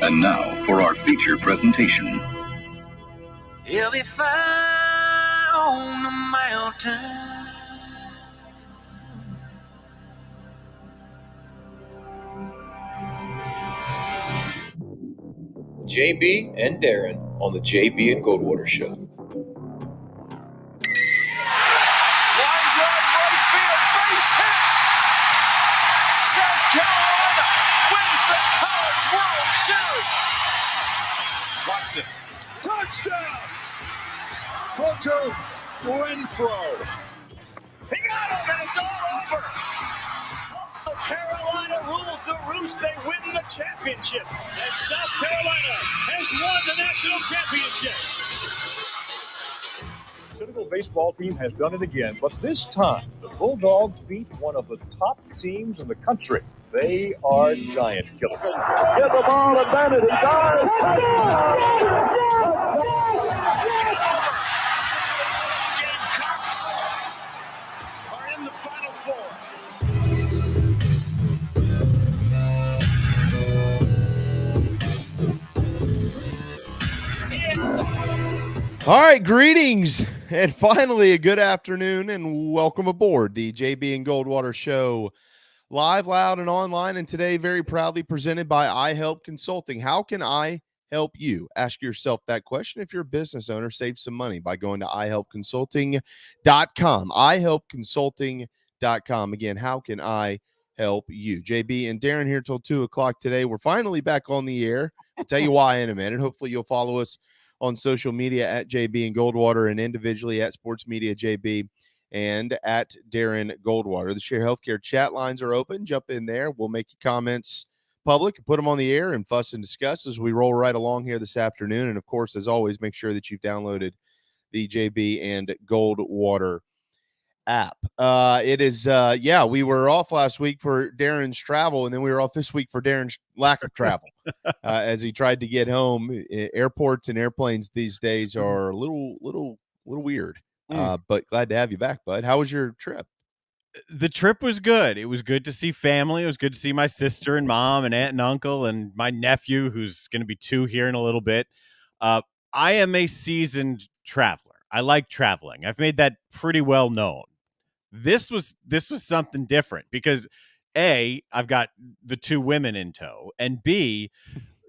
And now for our feature presentation. He'll be fine on the mountain. JB and Darren on the JB and Goldwater Show. Line drive right field, base hit. South Carolina wins the College World Series. Watson, touchdown. Hunter Renfrow. He got him, and it's all over. Carolina rules the roost. They win the championship. And South Carolina has won the national championship. Cynical baseball team has done it again, but this time the Bulldogs beat one of the top teams in the country. They are giant killers. Get the ball to Bennett. He does. Gamecocks are in the Final Four. All right, greetings, and finally a good afternoon, and welcome aboard the JB and Goldwater Show, live, loud, and online, and today very proudly presented by iHelp Consulting. How can I help you? Ask yourself that question. If you're a business owner, save some money by going to iHelpConsulting.com, iHelpConsulting.com. Again, how can I help you? JB and Darren here till 2 o'clock today. We're finally back on the air. I'll tell you why in a minute. Hopefully you'll follow us on social media at JB and Goldwater and individually at Sports Media JB and at Darren Goldwater. The Share Healthcare chat lines are open. Jump in there. We'll make your comments public and put them on the air and fuss and discuss as we roll right along here this afternoon. And, of course, as always, make sure that you've downloaded the JB and Goldwater app. It is, we were off last week for Darren's travel, and then we were off this week for Darren's lack of travel as he tried to get home. Airports and airplanes these days are a little weird. But glad to have you back, bud. How was your trip? The trip was good. It was good to see family. It was good to see my sister and mom and aunt and uncle and my nephew, who's going to be 2 here in a little bit. I am a seasoned traveler. I like traveling. I've made that pretty well known. This was something different because A, I've got the 2 women in tow, and B,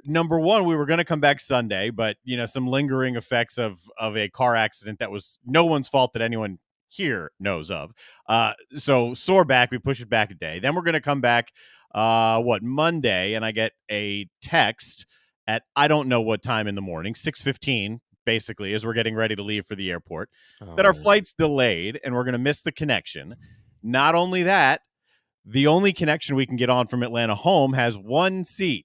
number one, we were going to come back Sunday, but some lingering effects of a car accident that was no one's fault that anyone here knows of. So sore back, we push it back a day. Then we're going to come back Monday, and I get a text at I don't know what time in the morning, 6:15. Basically, as we're getting ready to leave for the airport, that our flight's delayed and we're going to miss the connection. Not only that, the only connection we can get on from Atlanta home has 1 seat.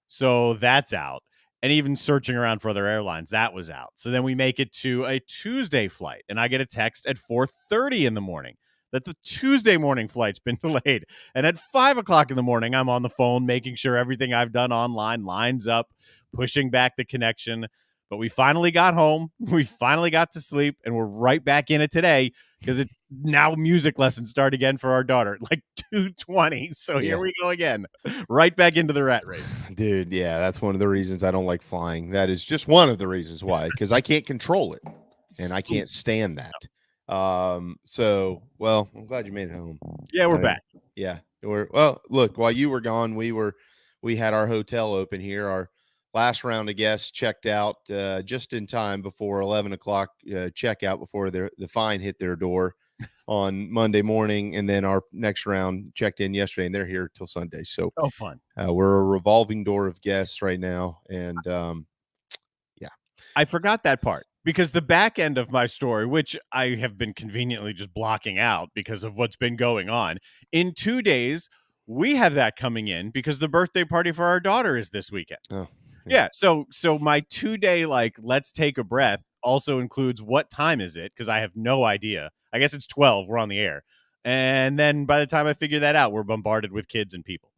So that's out. And even searching around for other airlines, that was out. So then we make it to a Tuesday flight, and I get a text at 4:30 in the morning that the Tuesday morning flight's been delayed. And at 5 o'clock in the morning, I'm on the phone making sure everything I've done online lines up, pushing back the connection. But we finally got home. We finally got to sleep, and we're right back in it today because now music lessons start again for our daughter, like 2:20. So Here we go again, right back into the rat race. Dude, yeah, that's one of the reasons I don't like flying. That is just one of the reasons why, because I can't control it, and I can't stand that. I'm glad you made it home. Yeah, we're back. Yeah, look, while you were gone, we had our hotel open here. Our last round of guests checked out just in time before 11 o'clock checkout before the fine hit their door on Monday morning. And then our next round checked in yesterday, and they're here till Sunday. So fun. We're a revolving door of guests right now. And I forgot that part because the back end of my story, which I have been conveniently just blocking out because of what's been going on, in 2 days, we have that coming in because the birthday party for our daughter is this weekend. Oh. Yeah, so my 2-day let's take a breath also includes what time is it? Because I have no idea. I guess it's 12. We're on the air, and then by the time I figure that out, we're bombarded with kids and people.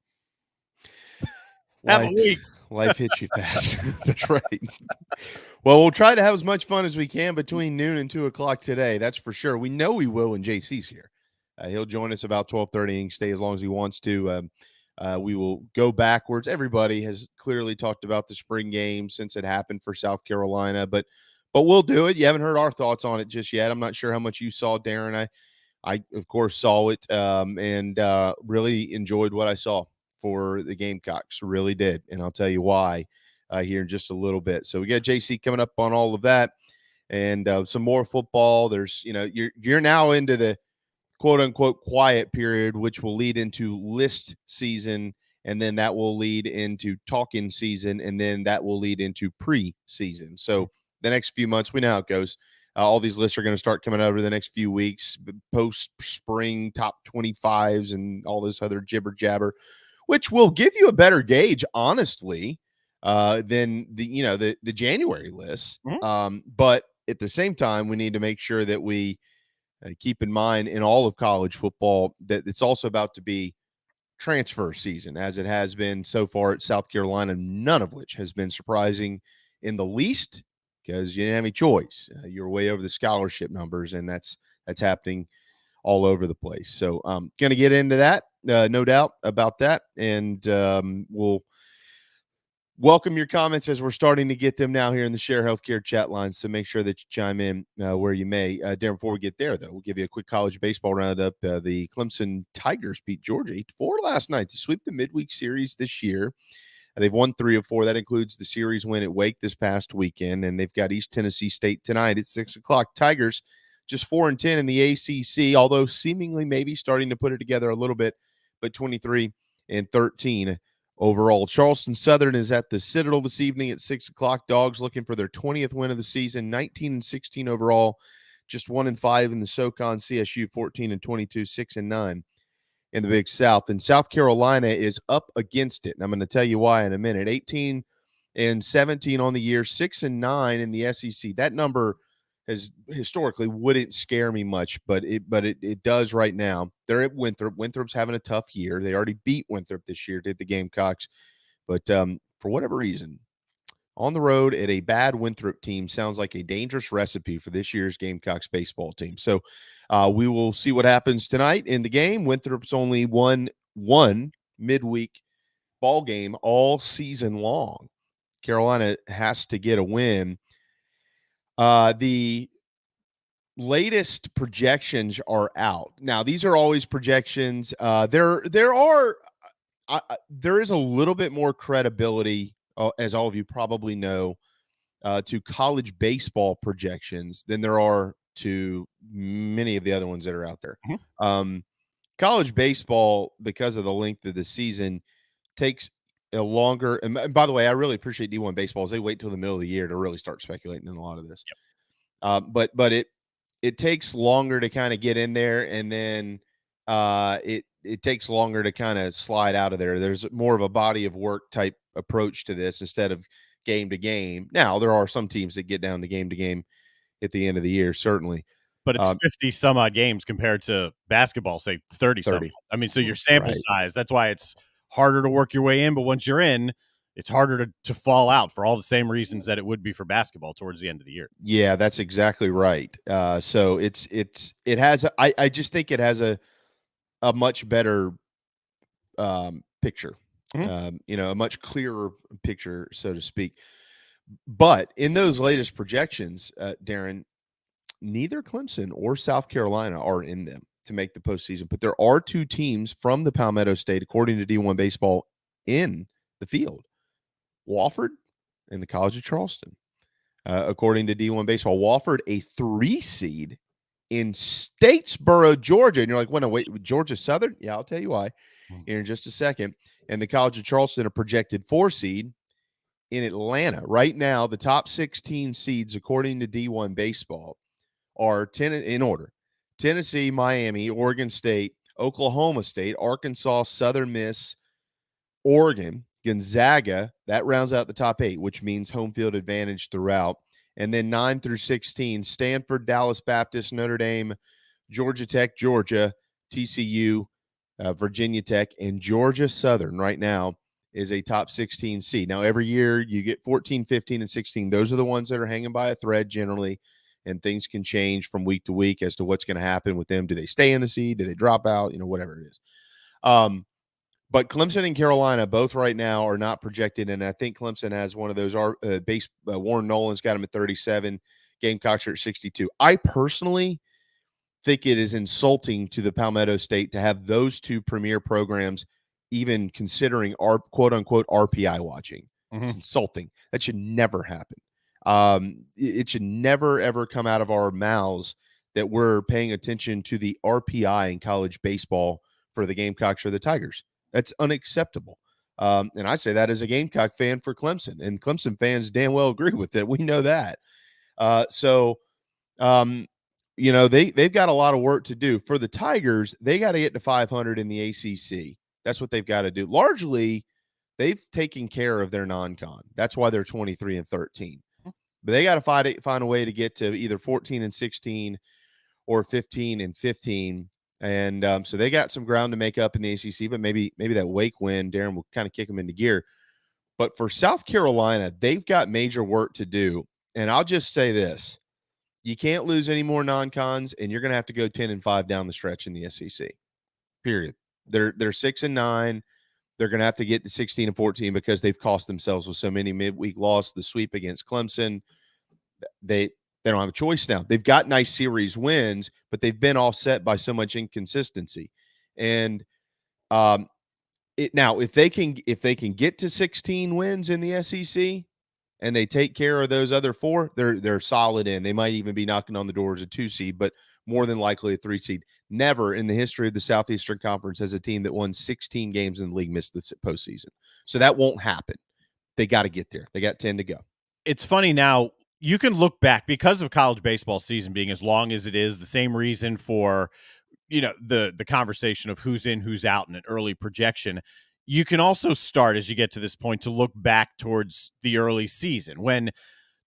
Have a week. Life hits you fast. That's right. Well, we'll try to have as much fun as we can between noon and 2 o'clock today. That's for sure. We know we will when JC's here. He'll join us about 12:30 and stay as long as he wants to. We will go backwards. Everybody has clearly talked about the spring game since it happened for South Carolina, but we'll do it. You haven't heard our thoughts on it just yet. I'm not sure how much you saw, Darren. I of course saw it and really enjoyed what I saw for the Gamecocks. Really did, and I'll tell you why here in just a little bit. So we got JC coming up on all of that, and some more football. There's you're now into the quote unquote quiet period, which will lead into list season, and then that will lead into talking season, and then that will lead into pre-season. So the next few months, we know how it goes. All these lists are going to start coming out over the next few weeks, post spring top 25s and all this other jibber jabber, which will give you a better gauge, honestly, than the January list. But at the same time, we need to make sure that we keep in mind in all of college football that it's also about to be transfer season, as it has been so far at South Carolina, none of which has been surprising in the least, because you didn't have any choice. You're way over the scholarship numbers, and that's happening all over the place. So I'm going to get into that, no doubt about that, and we'll welcome your comments as we're starting to get them now here in the Share Healthcare chat line. So make sure that you chime in where you may. Darren, before we get there, though, we'll give you a quick college baseball roundup. The Clemson Tigers beat Georgia 8-4 last night to sweep the midweek series this year. They've won 3 of 4. That includes the series win at Wake this past weekend, and they've got East Tennessee State tonight at 6 o'clock. Tigers just 4-10 in the ACC, although seemingly maybe starting to put it together a little bit, but 23-13 overall. Charleston Southern is at the Citadel this evening at 6 o'clock. Dogs looking for their 20th win of the season, 19-16 overall, just 1-5 in the SoCon. CSU 14-22, 6-9 in the Big South. And South Carolina is up against it, and I'm going to tell you why in a minute. 18-17 on the year, 6-9 in the SEC. That number has historically wouldn't scare me much, but it does right now. They're at Winthrop. Winthrop's having a tough year. They already beat Winthrop this year, did the Gamecocks, but for whatever reason, on the road at a bad Winthrop team sounds like a dangerous recipe for this year's Gamecocks baseball team. So we will see what happens tonight in the game. Winthrop's only won one midweek ball game all season long. Carolina has to get a win. The latest projections are out. Now, these are always projections. There is a little bit more credibility, as all of you probably know, to college baseball projections than there are to many of the other ones that are out there. College baseball, because of the length of the season, takes a longer. And by the way, I really appreciate D1 baseball as they wait till the middle of the year to really start speculating in a lot of this. But it takes longer to kind of get in there, and then it takes longer to kind of slide out of there. There's more of a body of work type approach to this instead of game to game. Now, there are some teams that get down to game at the end of the year, certainly. But it's 50 some odd games compared to basketball, say 30 something. I mean, so your sample size, that's why it's harder to work your way in. But once you're in, it's harder to fall out for all the same reasons that it would be for basketball towards the end of the year. Yeah, that's exactly right. So it has, I just think it has a much better picture, a much clearer picture, so to speak. But in those latest projections, Darren, neither Clemson or South Carolina are in them to make the postseason. But there are 2 teams from the Palmetto State, according to D1 Baseball, in the field. Wofford and the College of Charleston. According to D1 Baseball, Wofford, a 3 seed in Statesboro, Georgia. And you're like, wait, Georgia Southern? Yeah, I'll tell you why here in just a second. And the College of Charleston, a projected 4 seed in Atlanta. Right now, the top 16 seeds, according to D1 Baseball, are 10 in order: Tennessee, Miami, Oregon State, Oklahoma State, Arkansas, Southern Miss, Oregon, Gonzaga. That rounds out the top 8, which means home field advantage throughout. And then 9 through 16, Stanford, Dallas Baptist, Notre Dame, Georgia Tech, Georgia, TCU, Virginia Tech, and Georgia Southern right now is a top 16 seed. Now, every year you get 14, 15, and 16. Those are the ones that are hanging by a thread generally, and things can change from week to week as to what's going to happen with them. Do they stay in the seed? Do they drop out? Whatever it is. But Clemson and Carolina both right now are not projected, and I think Clemson has one of those. Warren Nolan's got him at 37. Gamecocks are at 62. I personally think it is insulting to the Palmetto State to have those two premier programs even considering our quote-unquote RPI watching. It's insulting. That should never happen. It should never, ever come out of our mouths that we're paying attention to the RPI in college baseball for the Gamecocks or the Tigers. That's unacceptable. And I say that as a Gamecock fan for Clemson, and Clemson fans damn well agree with it. We know that. They've got a lot of work to do. For the Tigers, they got to get to 500 in the ACC. That's what they've got to do. Largely, they've taken care of their non-con. That's why they're 23-13. But they got to find a way to get to either 14-16 or 15-15. And so they got some ground to make up in the ACC, but maybe that Wake win, Darren, will kind of kick them into gear. But for South Carolina, they've got major work to do. And I'll just say this. You can't lose any more non-cons, and you're going to have to go 10-5 down the stretch in the SEC, period. They're 6-9. They're going to have to get to 16-14 because they've cost themselves with so many midweek losses. The sweep against Clemson, they don't have a choice now. They've got nice series wins, but they've been offset by so much inconsistency. And if they can get to 16 wins in the SEC and they take care of those other 4, they're solid in. They might even be knocking on the door as a 2 seed, but more than likely a 3 seed. Never in the history of the Southeastern Conference has a team that won 16 games in the league missed the postseason. So that won't happen. They got to get there. They got 10 to go. It's funny now. You can look back because of college baseball season being as long as it is, the same reason for, the conversation of who's in, who's out in an early projection. You can also start as you get to this point to look back towards the early season when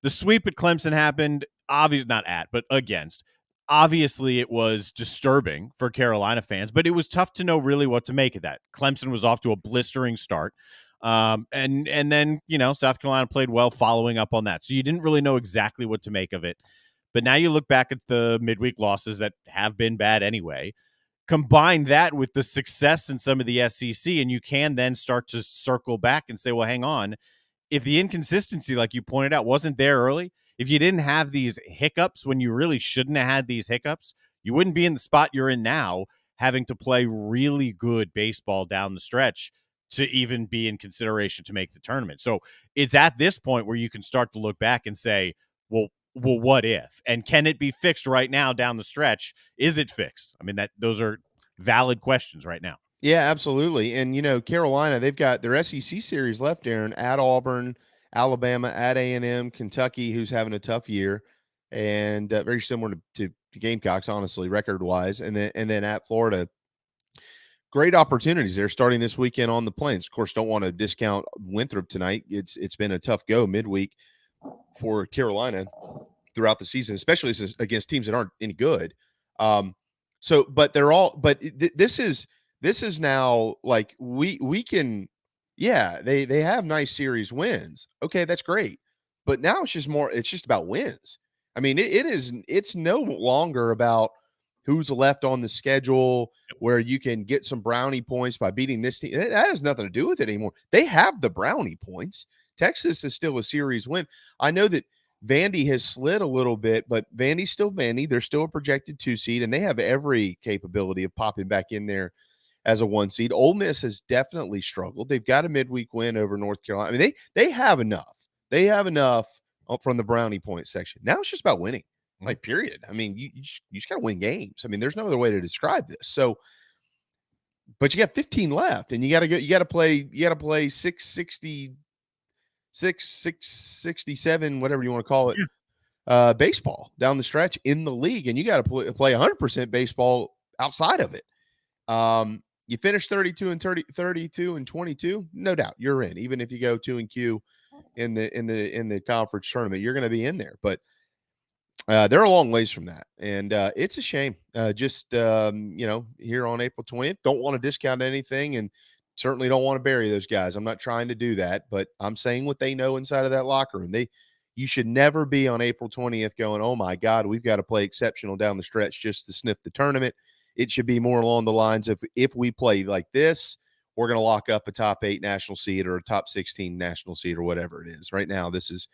the sweep at Clemson happened, obviously not at, but against. Obviously, it was disturbing for Carolina fans, but it was tough to know really what to make of that. Clemson was off to a blistering start. And then, South Carolina played well following up on that. So you didn't really know exactly what to make of it. But now you look back at the midweek losses that have been bad anyway. Combine that with the success in some of the SEC, and you can then start to circle back and say, well, hang on. If the inconsistency, like you pointed out, wasn't there early, if you didn't have these hiccups when you really shouldn't have had these hiccups, you wouldn't be in the spot you're in now, having to play really good baseball down the stretch to even be in consideration to make the tournament. So it's at this point where you can start to look back and say, well, what if? And can it be fixed right now down the stretch? Is it fixed? I mean, those are valid questions right now. Yeah, absolutely. And, Carolina, they've got their SEC series left, Aaron, at Auburn, Alabama, at A&M, Kentucky, who's having a tough year, and very similar to Gamecocks, honestly, record-wise, and then at Florida. Great opportunities there starting this weekend on the Plains. Of course, don't want to discount Winthrop tonight. It's been a tough go midweek for Carolina throughout the season, especially against teams that aren't any good. This is now like we can, they have nice series wins. Okay, that's great. But now it's just about wins. I mean, it's no longer about who's left on the schedule where you can get some brownie points by beating this team. That has nothing to do with it anymore. They have the brownie points. Texas is still a series win. I know that Vandy has slid a little bit, but Vandy's still Vandy. They're still a projected 2 seed, and they have every capability of popping back in there as a 1 seed. Ole Miss has definitely struggled. They've got a midweek win over North Carolina. I mean, they have enough. They have enough from the brownie point section. Now it's just about winning. Like, period. I mean, you just got to win games. I mean, there's no other way to describe this. So, but you got 15 left, and you got to play 660, 667, whatever you want to call it, baseball down the stretch in the league, and you got to play 100% baseball outside of it. You finish 32 and 22, no doubt you're in. Even if you go 2-Q in the conference tournament, you're going to be in there. But they're a long ways from that, and it's a shame. Here on April 20th, don't want to discount anything, and certainly don't want to bury those guys. I'm not trying to do that, but I'm saying what they know inside of that locker room. You should never be on April 20th going, oh my God, we've got to play exceptional down the stretch just to sniff the tournament. It should be more along the lines of, if we play like this, we're going to lock up a top 8 national seed or a top 16 national seed or whatever it is. Right now, it's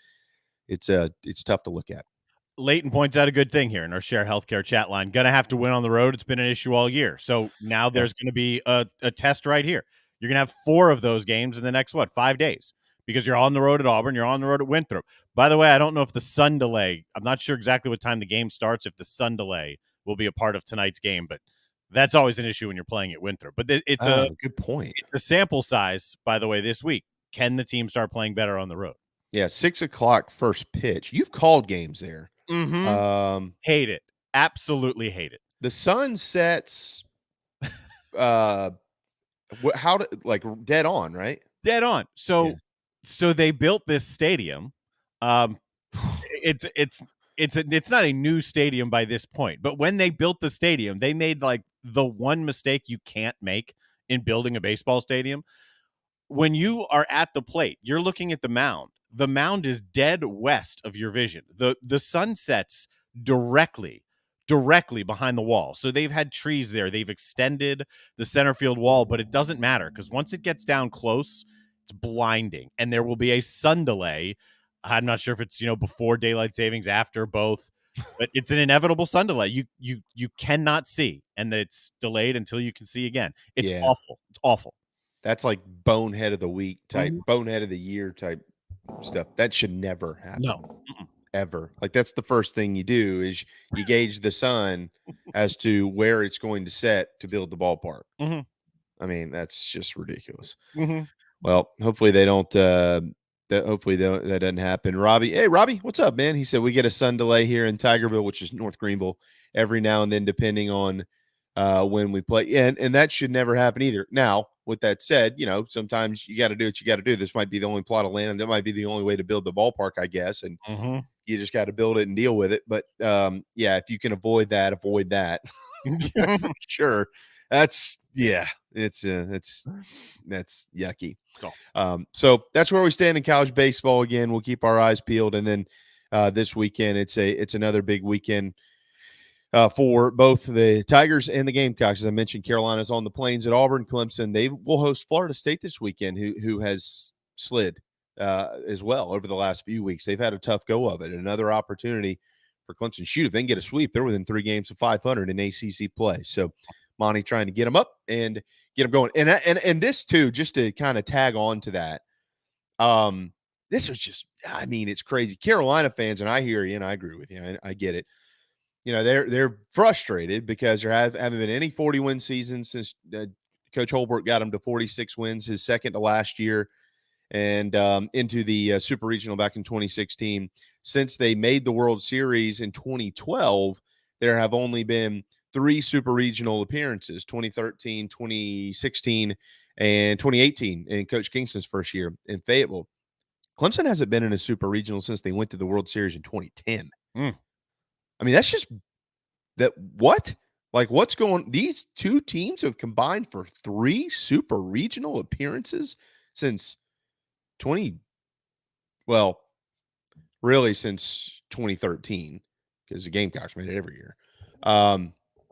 tough to look at. Leighton points out a good thing here in our Share Healthcare chat line. Going to have to win on the road. It's been an issue all year. So now there's going to be a test right here. You're going to have 4 of those games in the next, 5 days, because you're on the road at Auburn. You're on the road at Winthrop. By the way, I don't know if the sun delay, I'm not sure exactly what time the game starts, if the sun delay will be a part of tonight's game, but that's always an issue when you're playing at Winthrop. But it's a good point. The sample size, by the way, this week. Can the team start playing better on the road? Yeah, 6:00 first pitch. You've called games there. Mm-hmm. Hate it. Absolutely hate it. The sun sets dead on, right? Dead on. So they built this stadium. It's not a new stadium by this point, but when they built the stadium, they made like the one mistake you can't make in building a baseball stadium. When you are at the plate, you're looking at the mound. The mound is dead west of your vision. The sun sets directly behind the wall. So they've had trees there. They've extended the center field wall, but it doesn't matter because once it gets down close, it's blinding. And there will be a sun delay. I'm not sure if it's, before daylight savings, after, both, but it's an inevitable sun delay. You cannot see, and it's delayed until you can see again. It's awful. It's awful. That's like bonehead of the week type, bonehead of the year type stuff. That should never happen. No. Ever. Like, that's the first thing you do is you gauge the sun as to where it's going to set to build the ballpark. Mm-hmm. I mean, that's just ridiculous. Mm-hmm. Well, hopefully they don't. That doesn't happen. Robbie, hey Robbie, what's up, man? He said we get a sun delay here in Tigerville, which is North Greenville, every now and then, depending on when we play. And that should never happen either. Now, with that said, sometimes you got to do what you got to do. This might be the only plot of land, and that might be the only way to build the ballpark, I guess. And you just got to build it and deal with it. But if you can avoid that, avoid that. For sure. That's yucky. So that's where we stand in college baseball. Again, we'll keep our eyes peeled. And then this weekend, it's another big weekend for both the Tigers and the Gamecocks. As I mentioned, Carolina's on the plains at Auburn. Clemson, they will host Florida State this weekend, who has slid as well over the last few weeks. They've had a tough go of it. Another opportunity for Clemson. Shoot, if they can get a sweep, they're within 3 games of 500 in ACC play. So Monty trying to get them up and get them going. And this too, just to kind of tag on to that. This was just, it's crazy. Carolina fans, and I hear you and I agree with you. I get it. They're frustrated because there haven't been any 40-win seasons since Coach Holbert got them to 46 wins, his second to last year, and into the Super Regional back in 2016. Since they made the World Series in 2012, there have only been 3 Super Regional appearances, 2013, 2016, and 2018 in Coach Kingston's first year in Fayetteville. Clemson hasn't been in a Super Regional since they went to the World Series in 2010. That's just that. What? Like, what's going? These 2 teams have combined for 3 Super Regional appearances since since 2013, because the Gamecocks made it every year.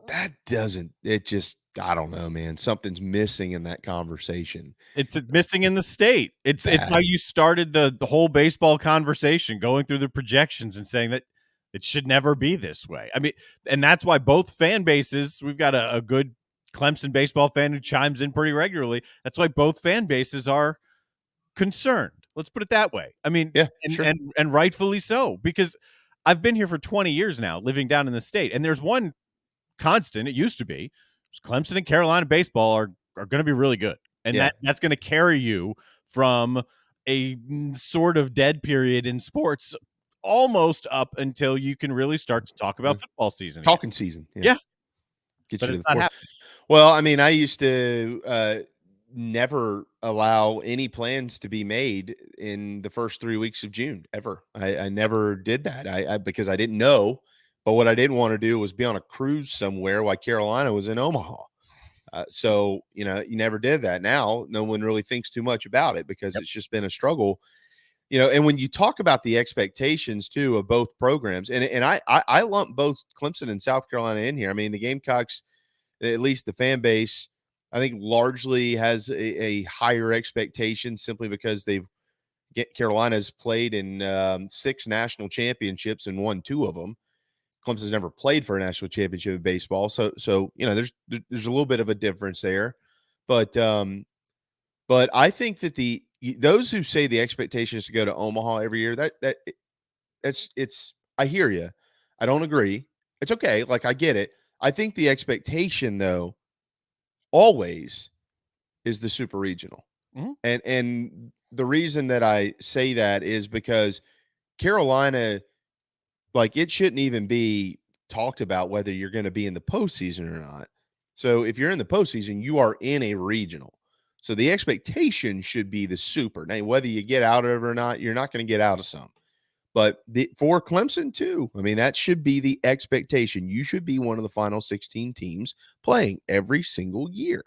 That doesn't, it just, I don't know, man. Something's missing in that conversation. It's missing in the state. It's how you started the whole baseball conversation, going through the projections and saying that it should never be this way. And that's why both fan bases, we've got a good Clemson baseball fan who chimes in pretty regularly. That's why both fan bases are concerned. Let's put it that way. Sure. And rightfully so, because I've been here for 20 years now, living down in the state, and there's one constant. It used to be Clemson and Carolina baseball are going to be really good, and that's going to carry you from a sort of dead period in sports almost up until you can really start to talk about football season. Talking season. Yeah. Get but you it's to the not happening. Well, I used to never allow any plans to be made in the first 3 weeks of June ever. I never did that. Because I didn't know, but what I didn't want to do was be on a cruise somewhere while Carolina was in Omaha. So, you never did that. Now, no one really thinks too much about it because it's just been a struggle. And when you talk about the expectations too of both programs, and I lump both Clemson and South Carolina in here. The Gamecocks, at least the fan base, I think largely has a higher expectation simply because Carolina's played in 6 national championships and won 2 of them. Clemson's never played for a national championship in baseball, so there's a little bit of a difference there, but I think that those who say the expectation is to go to Omaha every year, it's I hear you. I don't agree. It's okay. Like, I get it. I think the expectation, though, always is the super regional. Mm-hmm. And the reason that I say that is because Carolina, like, it shouldn't even be talked about whether you're going to be in the postseason or not. So if you're in the postseason, you are in a regional. So the expectation should be the super. Now, whether you get out of it or not, you're not going to get out of some. But for Clemson, too, I mean, that should be the expectation. You should be one of the final 16 teams playing every single year.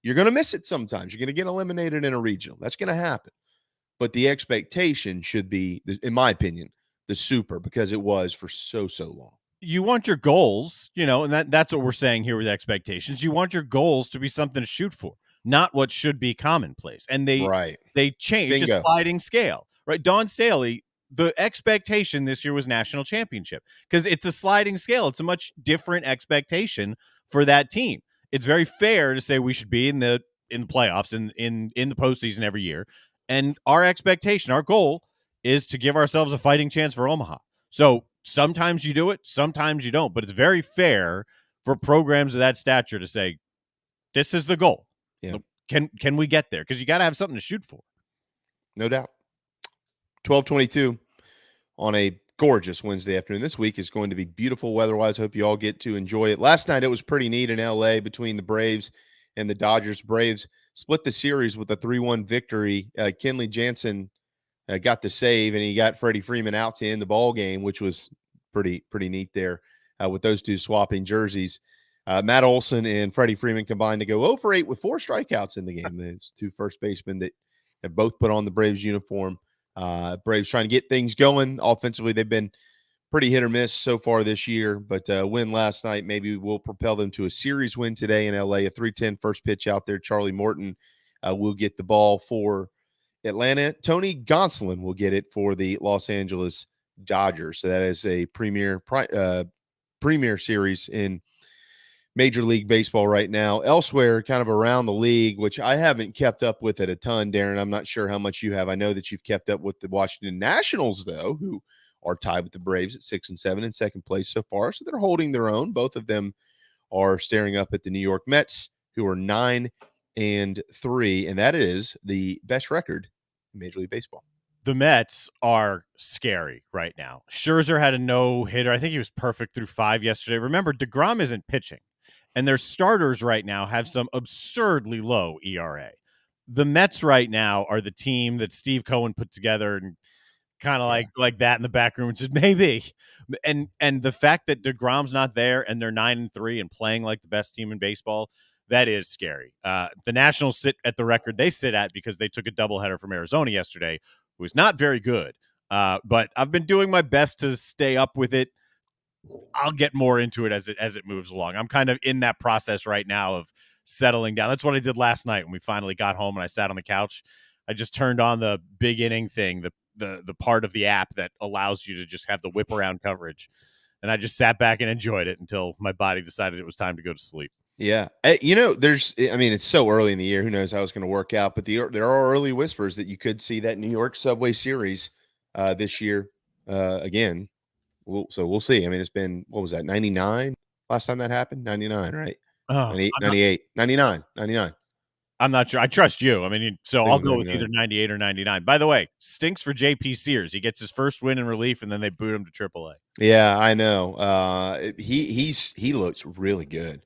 You're going to miss it sometimes. You're going to get eliminated in a regional. That's going to happen. But the expectation should be, in my opinion, the super, because it was for so long. You want your goals, and that's what we're saying here with expectations. You want your goals to be something to shoot for, not what should be commonplace. And they change. Bingo. A sliding scale, right? Dawn Staley, the expectation this year was national championship because it's a sliding scale. It's a much different expectation for that team. It's very fair to say we should be in the playoffs in the postseason every year. And our expectation, our goal is to give ourselves a fighting chance for Omaha. So sometimes you do it, sometimes you don't, but it's very fair for programs of that stature to say, this is the goal. Yeah. Can we get there? Because you got to have something to shoot for. No doubt. 12:22 on a gorgeous Wednesday afternoon. This week is going to be beautiful weather-wise. Hope you all get to enjoy it. Last night it was pretty neat in L.A. between the Braves and the Dodgers. Braves split the series with a 3-1 victory. Kenley Jansen got the save, and he got Freddie Freeman out to end the ball game, which was pretty neat there with those two swapping jerseys. Matt Olson and Freddie Freeman combined to go 0 for 8 with 4 strikeouts in the game. It's 2 first basemen that have both put on the Braves uniform. Braves trying to get things going. Offensively, they've been pretty hit or miss so far this year, but win last night maybe will propel them to a series win today in L.A., a 3:10 first pitch out there. Charlie Morton will get the ball for Atlanta. Tony Gonsolin will get it for the Los Angeles Dodgers. So that is a premier series in Major League Baseball right now. Elsewhere, kind of around the league, which I haven't kept up with it a ton, Darren. I'm not sure how much you have. I know that you've kept up with the Washington Nationals, though, who are tied with the Braves at 6 and 7 in second place so far. So they're holding their own. Both of them are staring up at the New York Mets, who are 9 and 3, and that is the best record in Major League Baseball. The Mets are scary right now. Scherzer had a no-hitter. I think he was perfect through 5 yesterday. Remember, DeGrom isn't pitching, and their starters right now have some absurdly low ERA. The Mets right now are the team that Steve Cohen put together and kind of like that in the back room and said, maybe. And the fact that DeGrom's not there and they're 9 and 3 and playing like the best team in baseball, that is scary. The Nationals sit at the record they sit at because they took a doubleheader from Arizona yesterday, who was not very good. But I've been doing my best to stay up with it. I'll get more into it as it moves along. I'm kind of in that process right now of settling down. That's what I did last night when we finally got home and I sat on the couch. I just turned on the big inning thing, the part of the app that allows you to just have the whip around coverage. And I just sat back and enjoyed it until my body decided it was time to go to sleep. Yeah. It's so early in the year. Who knows how it's going to work out, but there are early whispers that you could see that New York Subway Series this year again. We'll see. I mean, it's been, what was that, 99 last time that happened? 99, right? 98, 99. I'm not sure. I trust you. I mean, so I'll go with either 98 or 99. By the way, stinks for JP Sears. He gets his first win in relief, and then they boot him to AAA. Yeah, I know. He looks really good.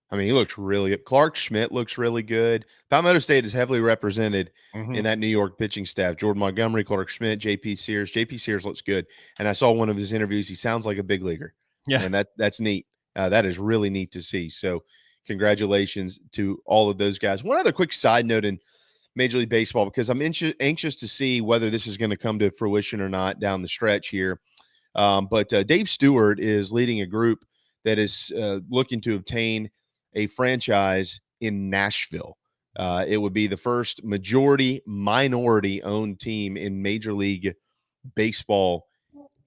I mean, he looks really good. Clark Schmidt looks really good. Palmetto State is heavily represented in that New York pitching staff. Jordan Montgomery, Clark Schmidt, JP Sears. JP Sears looks good. And I saw one of his interviews. He sounds like a big leaguer. Yeah. And that's neat. That is really neat to see. So congratulations to all of those guys. One other quick side note in Major League Baseball, because I'm anxious to see whether this is going to come to fruition or not down the stretch here. But Dave Stewart is leading a group that is looking to obtain a franchise in Nashville. It would be the first majority minority owned team in Major League Baseball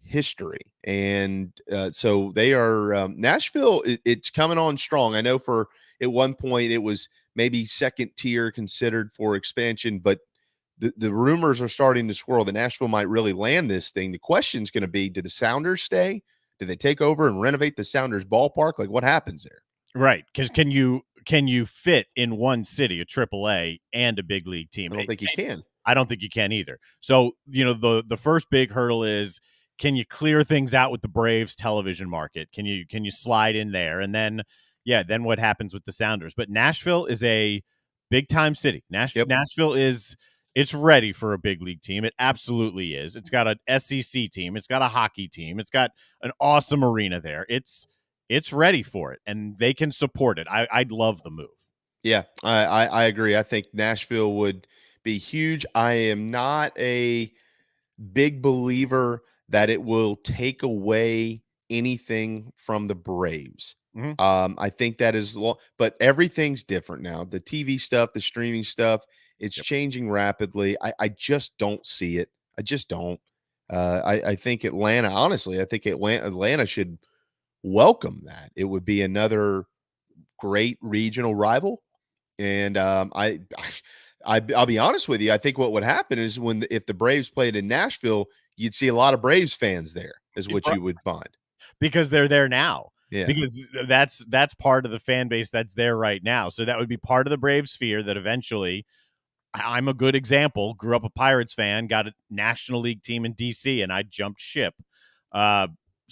history. And so they are Nashville. It's coming on strong. I know at one point it was maybe second tier considered for expansion, but the rumors are starting to swirl that Nashville might really land this thing. The question is going to be, do the Sounders stay? Do they take over and renovate the Sounders ballpark? Like, what happens there? Right. Because can you fit in one city a AAA and a big league team? I don't think you can. I don't think you can either. So, the first big hurdle is, can you clear things out with the Braves television market? Can you slide in there? And then what happens with the Sounders? But Nashville is a big time city. Nashville it's ready for a big league team. It absolutely is. It's got an SEC team. It's got a hockey team. It's got an awesome arena there. It's ready for it, and they can support it. I'd love the move. Yeah, I agree. I think Nashville would be huge. I am not a big believer that it will take away anything from the Braves. Mm-hmm. I think that is, but everything's different now. The TV stuff, the streaming stuff, it's changing rapidly. I just don't see it. I just don't. I think Atlanta, honestly, I think Atlanta should welcome that. It would be another great regional rival. And I'll be honest with you. I think what would happen is if the Braves played in Nashville, you'd see a lot of Braves fans there, is what you would find. Because they're there now. Yeah. Because that's part of the fan base that's there right now. So that would be part of the Braves sphere that eventually, I'm a good example, grew up a Pirates fan, got a National League team in DC, and I jumped ship.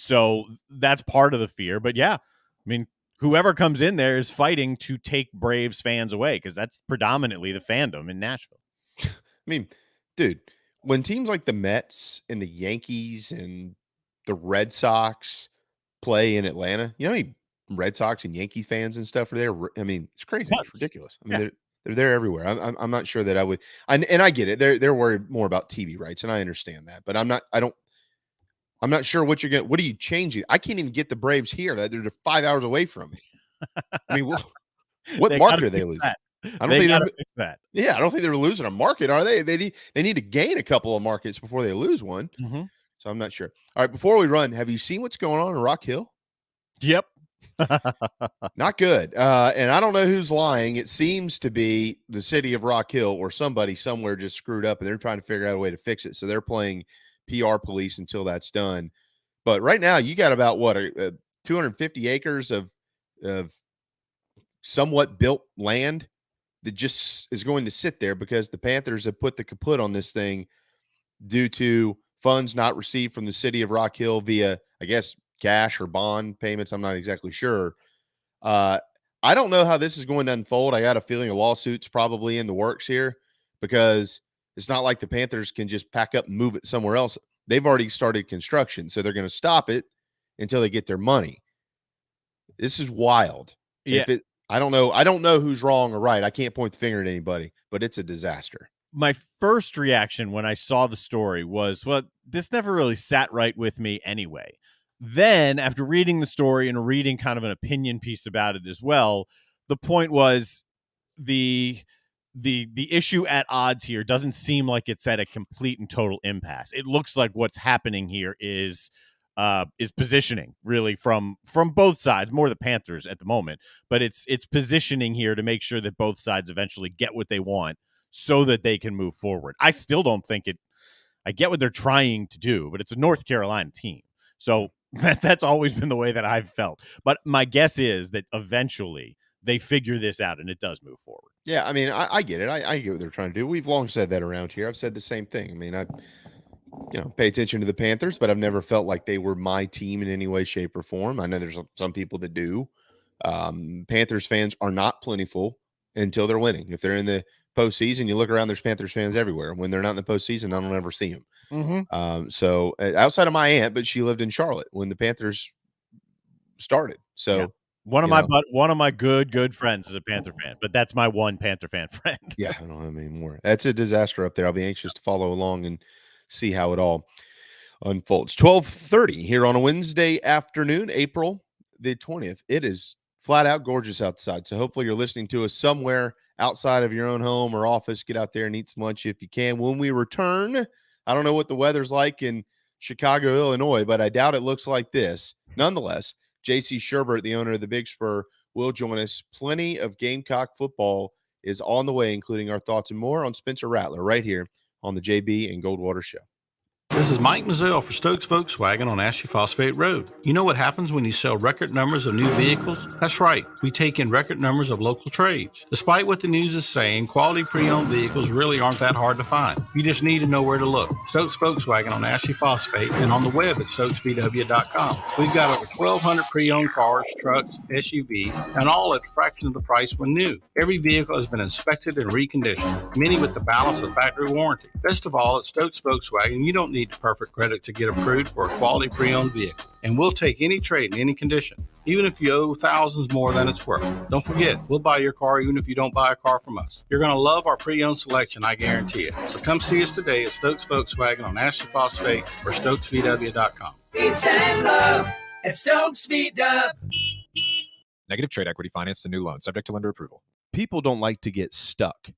So that's part of the fear. But yeah, I mean, whoever comes in there is fighting to take Braves fans away, because that's predominantly the fandom in Nashville. I mean, dude, when teams like the Mets and the Yankees and the Red Sox play in Atlanta, you know how many Red Sox and Yankee fans and stuff are there? I mean, it's crazy. It's ridiculous. I mean, they're there everywhere. I'm not sure that I would, and I get it. They're worried more about TV rights, and I understand that, but I'm not sure what are you changing? I can't even get the Braves here. They're 5 hours away from me. I mean, what market are they losing? I don't think they're fix that. Yeah, I don't think they're losing a market, are they? They need to gain a couple of markets before they lose one. Mm-hmm. So I'm not sure. All right, before we run, have you seen what's going on in Rock Hill? Yep. Not good. And I don't know who's lying. It seems to be the city of Rock Hill, or somebody somewhere just screwed up, and they're trying to figure out a way to fix it. So they're playing PR police until that's done. But right now, you got about 250 acres of somewhat built land that just is going to sit there because the Panthers have put the kaput on this thing due to funds not received from the city of Rock Hill via, I guess, cash or bond payments. I'm not exactly sure. I don't know how this is going to unfold. I got a feeling a lawsuit's probably in the works here, because it's not like the Panthers can just pack up and move it somewhere else. They've already started construction, so they're going to stop it until they get their money. This is wild. Yeah. I don't know who's wrong or right. I can't point the finger at anybody, but it's a disaster. My first reaction when I saw the story was, well, this never really sat right with me anyway. Then, after reading the story and reading kind of an opinion piece about it as well, the point was the issue at odds here doesn't seem like it's at a complete and total impasse. It looks like what's happening here is positioning, really, from both sides, more the Panthers at the moment, but it's positioning here to make sure that both sides eventually get what they want so that they can move forward. I still don't think I get what they're trying to do, but it's a North Carolina team. So that's always been the way that I've felt. But my guess is that eventually they figure this out and it does move forward. Yeah, I mean, I get it. I get what they're trying to do. We've long said that around here. I've said the same thing. I mean, I pay attention to the Panthers, but I've never felt like they were my team in any way, shape, or form. I know there's some people that do. Panthers fans are not plentiful until they're winning. If they're in the postseason, you look around, there's Panthers fans everywhere. When they're not in the postseason, I don't ever see them. Mm-hmm. So outside of my aunt, but she lived in Charlotte when the Panthers started. So yeah. One of my good friends is a Panther fan, but that's my one Panther fan friend. Yeah, I don't have any more. That's a disaster up there. I'll be anxious to follow along and see how it all unfolds. 12:30 here on a Wednesday afternoon, April the 20th. It is flat out gorgeous outside. So hopefully you're listening to us somewhere outside of your own home or office. Get out there and eat some lunch if you can. When we return, I don't know what the weather's like in Chicago, Illinois, but I doubt it looks like this. Nonetheless, JC Shurburtt, the owner of the Big Spur, will join us. Plenty of Gamecock football is on the way, including our thoughts and more on Spencer Rattler right here on the JB and Goldwater Show. This is Mike Mazzell for Stokes Volkswagen on Ashley Phosphate Road. You know what happens when you sell record numbers of new vehicles? That's right, we take in record numbers of local trades. Despite what the news is saying, quality pre-owned vehicles really aren't that hard to find. You just need to know where to look. Stokes Volkswagen on Ashley Phosphate and on the web at stokesvw.com. We've got over 1,200 pre-owned cars, trucks, SUVs, and all at a fraction of the price when new. Every vehicle has been inspected and reconditioned, many with the balance of factory warranty. Best of all, at Stokes Volkswagen, you don't need perfect credit to get approved for a quality pre-owned vehicle. And we'll take any trade in any condition, even if you owe thousands more than it's worth. Don't forget, we'll buy your car even if you don't buy a car from us. You're going to love our pre-owned selection, I guarantee it. So come see us today at Stokes Volkswagen on Ashley Phosphate or stokesvw.com. Peace and love at Stokes VW. Negative trade equity financed a new loan subject to lender approval. People don't like to get stuck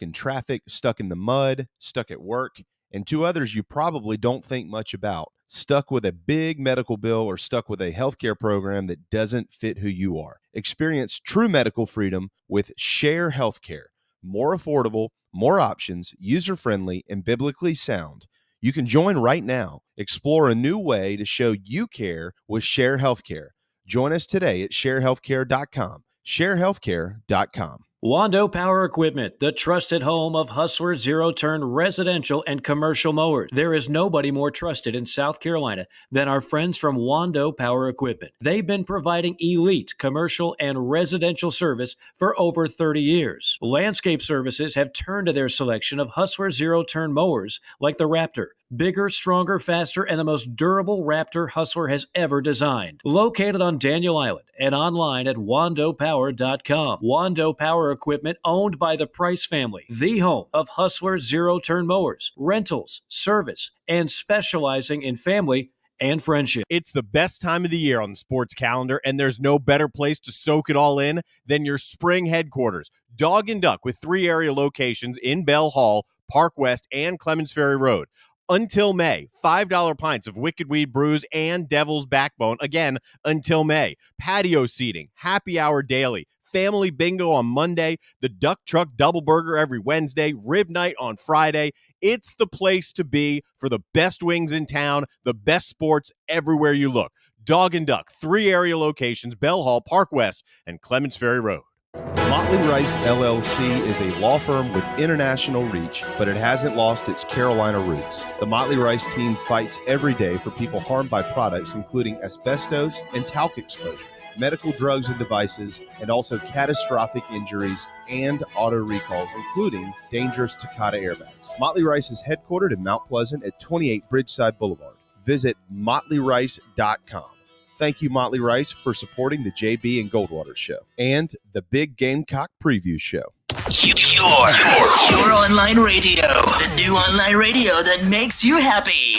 in traffic, stuck in the mud, stuck at work. And two others you probably don't think much about, stuck with a big medical bill or stuck with a healthcare program that doesn't fit who you are. Experience true medical freedom with Share Healthcare. More affordable, more options, user-friendly, and biblically sound. You can join right now. Explore a new way to show you care with Share Healthcare. Join us today at sharehealthcare.com. sharehealthcare.com. Wando Power Equipment, the trusted home of Hustler zero-turn residential and commercial mowers. There is nobody more trusted in South Carolina than our friends from Wando Power Equipment. They've been providing elite commercial and residential service for over 30 years. Landscape Services have turned to their selection of Hustler zero-turn mowers like the Raptor. Bigger, stronger, faster, and the most durable Raptor Hustler has ever designed. Located on Daniel Island and online at wandopower.com. Wando Power Equipment, owned by the Price family, the home of Hustler zero-turn mowers, rentals, service, and specializing in family and friendship. It's the best time of the year on the sports calendar, and there's no better place to soak it all in than your spring headquarters. Dog and Duck, with 3 area locations in Bell Hall, Park West, and Clemens Ferry Road. Until May, $5 pints of Wicked Weed Brews and Devil's Backbone. Again, until May. Patio seating, happy hour daily, family bingo on Monday, the Duck Truck Double Burger every Wednesday, rib night on Friday. It's the place to be for the best wings in town, the best sports everywhere you look. Dog and Duck, 3 area locations, Bell Hall, Park West, and Clemens Ferry Road. Motley Rice LLC is a law firm with international reach, but it hasn't lost its Carolina roots. The Motley Rice team fights every day for people harmed by products including asbestos and talc exposure, medical drugs and devices, and also catastrophic injuries and auto recalls, including dangerous Takata airbags. Motley Rice is headquartered in Mount Pleasant at 28 Bridgeside Boulevard. Visit motleyrice.com. Thank you, Motley Rice, for supporting the JB and Goldwater Show and the Big Gamecock Preview Show. Your online radio. The new online radio that makes you happy.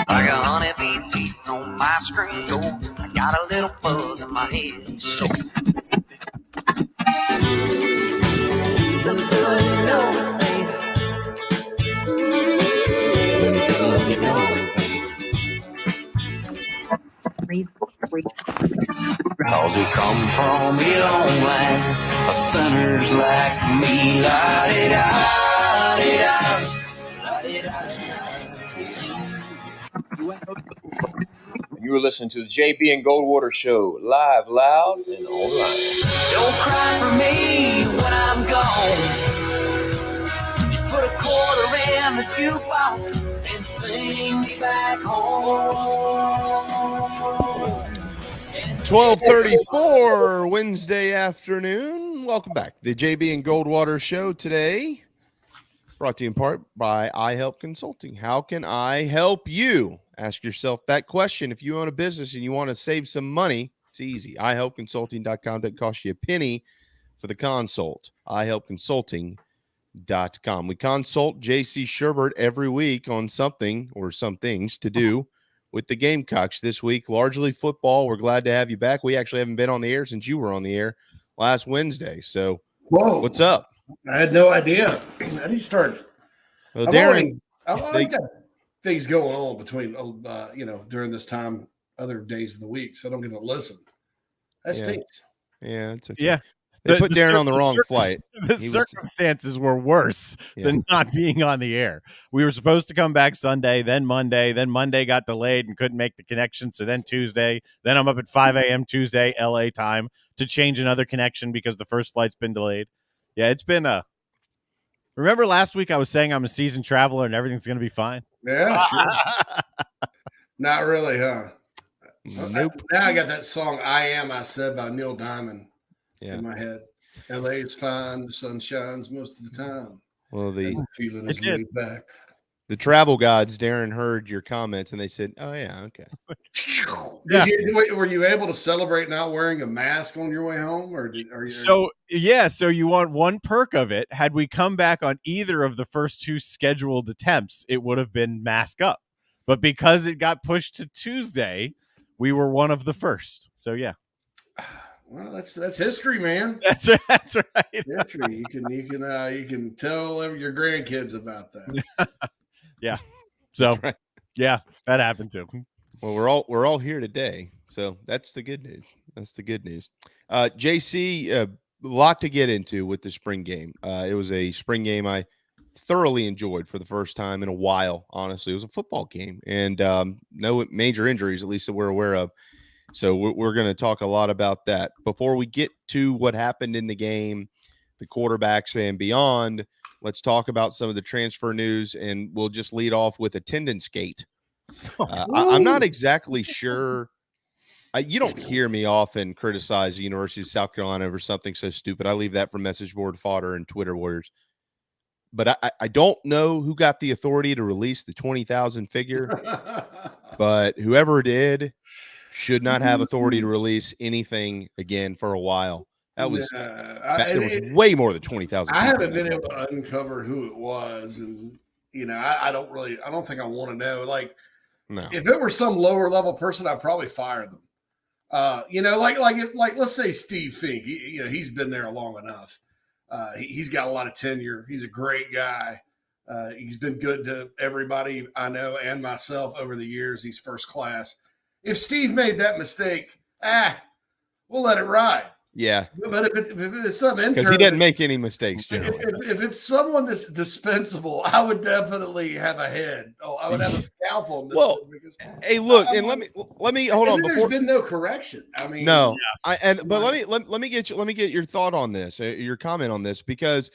I got honey bees on my screen door. I got a little buzz in my head. So. Cause we come from a long line of sinners like me. You were listening to the JB and Goldwater Show, live, loud, and online. Don't cry for me when I'm gone. Just put a quarter in the jukebox and sing me back home. 12:34 Wednesday afternoon. Welcome back. The JB and Goldwater Show today, brought to you in part by iHelp Consulting. How can I help you? Ask yourself that question. If you own a business and you want to save some money, it's easy. iHelpConsulting.com doesn't cost you a penny for the consult. iHelpConsulting.com. We consult JC Shurburtt every week on something or some things to do with the Gamecocks this week, largely football. We're glad to have you back. We actually haven't been on the air since you were on the air last Wednesday. So, what's up? I had no idea. How do you start? Well, Darren, I've got things going on between, during this time, other days of the week, so I don't get to listen. That stinks. Yeah, it's okay. Yeah. They put Darren on the wrong flight. The circumstances were worse than not being on the air. We were supposed to come back Sunday, then Monday. Then Monday got delayed and couldn't make the connection. So then Tuesday. Then I'm up at 5 a.m. Tuesday, LA time, to change another connection because the first flight's been delayed. Yeah, it's been remember last week I was saying I'm a seasoned traveler and everything's going to be fine? Yeah, sure. Not really, huh? Nope. Now I got that song "I Am," I Said by Neil Diamond in my head. LA is fine. The sun shines most of the time. Well, the feeling is laid back. The travel gods, Darren, heard your comments and they said, "Oh yeah, okay." Were you able to celebrate not wearing a mask on your way home, or are you? So you want one perk of it. Had we come back on either of the first two scheduled attempts, it would have been mask up. But because it got pushed to Tuesday, we were one of the first. So yeah. Well, that's history, man. That's right. History. You can tell your grandkids about that. Yeah. So yeah, that happened too. Well, we're all here today, so that's the good news. JC, a lot to get into with the spring game. It was a spring game I thoroughly enjoyed for the first time in a while. Honestly, it was a football game, and no major injuries, at least that we're aware of. So we're going to talk a lot about that. Before we get to what happened in the game, the quarterbacks and beyond, let's talk about some of the transfer news, and we'll just lead off with attendance gate. I'm not exactly sure. You don't hear me often criticize the University of South Carolina over something so stupid. I leave that for message board fodder and Twitter warriors. But I don't know who got the authority to release the 20,000 figure, but whoever did should not have authority to release anything again for a while. That was it was way more than 20,000. I haven't been able to uncover who it was, and I don't think I want to know. Like, no. If it were some lower level person, I'd probably fire them. Let's say Steve Fink. He's been there long enough. He's got a lot of tenure. He's a great guy. He's been good to everybody I know and myself over the years. He's first class. If Steve made that mistake, we'll let it ride. Yeah. But if it's some intern, because he didn't make any mistakes, generally. If it's someone that's dispensable, I would definitely have a head. Oh, I would have a scalpel. Well, hey, look, and let me hold on. There's been no correction. I mean, no, let me get your thought on this, your comment on this, because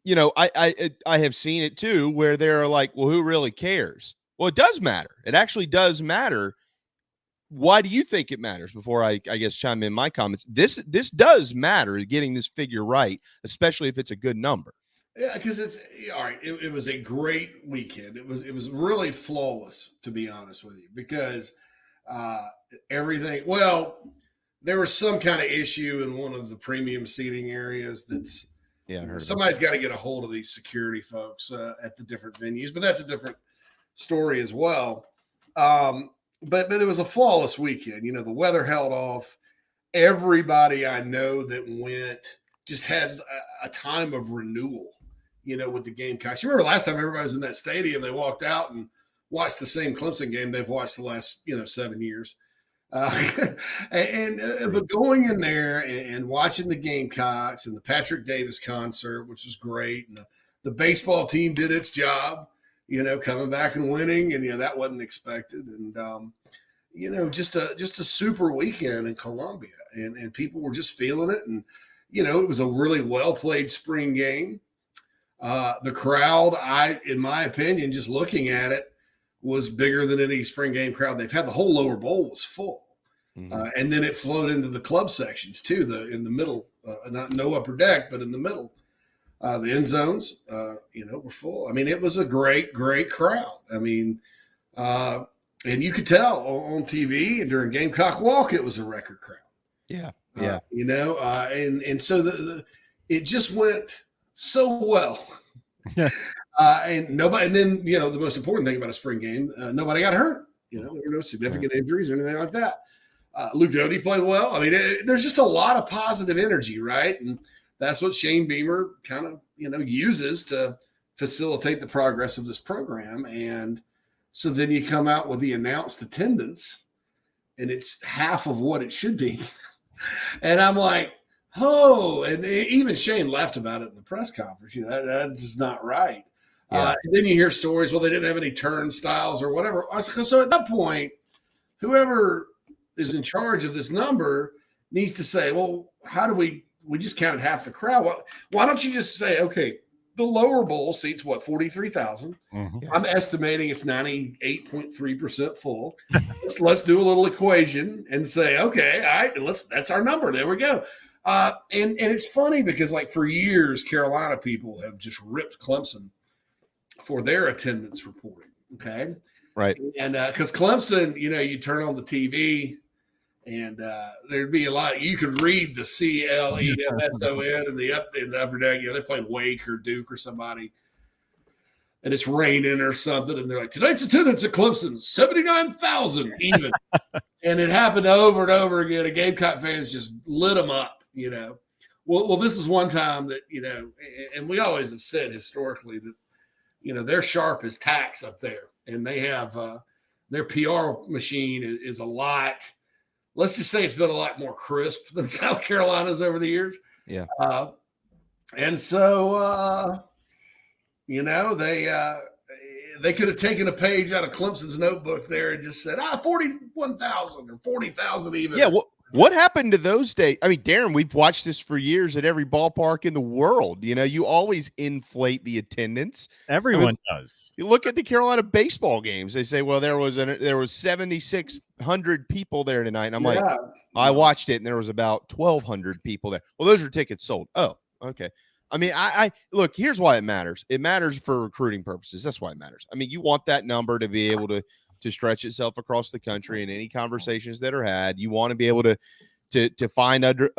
I have seen it too, where they're like, well, who really cares? Well, it does matter. It actually does matter. Why do you think it matters? Before I guess chime in my comments, this does matter, getting this figure right, especially if it's a good number. Yeah, because it's all right. It was a great weekend. It was really flawless, to be honest with you, because everything. Well, there was some kind of issue in one of the premium seating areas. That's somebody's got to get a hold of these security folks at the different venues, but that's a different story as well. But it was a flawless weekend. The weather held off. Everybody I know that went just had a time of renewal, with the Gamecocks. You remember last time everybody was in that stadium, they walked out and watched the same Clemson game they've watched the last, 7 years. But going in there and watching the Gamecocks and the Patrick Davis concert, which was great. And the baseball team did its job. Coming back and winning, and that wasn't expected, and just a super weekend in Columbia, and people were just feeling it, and it was a really well played spring game. The crowd, in my opinion, just looking at it, was bigger than any spring game crowd they've had. The whole lower bowl was full, and then it flowed into the club sections too. In the middle, no upper deck, but in the middle. The end zones, were full. I mean, it was a great, great crowd. I mean, and you could tell on TV and during Gamecock Walk, it was a record crowd. Yeah. And so it just went so well. Yeah. And then, the most important thing about a spring game, nobody got hurt. You know, there were no significant injuries or anything like that. Luke Doty played well. I mean, there's just a lot of positive energy, right? And that's what Shane Beamer kind of, uses to facilitate the progress of this program. And so then you come out with the announced attendance, and it's half of what it should be. And I'm like, oh, and even Shane laughed about it in the press conference. That's just not right. And then you hear stories, well, they didn't have any turnstiles or whatever. So at that point, whoever is in charge of this number needs to say, well, how do we just counted half the crowd. Why don't you just say, okay, the lower bowl seats, 43,000. I'm estimating it's 98.3% full. Let's do a little equation and say, okay, all right, that's our number. There we go. And it's funny because, like, for years, Carolina people have just ripped Clemson for their attendance reporting. Okay. Right. And because Clemson, you turn on the TV and there'd be a lot. You could read the CLEMSON in the upper deck. They play Wake or Duke or somebody, and it's raining or something, and they're like, tonight's attendance at Clemson 79,000 even. And it happened over and over again. And Gamecock fans just lit them up. Well, this is one time that and we always have said historically that they're sharp as tacks up there, and they have their PR machine is a lot. Let's just say it's been a lot more crisp than South Carolina's over the years. Yeah. And so, they could have taken a page out of Clemson's notebook there and just said, 41,000 or 40,000 even. Yeah. What happened to those days? I mean, Darren, we've watched this for years at every ballpark in the world. You always inflate the attendance. Everyone does. You look at the Carolina baseball games. They say, well, there was 7,600 people there tonight. And I'm like, I watched it, and there was about 1,200 people there. Well, those are tickets sold. Oh, okay. I mean, I look, here's why it matters. It matters for recruiting purposes. That's why it matters. I mean, you want that number to be able to stretch itself across the country in any conversations that are had. You want to be able to find other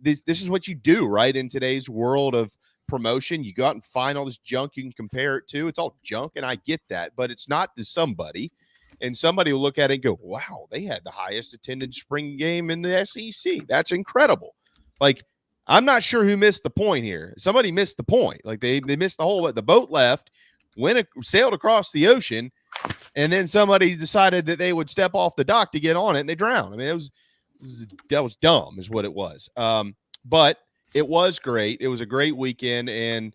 this is what you do, right? In today's world of promotion, you go out and find all this junk you can compare it to. It's all junk, and I get that, but it's not to somebody. And somebody will look at it and go, wow, they had the highest attended spring game in the SEC. That's incredible. Like, I'm not sure who missed the point here. Somebody missed the point. Like, they missed the whole, the boat left, sailed across the ocean, and then somebody decided that they would step off the dock to get on it, and they drowned. I mean, that was dumb is what it was. But it was great. It was a great weekend, and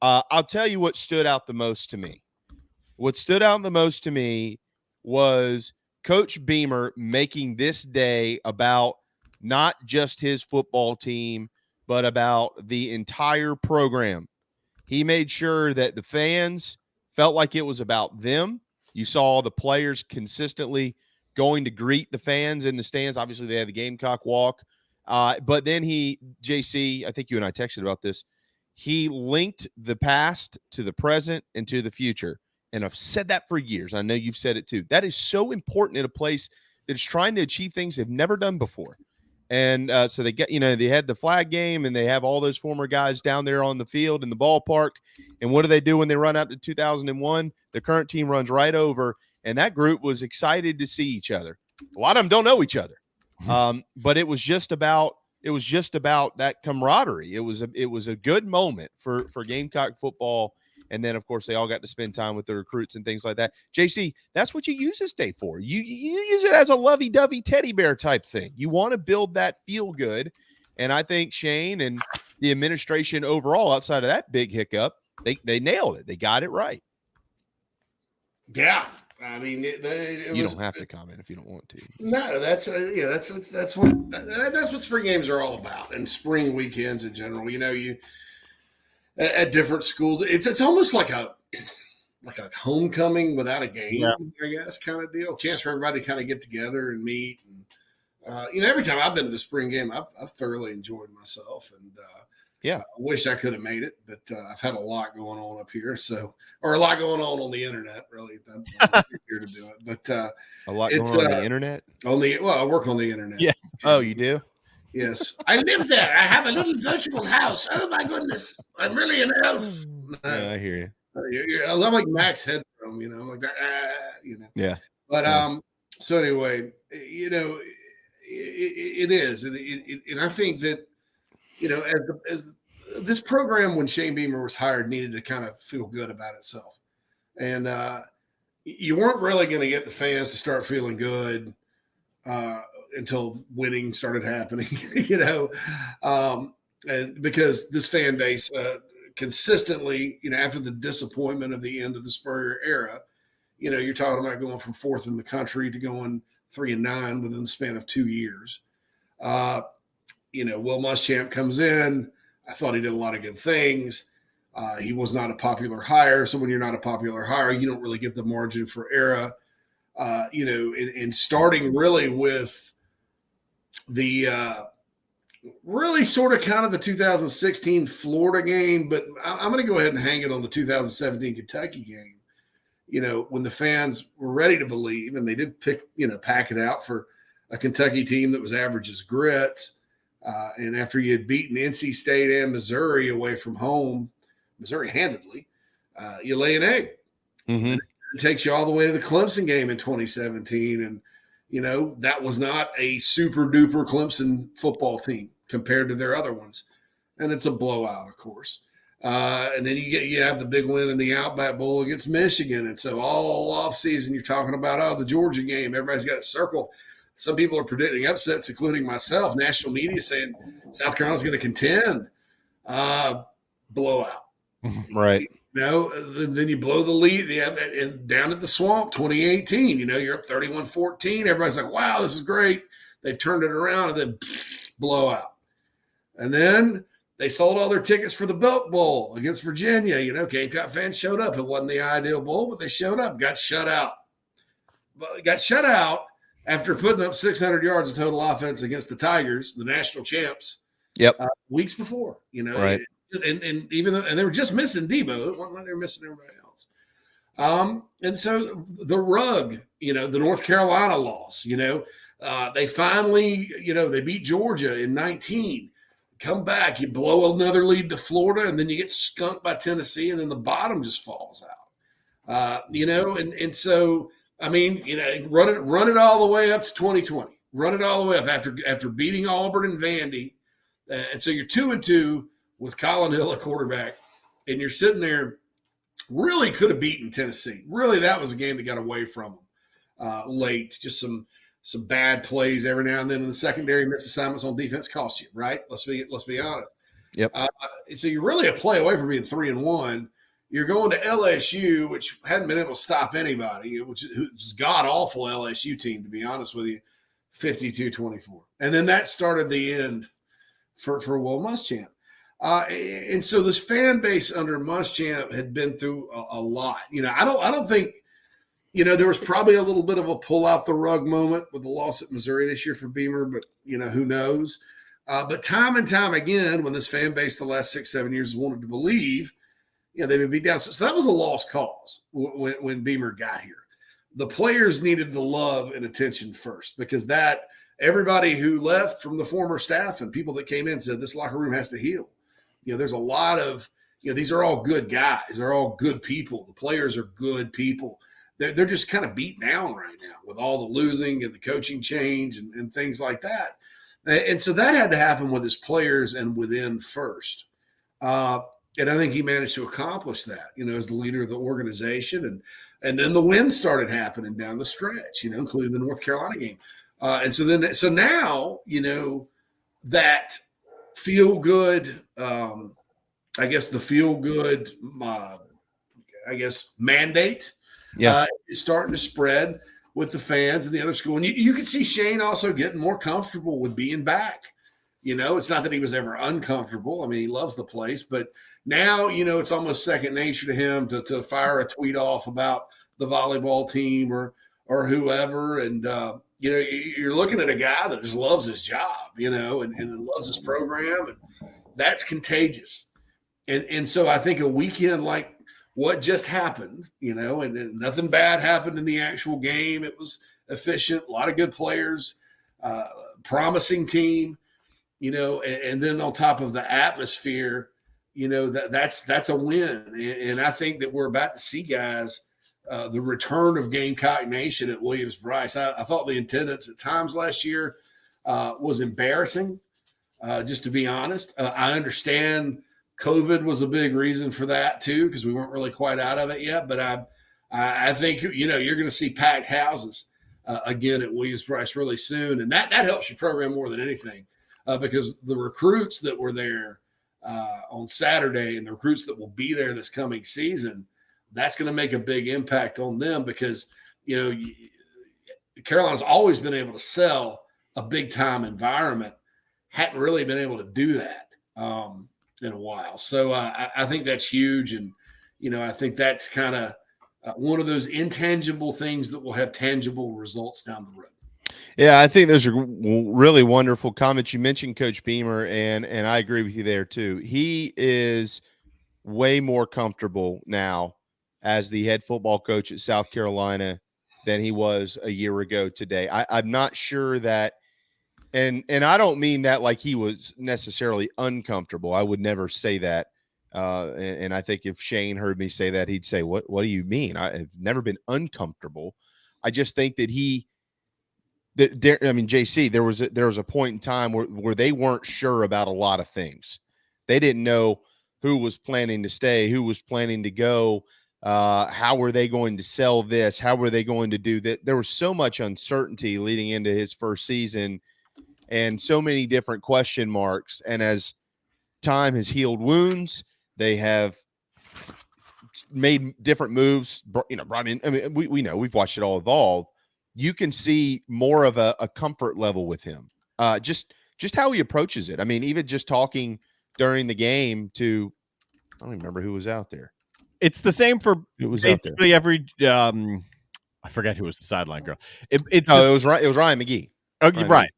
I'll tell you what stood out the most to me. What stood out the most to me was Coach Beamer making this day about not just his football team, but about the entire program. He made sure that the fans felt like it was about them. You saw the players consistently going to greet the fans in the stands. Obviously, they had the Gamecock walk. But then JC, I think you and I texted about this, he linked the past to the present and to the future. And I've said that for years. I know you've said it too. That is so important in a place that is trying to achieve things they've never done before. And so they they had the flag game, and they have all those former guys down there on the field in the ballpark. And what do they do when they run out to 2001? The current team runs right over, and that group was excited to see each other. A lot of them don't know each other, but it was just about that camaraderie. It was a good moment for Gamecock football. And then, of course, they all got to spend time with the recruits and things like that. JC, that's what you use this day for. You use it as a lovey-dovey teddy bear type thing. You want to build that feel good. And I think Shane and the administration overall, outside of that big hiccup, they nailed it. They got it right. Yeah. I mean, you don't have to comment if you don't want to. No, that's what spring games are all about, and spring weekends in general. You at different schools, it's almost like a homecoming without a game, I guess, kind of deal. Chance for everybody to kind of get together and meet. And every time I've been to the spring game, I've thoroughly enjoyed myself. And I wish I could have made it, but I've had a lot going on up here, or a lot going on the internet. Really, I'm here to do it. But a lot going on the internet. I work on the internet. Yeah. Oh, you do? Yes, I live there. I have a little virtual house. Oh my goodness, I'm really an elf. Yeah, I hear you. I'm like Max Headroom, I'm like that. Yeah. But Nice. so anyway, it is, and I think that as this program when Shane Beamer was hired needed to kind of feel good about itself, and you weren't really going to get the fans to start feeling good until winning started happening, and because this fan base consistently, after the disappointment of the end of the Spurrier era, you're talking about going from 4th in the country to going 3-9 within the span of 2 years. Will Muschamp comes in. I thought he did a lot of good things. He was not a popular hire. So when you're not a popular hire, you don't really get the margin for error. And starting really with the really sort of kind of the 2016 Florida game, but I'm going to go ahead and hang it on the 2017 Kentucky game. When the fans were ready to believe, and they did pack it out for a Kentucky team that was average as grits. And after you had beaten NC State and Missouri away from home, Missouri handedly, you lay an egg. Mm-hmm. It takes you all the way to the Clemson game in 2017. And, that was not a super duper Clemson football team compared to their other ones. And it's a blowout, of course. And then you have the big win in the Outback Bowl against Michigan. And so all offseason you're talking about, the Georgia game. Everybody's got it circled. Some people are predicting upsets, including myself. National media saying South Carolina's going to contend. Blowout. Right. Then you blow the lead and down at the Swamp, 2018. You're up 31-14. Everybody's like, wow, this is great. They've turned it around, and then blowout. And then they sold all their tickets for the Belk Bowl against Virginia. Gamecock fans showed up. It wasn't the ideal bowl, but they showed up, got shut out. But got shut out after putting up 600 yards of total offense against the Tigers, the national champs. Yep. Weeks before, right. And even though, and they were just missing Debo, it wasn't like they were missing everybody else. And so the rug, the North Carolina loss, they finally, they beat Georgia in 19. Come back, you blow another lead to Florida, and then you get skunked by Tennessee, and then the bottom just falls out. And so I mean, run it all the way up to 2020. Run it all the way up after beating Auburn and Vandy, and so you're 2-2 with Colin Hill at quarterback, and you're sitting there. Really could have beaten Tennessee. Really, that was a game that got away from them late. Just some bad plays every now and then in the secondary. Missed assignments on defense cost you, right? Let's be honest. Yep. So you're really a play away from being 3-1. You're going to LSU, which hadn't been able to stop anybody, which is god-awful LSU team, to be honest with you, 52-24. And then that started the end for Will Muschamp. And so this fan base under Muschamp had been through a lot. I don't think, there was probably a little bit of a pull out the rug moment with the loss at Missouri this year for Beamer, but, who knows? But time and time again, when this fan base the last 6-7 years has wanted to believe, they've been beat down. So that was a lost cause when Beamer got here. The players needed the love and attention first, because everybody who left from the former staff and people that came in said this locker room has to heal. There's a lot of, these are all good guys. They're all good people. The players are good people. They're just kind of beat down right now with all the losing and the coaching change and things like that. And so that had to happen with his players and within first. And I think he managed to accomplish that, as the leader of the organization. And then the wins started happening down the stretch, including the North Carolina game. So now, that feel good, I guess the feel good, mandate is starting to spread with the fans and the other school. And you can see Shane also getting more comfortable with being back. It's not that he was ever uncomfortable. I mean, he loves the place, but now, it's almost second nature to him to fire a tweet off about the volleyball team or whoever. And, you're looking at a guy that just loves his job, and loves his program, and that's contagious. And so I think a weekend like what just happened, and nothing bad happened in the actual game. It was efficient, a lot of good players, promising team, and then on top of the atmosphere, that's a win. And I think that we're about to see guys the return of Gamecock Nation at Williams-Brice. I thought the attendance at times last year was embarrassing, just to be honest. I understand COVID was a big reason for that too, because we weren't really quite out of it yet. But I think, you're going to see packed houses again at Williams-Brice really soon. And that helps your program more than anything, because the recruits that were there on Saturday and the recruits that will be there this coming season, that's going to make a big impact on them, because, Carolina's always been able to sell a big-time environment, hadn't really been able to do that in a while. So I think that's huge. And, I think that's kind of one of those intangible things that will have tangible results down the road. Yeah, I think those are really wonderful comments. You mentioned Coach Beamer, and I agree with you there too. He is way more comfortable now as the head football coach at South Carolina than he was a year ago today. I'm not sure that, and I don't mean that like he was necessarily uncomfortable. I would never say that. And I think if Shane heard me say that, he'd say, what do you mean? I've never been uncomfortable. I just think that JC, there was a point in time where they weren't sure about a lot of things. They didn't know who was planning to stay, who was planning to go, how were they going to sell this, how were they going to do that. There was so much uncertainty leading into his first season and so many different question marks. And as time has healed wounds, they have made different moves, brought in. I mean, we know, we've watched it all evolve. You can see more of a comfort level with him. Just how he approaches it. I mean, even just talking during the game to, I don't remember who was out there. It's the same for basically every. I forget who was the sideline girl. It was Ryan McGee. Okay, right.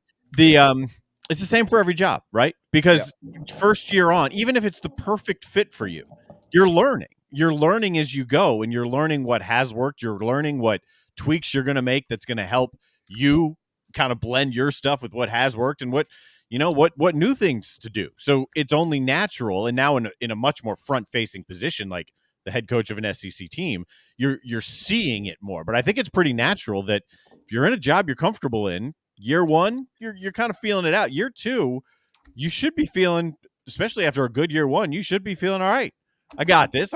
It's the same for every job, right? Because first year on, even if it's the perfect fit for you, you're learning. You're learning as you go, and you're learning what has worked. You're learning what tweaks you're going to make that's going to help you kind of blend your stuff with what has worked and what new things to do. So it's only natural. And now in a much more front-facing position, like the head coach of an SEC team, you're seeing it more. But I think it's pretty natural that if you're in a job you're comfortable in, year one, you're kind of feeling it out. Year two, you should be feeling, especially after a good year one, you should be feeling all right. I got this.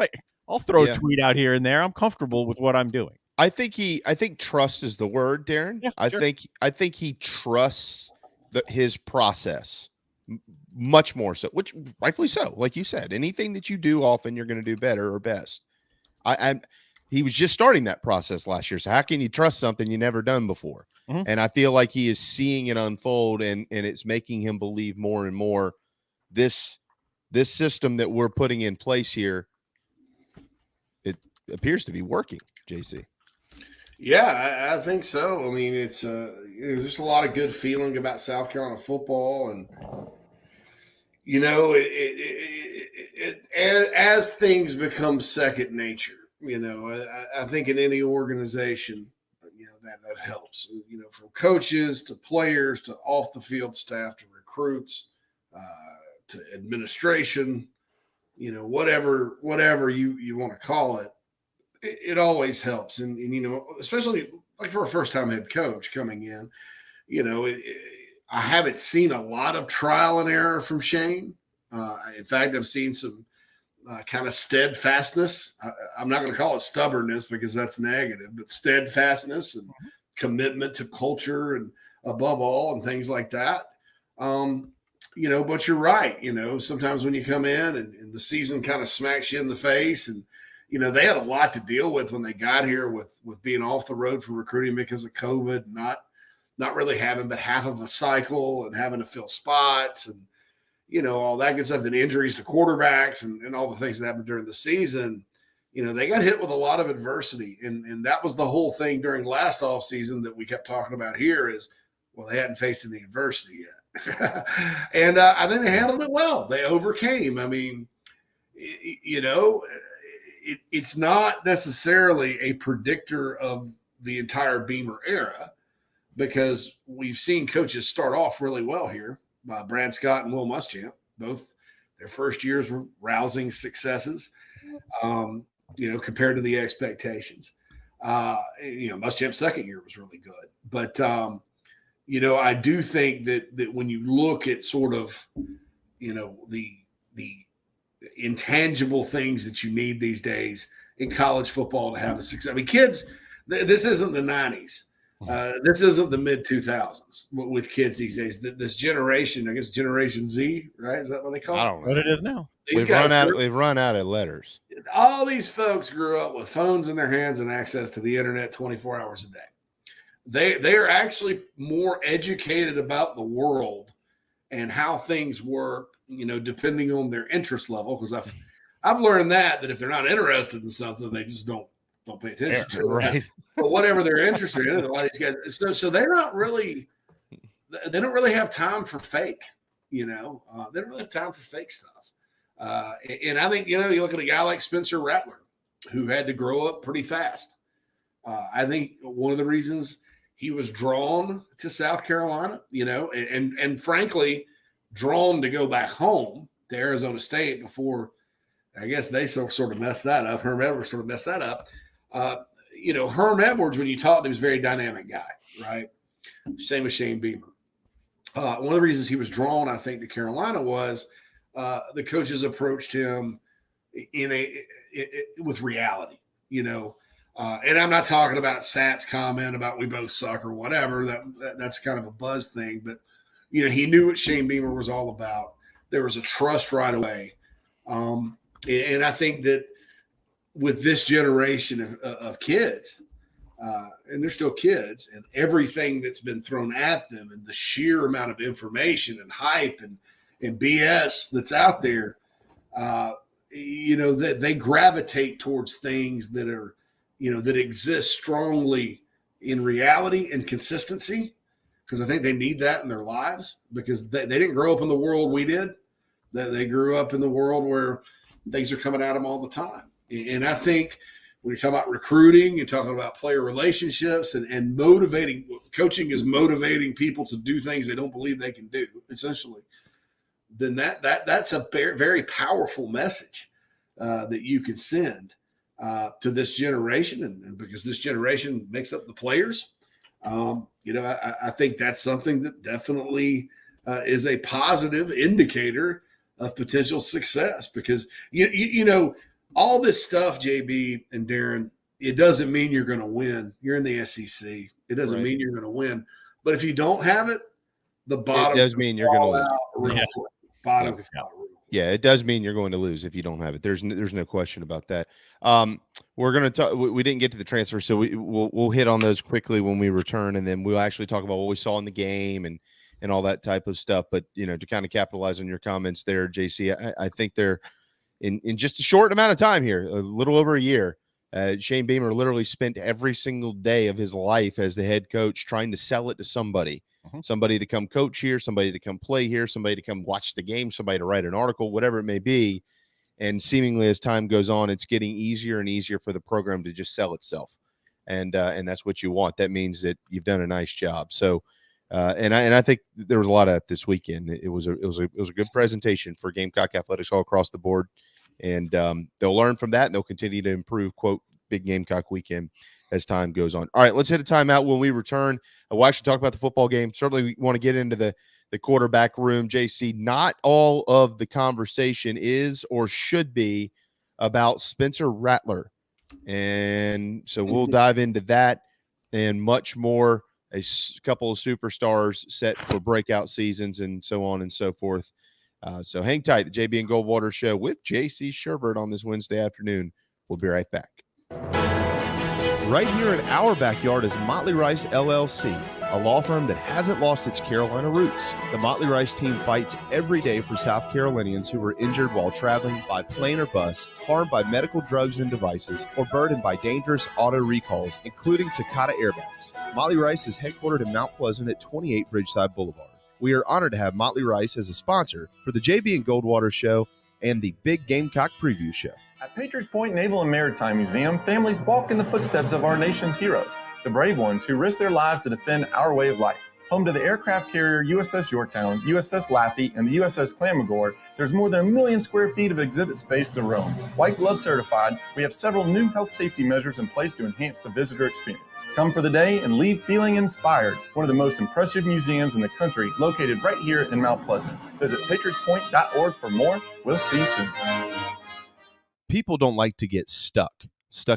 I'll throw a tweet out here and there. I'm comfortable with what I'm doing. I think trust is the word, Darren. Yeah, I think he trusts his process much more so, which rightfully so. Like you said, anything that you do often, you're going to do better or best. He was just starting that process last year. So how can you trust something you never done before? Mm-hmm. And I feel like he is seeing it unfold, and it's making him believe more and more this system that we're putting in place here, it appears to be working, JC. Yeah, I think so. I mean, it's there's just a lot of good feeling about South Carolina football, and as things become second nature, I think in any organization, that helps. From coaches to players to off the field staff to recruits to administration, whatever you want to call it. It always helps. And especially like for a first-time head coach coming in, I haven't seen a lot of trial and error from Shane. In fact, I've seen some kind of steadfastness. I'm not going to call it stubbornness because that's negative, but steadfastness and commitment to culture and above all and things like that. But you're right. Sometimes when you come in and the season kind of smacks you in the face, and they had a lot to deal with when they got here with being off the road for recruiting because of COVID, not really having but half of a cycle and having to fill spots and, all that good stuff, and injuries to quarterbacks and all the things that happened during the season. They got hit with a lot of adversity. And that was the whole thing during last offseason that we kept talking about here is, well, they hadn't faced any adversity yet. And I think they handled it well. They overcame. I mean, it's not necessarily a predictor of the entire Beamer era, because we've seen coaches start off really well here. Brad Scott and Will Muschamp, both their first years were rousing successes, compared to the expectations. Muschamp's second year was really good. But, I do think that when you look at sort of, the intangible things that you need these days in college football to have a success. I mean, kids, this isn't the 90s. This isn't the mid 2000s with kids these days. This generation, I guess Generation Z, right? Is that what they call it? I don't know what it is now. We've run out of letters. All these folks grew up with phones in their hands and access to the internet 24 hours a day. They are actually more educated about the world and how things work, depending on their interest level. Because I've learned that if they're not interested in something, they just don't pay attention to it. Right. But whatever they're interested in, a lot of these guys. So they're not really. They don't really have time for fake. They don't really have time for fake stuff. And I think you look at a guy like Spencer Rattler, who had to grow up pretty fast. I think one of the reasons he was drawn to South Carolina, and frankly, drawn to go back home to Arizona State before, I guess they sort of messed that up. Herm Edwards sort of messed that up. Herm Edwards, when you talked to him, was a very dynamic guy, right? Same with Shane Beamer. One of the reasons he was drawn, I think, to Carolina was the coaches approached him with reality, and I'm not talking about Sat's comment about we both suck or whatever. That's kind of a buzz thing, but he knew what Shane Beamer was all about. There was a trust right away, and I think that with this generation of kids, and they're still kids, and everything that's been thrown at them, and the sheer amount of information and hype and BS that's out there, that they gravitate towards things that are, that exist strongly in reality and consistency, because I think they need that in their lives, because they didn't grow up in the world we did. They grew up in the world where things are coming at them all the time. And I think when you're talking about recruiting, you're talking about player relationships and motivating. Coaching is motivating people to do things they don't believe they can do, essentially. Then that's a very powerful message that you can send to this generation, and because this generation makes up the players, I think that's something that definitely is a positive indicator of potential success. Because all this stuff, JB and Darren, it doesn't mean you're going to win. You're in the SEC. It doesn't mean you're going to win. But if you don't have it, the bottom. It does mean you're going to lose. Yeah, it does mean you're going to lose if you don't have it. There's no question about that. We're going to talk. We didn't get to the transfer, so we'll hit on those quickly when we return, and then we'll actually talk about what we saw in the game and all that type of stuff. But to kind of capitalize on your comments there, JC, I think they're in just a short amount of time here, a little over a year. Shane Beamer literally spent every single day of his life as the head coach trying to sell it to somebody. Somebody to come coach here, somebody to come play here, somebody to come watch the game, somebody to write an article, whatever it may be. And seemingly as time goes on, it's getting easier and easier for the program to just sell itself. And that's what you want. That means that you've done a nice job. So, and I think there was a lot of that this weekend. It was a good presentation for Gamecock athletics all across the board. And they'll learn from that, and they'll continue to improve, quote, big Gamecock weekend as time goes on. All right, let's hit a timeout. When we return, we'll actually talk about the football game. Certainly we want to get into the quarterback room. JC, not all of the conversation is or should be about Spencer Rattler. And so we'll dive into that and much more. A couple of superstars set for breakout seasons and so on and so forth. So hang tight. The JB and Goldwater Show with JC Shurburtt on this Wednesday afternoon. We'll be right back. Right here in our backyard is Motley Rice LLC, a law firm that hasn't lost its Carolina roots. The Motley Rice team fights every day for South Carolinians who were injured while traveling by plane or bus, harmed by medical drugs and devices, or burdened by dangerous auto recalls, including Takata airbags. Motley Rice is headquartered in Mount Pleasant at 28 Bridgeside Boulevard. We are honored to have Motley Rice as a sponsor for the JB and Goldwater Show and the Big Gamecock Preview Show. At Patriots Point Naval and Maritime Museum, families walk in the footsteps of our nation's heroes, the brave ones who risked their lives to defend our way of life. Home to the aircraft carrier USS Yorktown, USS Laffey, and the USS Clamagore, there's more than 1 million square feet of exhibit space to roam. White Glove certified, we have several new health safety measures in place to enhance the visitor experience. Come for the day and leave feeling inspired. One of the most impressive museums in the country, located right here in Mount Pleasant. Visit patriotspoint.org for more. We'll see you soon. People don't like to get stuck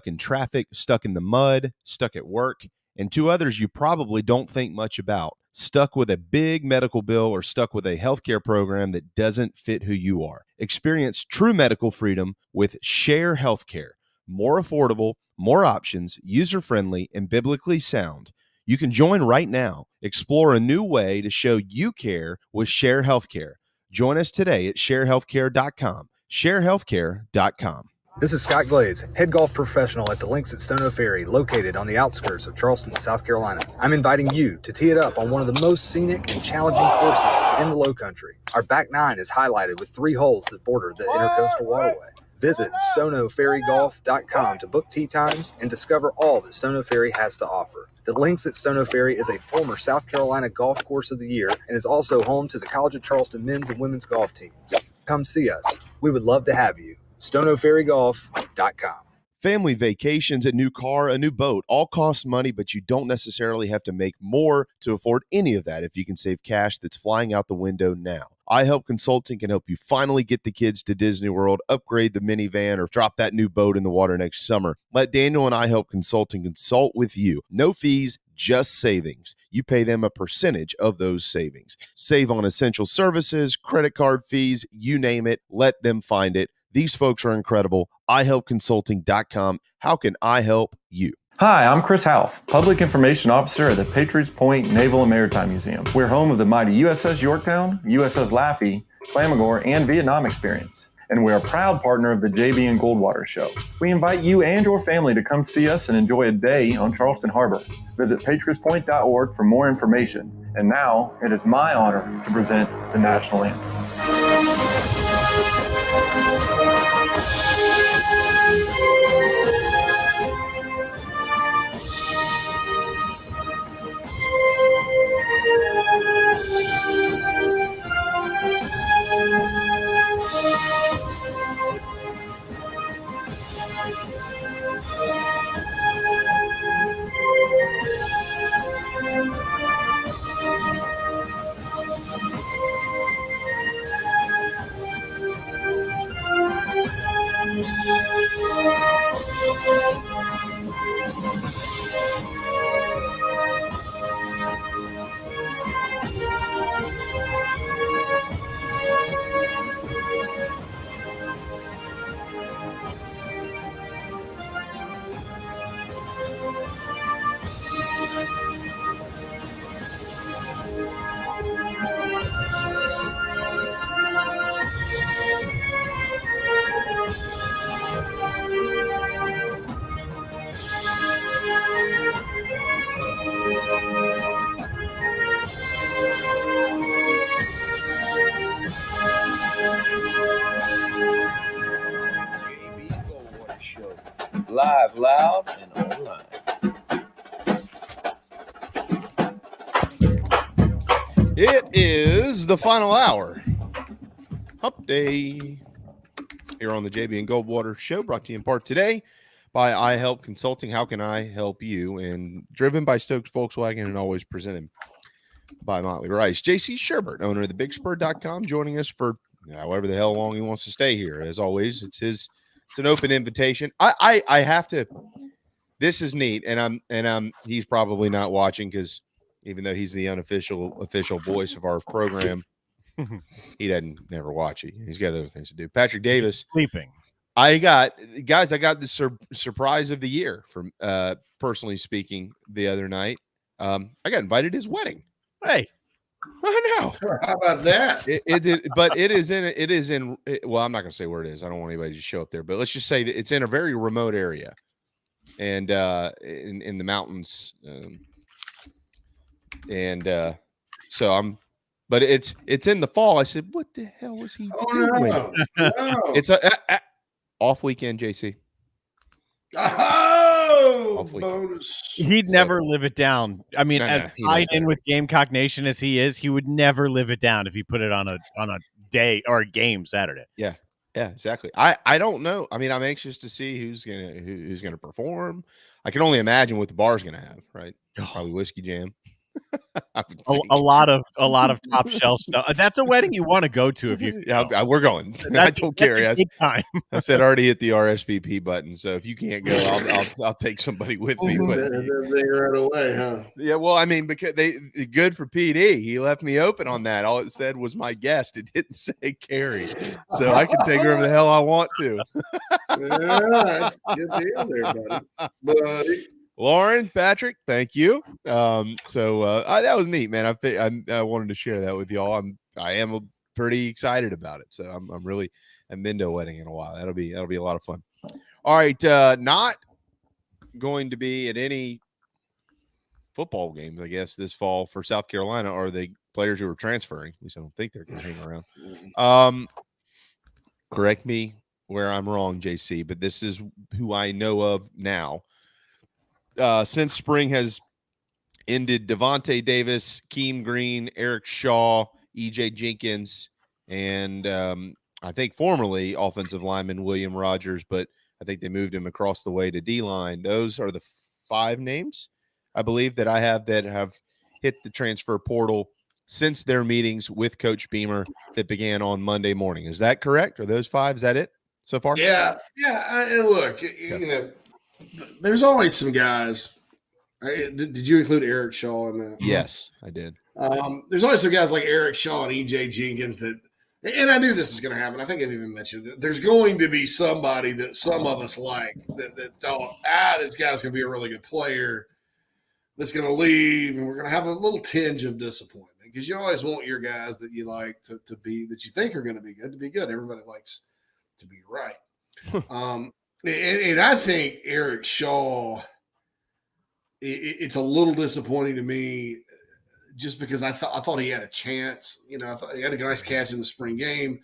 in traffic, stuck in the mud, stuck at work, and two others you probably don't think much about, stuck with a big medical bill or stuck with a healthcare program that doesn't fit who you are. Experience true medical freedom with Share Healthcare. More affordable, more options, user-friendly, and biblically sound. You can join right now. Explore a new way to show you care with Share Healthcare. Join us today at sharehealthcare.com. sharehealthcare.com. This is Scott Glaze, head golf professional at the Links at Stono Ferry, located on the outskirts of Charleston, South Carolina. I'm inviting you to tee it up on one of the most scenic and challenging courses in the Lowcountry. Our back nine is highlighted with 3 holes that border the Intercoastal Waterway. Visit stonoferrygolf.com to book tee times and discover all that Stono Ferry has to offer. The Links at Stono Ferry is a former South Carolina Golf Course of the Year and is also home to the College of Charleston men's and women's golf teams. Come see us. We would love to have you. stonoferrygolf.com. Family vacations, a new car, a new boat, all cost money, but you don't necessarily have to make more to afford any of that if you can save cash that's flying out the window now. iHelp Consulting can help you finally get the kids to Disney World, upgrade the minivan, or drop that new boat in the water next summer. Let Daniel and iHelp Consulting consult with you. No fees, just savings. You pay them a percentage of those savings. Save on essential services, credit card fees, you name it. Let them find it. These folks are incredible. iHelpConsulting.com. How can I help you? Hi, I'm Chris Half, Public Information Officer at the Patriots Point Naval and Maritime Museum. We're home of the mighty USS Yorktown, USS Laffey, Clamagore, and Vietnam experience. And we're a proud partner of the JB and Goldwater Show. We invite you and your family to come see us and enjoy a day on Charleston Harbor. Visit patriotspoint.org for more information. And now, it is my honor to present the National Anthem. Live, loud, and online. It is the final hour. Hump Day. Here on the JB and Goldwater Show, brought to you in part today by iHelp Consulting. How can I help you? And driven by Stokes Volkswagen and always presented by Motley Rice. JC Shurburtt, owner of the BigSpur.com, joining us for however the hell long he wants to stay here. As always, it's an open invitation. I have to. This is neat, and he's probably not watching because even though he's the official voice of our program, he doesn't never watch it. He's got other things to do. Patrick Davis He's sleeping. I got the surprise of the year from personally speaking the other night. I got invited to his wedding. Hey, I know. How about that? But it is in. Well, I'm not going to say where it is. I don't want anybody to show up there. But let's just say that it's in a very remote area, and in the mountains, so I'm. But it's in the fall. I said, "What the hell was he doing?" No. It's a off weekend, JC. Oh, Hopefully. bonus. He'd never live it down. I mean, No, as he tied knows in better. with Gamecock Nation as he is, he would never live it down if he put it on a day or a game Saturday. Yeah. Yeah, exactly. I don't know. I mean, I'm anxious to see who's gonna perform. I can only imagine what the bar's gonna have, right? Probably whiskey jam. A lot of top shelf stuff. That's a wedding you want to go to if you. Yeah, we're going. I don't care. That's a good time. I said already hit the RSVP button. So if you can't go, I'll take somebody with me. But right away, huh? yeah, well, I mean, because good for PD. He left me open on that. All it said was my guest. It didn't say Carrie, so I can take wherever the hell I want to. Yeah, that's a good deal there, buddy. Lauren, Patrick, thank you. That was neat, man. I wanted to share that with y'all. I am pretty excited about it. So I've been to a wedding in a while. That'll be a lot of fun. All right, not going to be at any football games, I guess, this fall for South Carolina are the players who are transferring. At least I don't think they're going to hang around. Correct me where I'm wrong, JC, but this is who I know of now. Since spring has ended, Devontae Davis, Keem Green, Eric Shaw, EJ Jenkins, and I think formerly offensive lineman William Rogers, but I think they moved him across the way to D-line. Those are the 5 names, I believe, that I have that have hit the transfer portal since their meetings with Coach Beamer that began on Monday morning. Is that correct? Are those 5? Is that it so far? Yeah. And look, you know, there's always some guys. Did you include Eric Shaw in that? Yes, I did. There's always some guys like Eric Shaw and EJ Jenkins that, and I knew this was going to happen. I think I've even mentioned that there's going to be somebody that some of us like that thought, this guy's going to be a really good player that's going to leave, and we're going to have a little tinge of disappointment because you always want your guys that you like to be, that you think are going to be good, to be good. Everybody likes to be right. And I think Eric Shaw, it's a little disappointing to me just because I thought he had a chance. You know, I thought he had a nice catch in the spring game.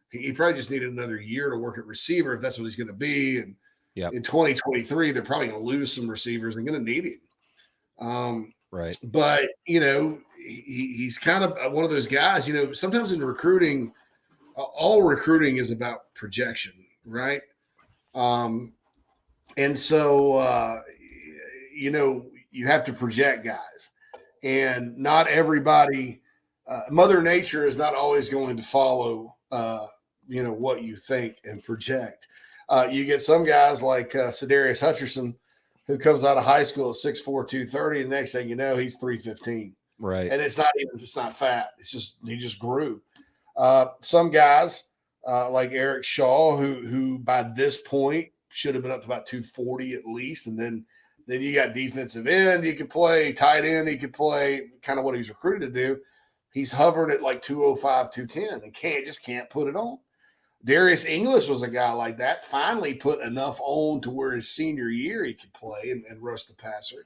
He probably just needed another year to work at receiver if that's what he's going to be. And in 2023, they're probably going to lose some receivers and going to need him. Right. But, you know, he's kind of one of those guys, you know, sometimes in recruiting, all recruiting is about projection, right? And so, you know, you have to project guys, and not everybody, Mother Nature is not always going to follow, you know, what you think and project. You get some guys like Sedarius Hutcherson, who comes out of high school at 6'4", 230, and the next thing you know, he's 315. Right. And it's not fat. It's just, he just grew. Some guys like Eric Shaw, who by this point should have been up to about 240 at least. And then you got defensive end, he could play, tight end, he could play, kind of what he was recruited to do. He's hovering at like 205, 210 and can't put it on. Darius English was a guy like that, finally put enough on to where his senior year he could play and rush the passer.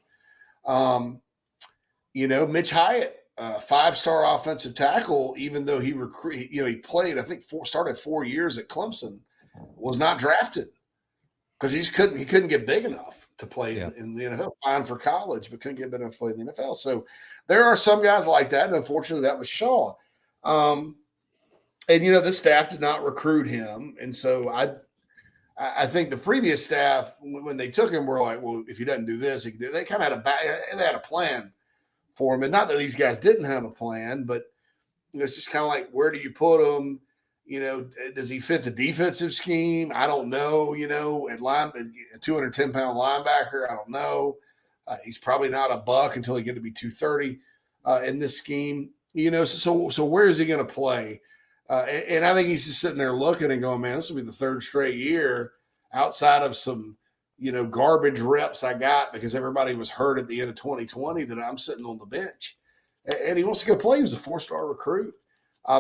You know, Mitch Hyatt, 5-star offensive tackle, even though he played, I think started 4 years at Clemson, was not drafted because he couldn't get big enough to play in the NFL. Fine for college, but couldn't get big enough to play in the NFL. So there are some guys like that, and unfortunately that was Shaw. And, you know, this staff did not recruit him. And so I think the previous staff, when they took him, were like, well, if he doesn't do this, he can do it. They kind of had a plan for him. And not that these guys didn't have a plan, but you know, it's just kind of like, where do you put him? You know, does he fit the defensive scheme? I don't know. You know, at a 210-pound linebacker, I don't know. He's probably not a buck until he get to be 230 in this scheme. You know, so where is he going to play? And I think he's just sitting there looking and going, man, this will be the 3rd straight year outside of some, you know, garbage reps I got because everybody was hurt at the end of 2020 that I'm sitting on the bench. And he wants to go play. He was a 4-star recruit.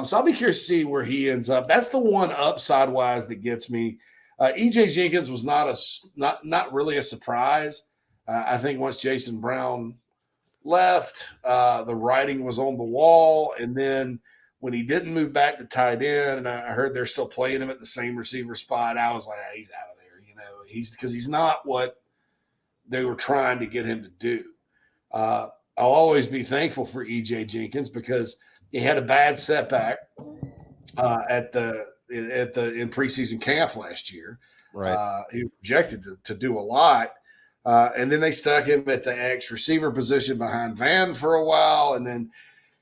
So I'll be curious to see where he ends up. That's the one upside-wise that gets me. EJ Jenkins was not really a surprise. I think once Jason Brown left, the writing was on the wall. And then when he didn't move back to tight end, and I heard they're still playing him at the same receiver spot, I was like, he's out of there. You know, he's not what they were trying to get him to do. I'll always be thankful for E.J. Jenkins because he had a bad setback in preseason camp last year. Right. He was projected to do a lot. And then they stuck him at the X receiver position behind Van for a while. And then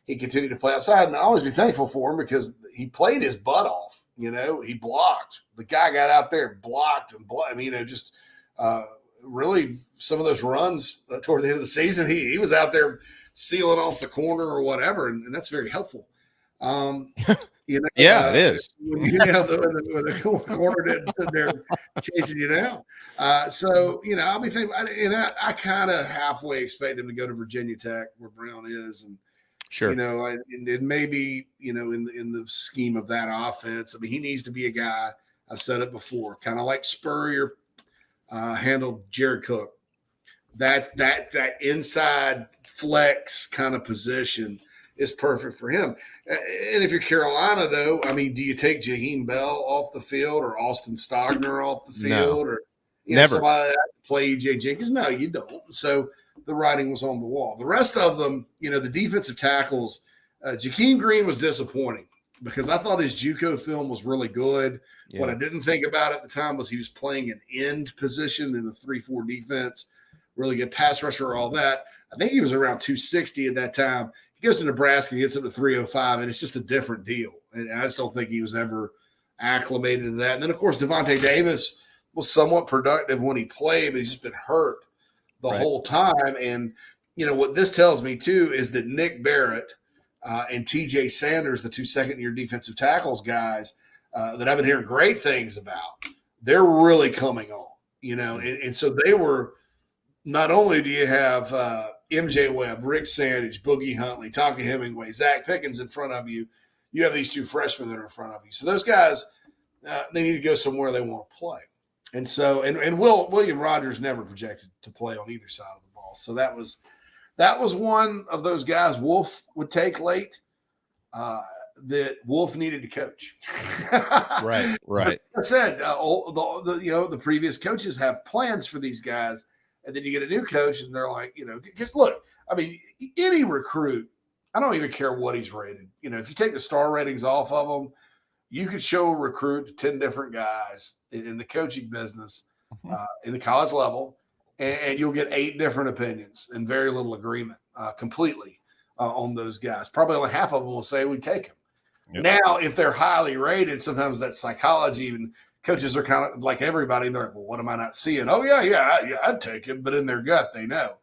he continued to play outside. And I'll always be thankful for him because he played his butt off. He blocked. The guy got out there and blocked and blocked. I mean, really some of those runs toward the end of the season, he was out there sealing off the corner or whatever. And that's very helpful. Yeah, it is. When the corner didn't sit there chasing you down. I'll be thinking, and I kind of halfway expect him to go to Virginia Tech where Brown is. And, sure. And maybe, in the scheme of that offense, I mean, he needs to be a guy, I've said it before, kind of like Spurrier handled Jared Cook. That inside flex kind of position is perfect for him. And if you're Carolina, though, I mean, do you take Jaheim Bell off the field or Austin Stogner off the field or never somebody that play E.J. Jenkins? No, you don't. So the writing was on the wall. The rest of them, the defensive tackles, Jakeem Green was disappointing because I thought his JUCO film was really good. Yeah. What I didn't think about at the time was he was playing an end position in the 3-4 defense, really good pass rusher, all that. I think he was around 260 at that time. He goes to Nebraska and gets up to 305, and it's just a different deal. And I just don't think he was ever acclimated to that. And then, of course, Devontae Davis was somewhat productive when he played, but he's just been hurt the whole time. And, what this tells me, too, is that Nick Barrett and TJ Sanders, the two second-year defensive tackles guys that I've been hearing great things about, they're really coming on, And so they were – not only do you have MJ Webb, Rick Sandage, Boogie Huntley, Tonka Hemingway, Zach Pickens in front of you, you have these two freshmen that are in front of you. So those guys, they need to go somewhere they want to play. And so, and William Rogers never projected to play on either side of the ball. So that was one of those guys Wolf would take late that Wolf needed to coach. Right. Like I said, the previous coaches have plans for these guys. And then you get a new coach, and they're like, because look, I mean, any recruit, I don't even care what he's rated. If you take the star ratings off of them, you could show a recruit to 10 different guys in the coaching business, in the college level, and you'll get 8 different opinions and very little agreement completely on those guys. Probably only half of them will say we take him. Yep. Now, if they're highly rated, sometimes that psychology even – coaches are kind of like everybody. They're like, well, what am I not seeing? Oh, yeah, I'd take him. But in their gut, they know.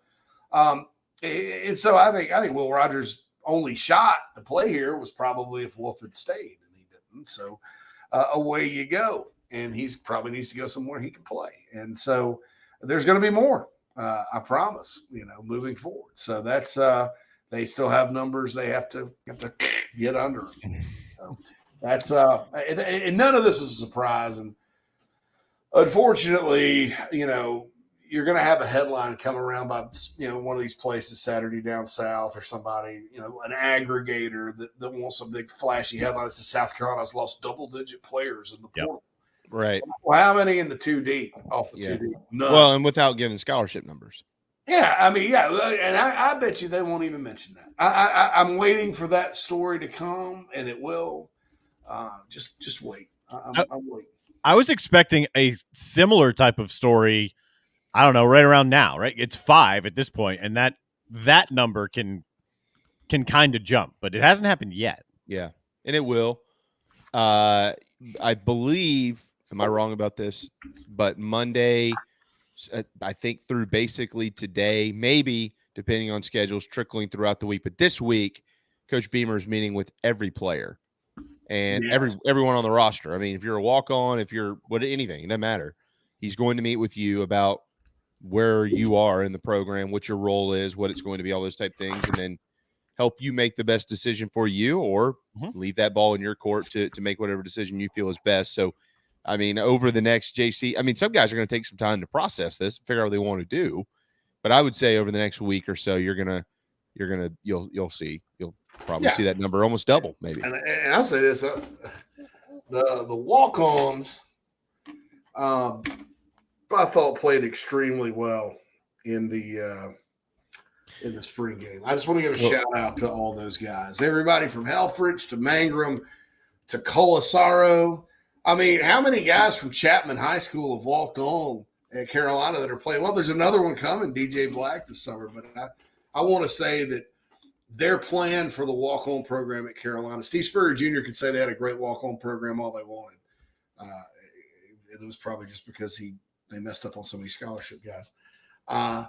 And so I think Will Rogers' only shot to play here was probably if Wolf had stayed, and he didn't. So away you go. And he's probably needs to go somewhere he can play. And so there's going to be more, I promise, moving forward. So that's they still have numbers they have to get under. So that's and none of this was a surprise. And unfortunately, you're going to have a headline come around by, one of these places Saturday down south or somebody, an aggregator that wants a big flashy headline that says South Carolina's lost double-digit players in the portal. Right. Well, how many in the 2D off the 2D? None. Well, and without giving scholarship numbers. Yeah, I mean, and I bet you they won't even mention that. I'm waiting for that story to come, and it will. Just wait. I'm waiting. I was expecting a similar type of story, I don't know, right around now, right? It's 5 at this point, and that number can kind of jump, but it hasn't happened yet. Yeah, and it will. I believe, am I wrong about this? But Monday, I think through basically today, maybe depending on schedules, trickling throughout the week. But this week, Coach Beamer is meeting with every player. And everyone on the roster. I mean, if you're a walk-on, if you're anything, it doesn't matter. He's going to meet with you about where you are in the program, what your role is, what it's going to be, all those type things, and then help you make the best decision for you or leave that ball in your court to make whatever decision you feel is best. So, I mean, over the next JC, I mean, some guys are going to take some time to process this, figure out what they want to do. But I would say over the next week or so, you'll see. You'll probably see that number almost double, maybe. And I'll say this: the walk-ons, I thought played extremely well in the spring game. I just want to give a shout out to all those guys. Everybody from Helfrich to Mangrum to Colasaro. I mean, how many guys from Chapman High School have walked on at Carolina that are playing? Well, there's another one coming, DJ Black, this summer. But I want to say that their plan for the walk-on program at Carolina, Steve Spurrier Jr. could say they had a great walk-on program all they wanted. It was probably just because they messed up on so many scholarship guys. The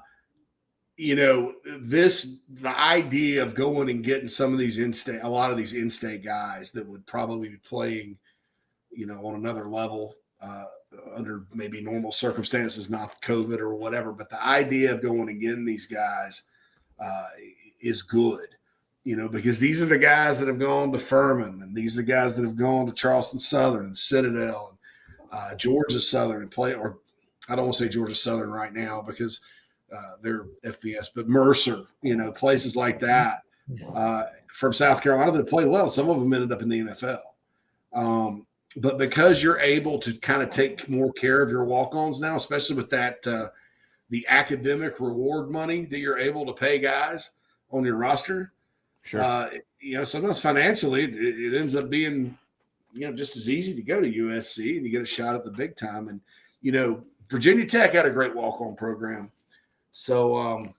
idea of going and getting some of these a lot of these in-state guys that would probably be playing, on another level under maybe normal circumstances, not COVID or whatever. But the idea of going and getting these guys is good, because these are the guys that have gone to Furman, and these are the guys that have gone to Charleston Southern and Citadel and Georgia Southern and or I don't want to say Georgia Southern right now because they're FBS, but Mercer, places like that from South Carolina that played well. Some of them ended up in the NFL. But because you're able to kind of take more care of your walk-ons now, especially with that the academic reward money that you're able to pay guys on your roster, sure. Sometimes financially it ends up being, just as easy to go to USC and you get a shot at the big time. And, Virginia Tech had a great walk-on program. So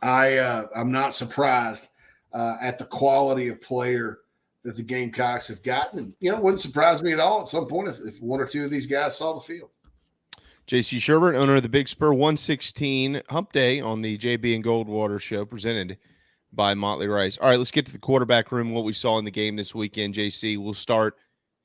I'm not surprised at the quality of player that the Gamecocks have gotten. And, it wouldn't surprise me at all at some point if one or two of these guys saw the field. JC Shurburtt, owner of the Big Spur 116 Hump Day on the JB and Goldwater show presented by Motley Rice. All right, let's get to the quarterback room, what we saw in the game this weekend, JC. We'll start,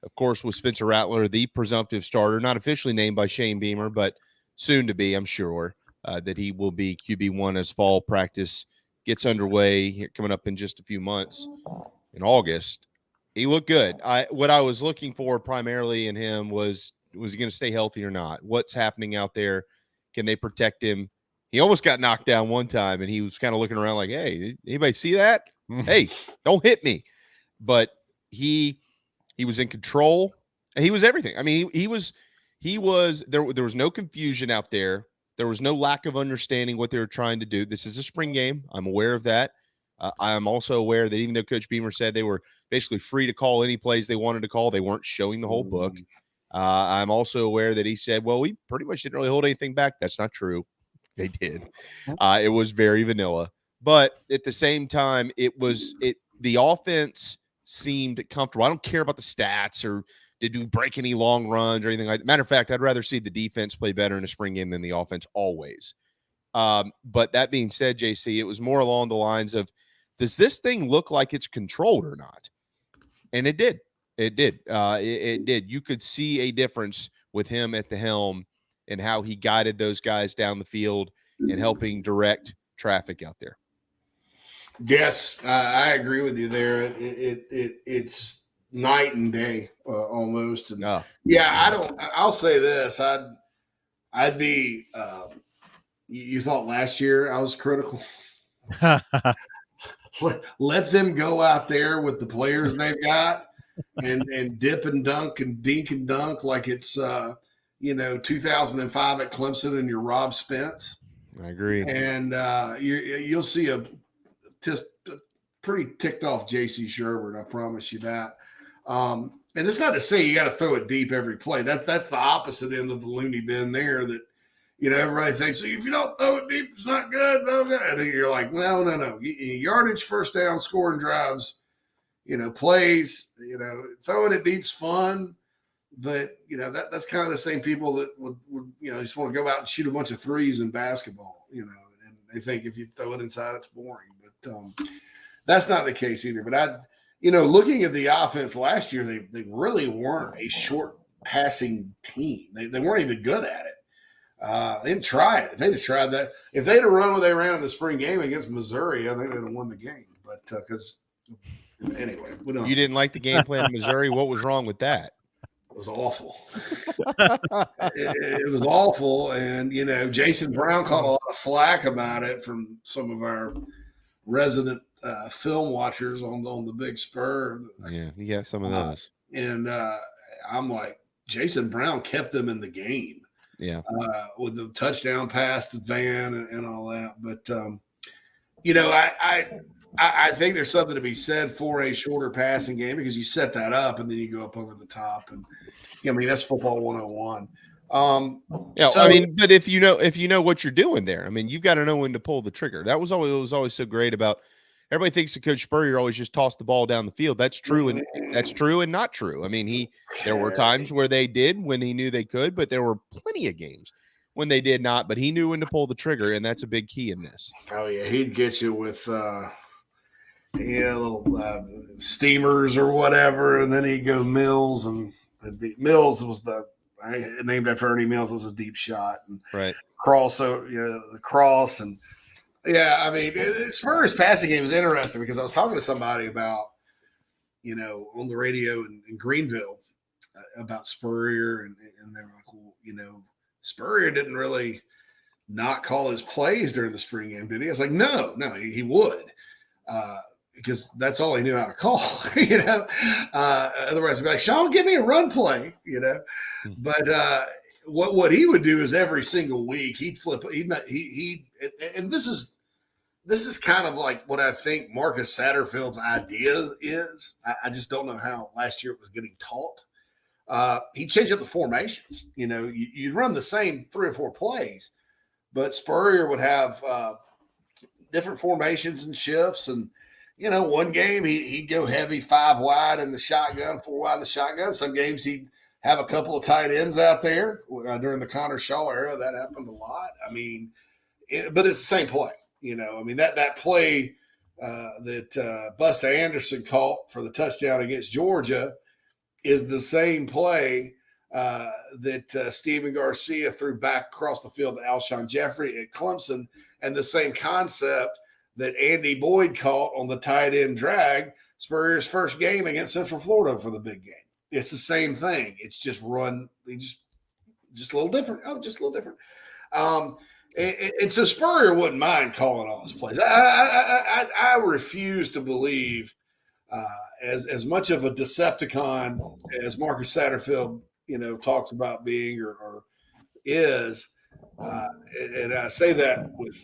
of course, with Spencer Rattler, the presumptive starter, not officially named by Shane Beamer, but soon to be, I'm sure, that he will be QB1 as fall practice gets underway here coming up in just a few months in August. He looked good. What I was looking for primarily in him was he going to stay healthy or not? What's happening out there? Can they protect him? He almost got knocked down one time, and he was kind of looking around like, hey, anybody see that? Hey, don't hit me. But he was in control. He was everything. I mean, he was there was no confusion out there. There was no lack of understanding what they were trying to do. This is a spring game. I'm aware of that. I'm also aware that even though Coach Beamer said they were basically free to call any plays they wanted to call, they weren't showing the whole book. I'm also aware that he said, well, we pretty much didn't really hold anything back. That's not true. They did. It was very vanilla. But at the same time, the offense seemed comfortable. I don't care about the stats or did we break any long runs or anything like that. Matter of fact, I'd rather see the defense play better in a spring game than the offense always. But that being said, JC, it was more along the lines of, does this thing look like it's controlled or not? And it did. It did. It did. You could see a difference with him at the helm and how he guided those guys down the field and helping direct traffic out there. Yes, I agree with you there. It's night and day almost. And I'll say this. I'd be you thought last year I was critical. Let them go out there with the players they've got and dip and dunk and dink and dunk like it's 2005 at Clemson and you're Rob Spence. I agree. And you'll see a pretty ticked off JC Shurburtt, I promise you that. And it's not to say you got to throw it deep every play. That's the opposite end of the loony bin there that, everybody thinks, if you don't throw it deep, it's not good. No. And you're like, no. Yardage, first down, scoring drives, plays, throwing it deep's fun. But, that's kind of the same people that would just want to go out and shoot a bunch of threes in basketball, and they think if you throw it inside, it's boring. But that's not the case either. But looking at the offense last year, they really weren't a short passing team. They weren't even good at it. They didn't try it. If they'd have tried that, if they'd have run what they ran in the spring game against Missouri, I think they'd have won the game. But anyway, you didn't like the game plan in Missouri. What was wrong with that? It was awful. it was awful. And, Jason Brown caught a lot of flack about it from some of our resident film watchers on the Big Spur. Yeah, you got some of those. And I'm like, Jason Brown kept them in the game. Yeah. With the touchdown pass to Van and all that. But, I think there's something to be said for a shorter passing game because you set that up and then you go up over the top. And, that's football 101. But if you know what you're doing there, you've got to know when to pull the trigger. That was always so great about. Everybody thinks that Coach Spurrier always just tossed the ball down the field. That's true, and not true. There were times where they did when he knew they could, but there were plenty of games when they did not. But he knew when to pull the trigger, and that's a big key in this. Oh yeah, he'd get you with little steamers or whatever, and then he'd go Mills, and Mills was named after Ernie Mills. It was a deep shot, and right cross. So the cross and. Yeah, Spurrier's passing game is interesting because I was talking to somebody about, on the radio in Greenville about Spurrier, and they were like, well, Spurrier didn't really not call his plays during the spring game, did he? I was like, no, he would, because that's all he knew how to call, Otherwise, he'd be like, Sean, give me a run play, But what he would do is every single week he'd flip, and this is kind of like what I think Marcus Satterfield's idea is. I just don't know how last year it was getting taught. He'd change up the formations. You'd run the same 3 or 4 plays, but Spurrier would have different formations and shifts. And, one game he'd go heavy 5 wide in the shotgun, 4 wide in the shotgun. Some games he'd have a couple of tight ends out there during the Connor Shaw era. That happened a lot. But it's the same play. That play that Busta Anderson caught for the touchdown against Georgia is the same play that Steven Garcia threw back across the field to Alshon Jeffrey at Clemson, and the same concept that Andy Boyd caught on the tight end drag Spurrier's first game against Central Florida for the big game. It's the same thing. It's just run just a little different. Oh, just a little different. And so Spurrier wouldn't mind calling all his plays. I refuse to believe as much of a Decepticon as Marcus Satterfield, talks about being or is. And I say that with,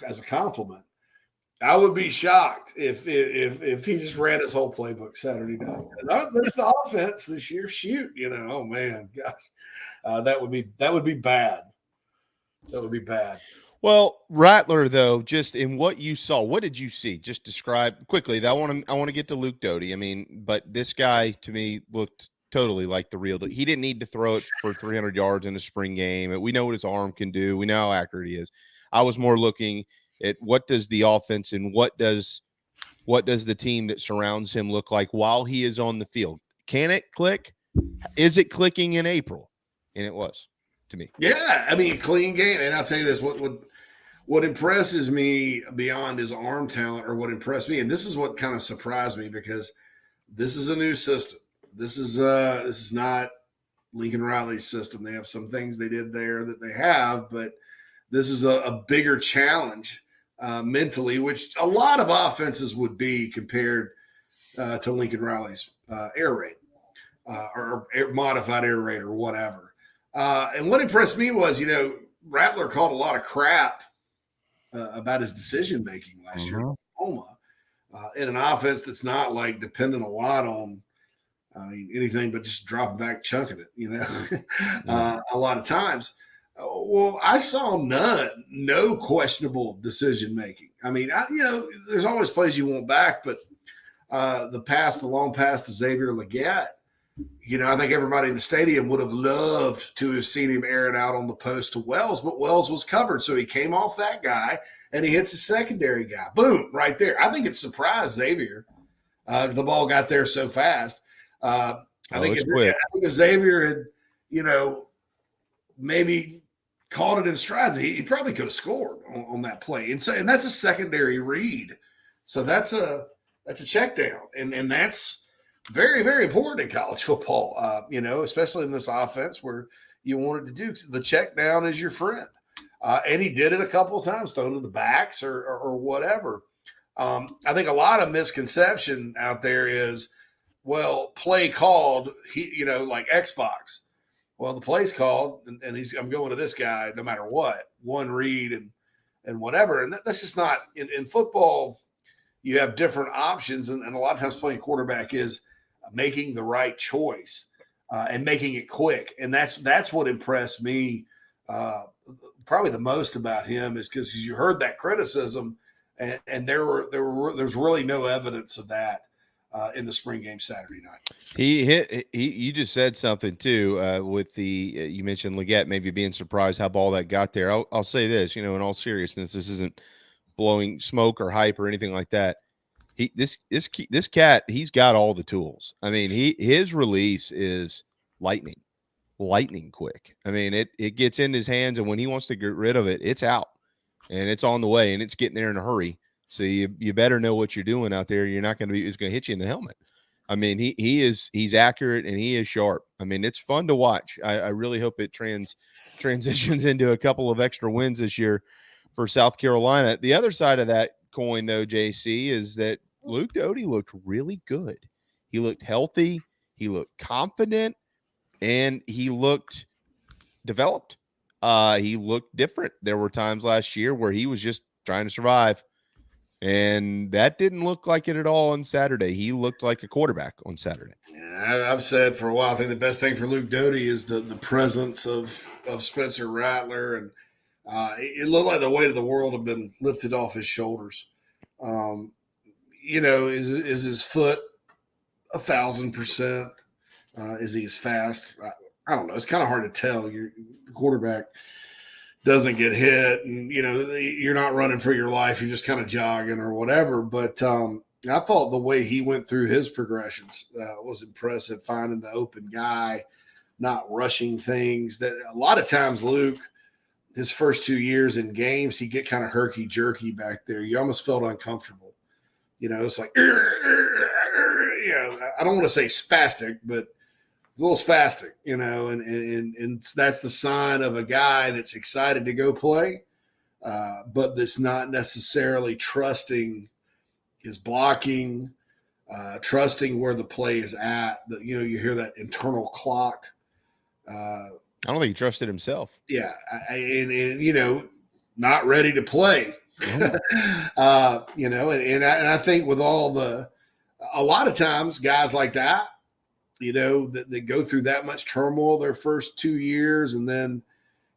as a compliment. I would be shocked if he just ran his whole playbook Saturday night. That's the offense this year. Shoot, oh man, gosh, that would be bad. That would be bad. Well, Rattler, though, just in what you saw, what did you see? Just describe quickly. I want to get to Luke Doty. But this guy to me looked totally like the real deal. He didn't need to throw it for 300 yards in a spring game. We know what his arm can do. We know how accurate he is. I was more looking at what does the offense and what does the team that surrounds him look like while he is on the field. Can it click? Is it clicking in April? And it was. To me. Yeah, clean game. And I'll tell you this, what impresses me beyond his arm talent, or what impressed me, and this is what kind of surprised me, because this is a new system. This is not Lincoln Riley's system. They have some things they did there that they have, but this is a bigger challenge mentally, which a lot of offenses would be compared to Lincoln Riley's air raid or modified air raid or whatever. And what impressed me was, Rattler called a lot of crap about his decision-making last year in Oklahoma in an offense that's not like dependent a lot on anything but just dropping back, chunking it, a lot of times. Well, I saw no questionable decision-making. There's always plays you want back, but the long pass to Xavier Legette, I think everybody in the stadium would have loved to have seen him air it out on the post to Wells, but Wells was covered. So he came off that guy and he hits his secondary guy. Boom, right there. I think it surprised Xavier. The ball got there so fast. I think if Xavier had, maybe caught it in strides, he probably could have scored on that play. And that's a secondary read. So that's a check down. And that's very, very important in college football, especially in this offense where you wanted to do the check down is your friend. And he did it a couple of times, thrown to the backs or whatever. I think a lot of misconception out there is, well, play called, like Xbox. Well, the play's called, and I'm going to this guy no matter what, one read and whatever. And that's just not in football. You have different options, and a lot of times playing quarterback is making the right choice and making it quick. And that's what impressed me probably the most about him, is because you heard that criticism, and there's really no evidence of that in the spring game Saturday night. You just said something too with the you mentioned Leggett maybe being surprised how ball that got there. I'll say this, in all seriousness, this isn't blowing smoke or hype or anything like that. This cat, he's got all the tools. I mean, his release is lightning quick. I mean, it gets in his hands, and when he wants to get rid of it, it's out and it's on the way, and it's getting there in a hurry. So you better know what you're doing out there. You're not going to be, it's going to hit you in the helmet. I mean, he's accurate and he is sharp. I mean, it's fun to watch. I really hope it transitions into a couple of extra wins this year for South Carolina. The other side of that coin, though, JC, is that Luke Doty looked really good. He looked healthy. He looked confident, and he looked developed. He looked different. There were times last year where he was just trying to survive, and that didn't look like it at all on Saturday. He looked like a quarterback on Saturday. Yeah, I've said for a while, I think the best thing for Luke Doty is the presence of Spencer Rattler, and it looked like the weight of the world had been lifted off his shoulders. Is his foot 1,000%? Is he as fast? I don't know. It's kind of hard to tell. The quarterback doesn't get hit, and you're not running for your life. You're just kind of jogging or whatever. But I thought the way he went through his progressions was impressive. Finding the open guy, not rushing things. That a lot of times, Luke, his first 2 years in games, he'd get kind of herky jerky back there. You almost felt uncomfortable. It's like, I don't want to say spastic, but it's a little spastic, and that's the sign of a guy that's excited to go play, but that's not necessarily trusting his blocking, trusting where the play is at. You hear that internal clock. I don't think he trusted himself. Yeah, and not ready to play. And I think with a lot of times guys like that, that they go through that much turmoil their first 2 years, and then,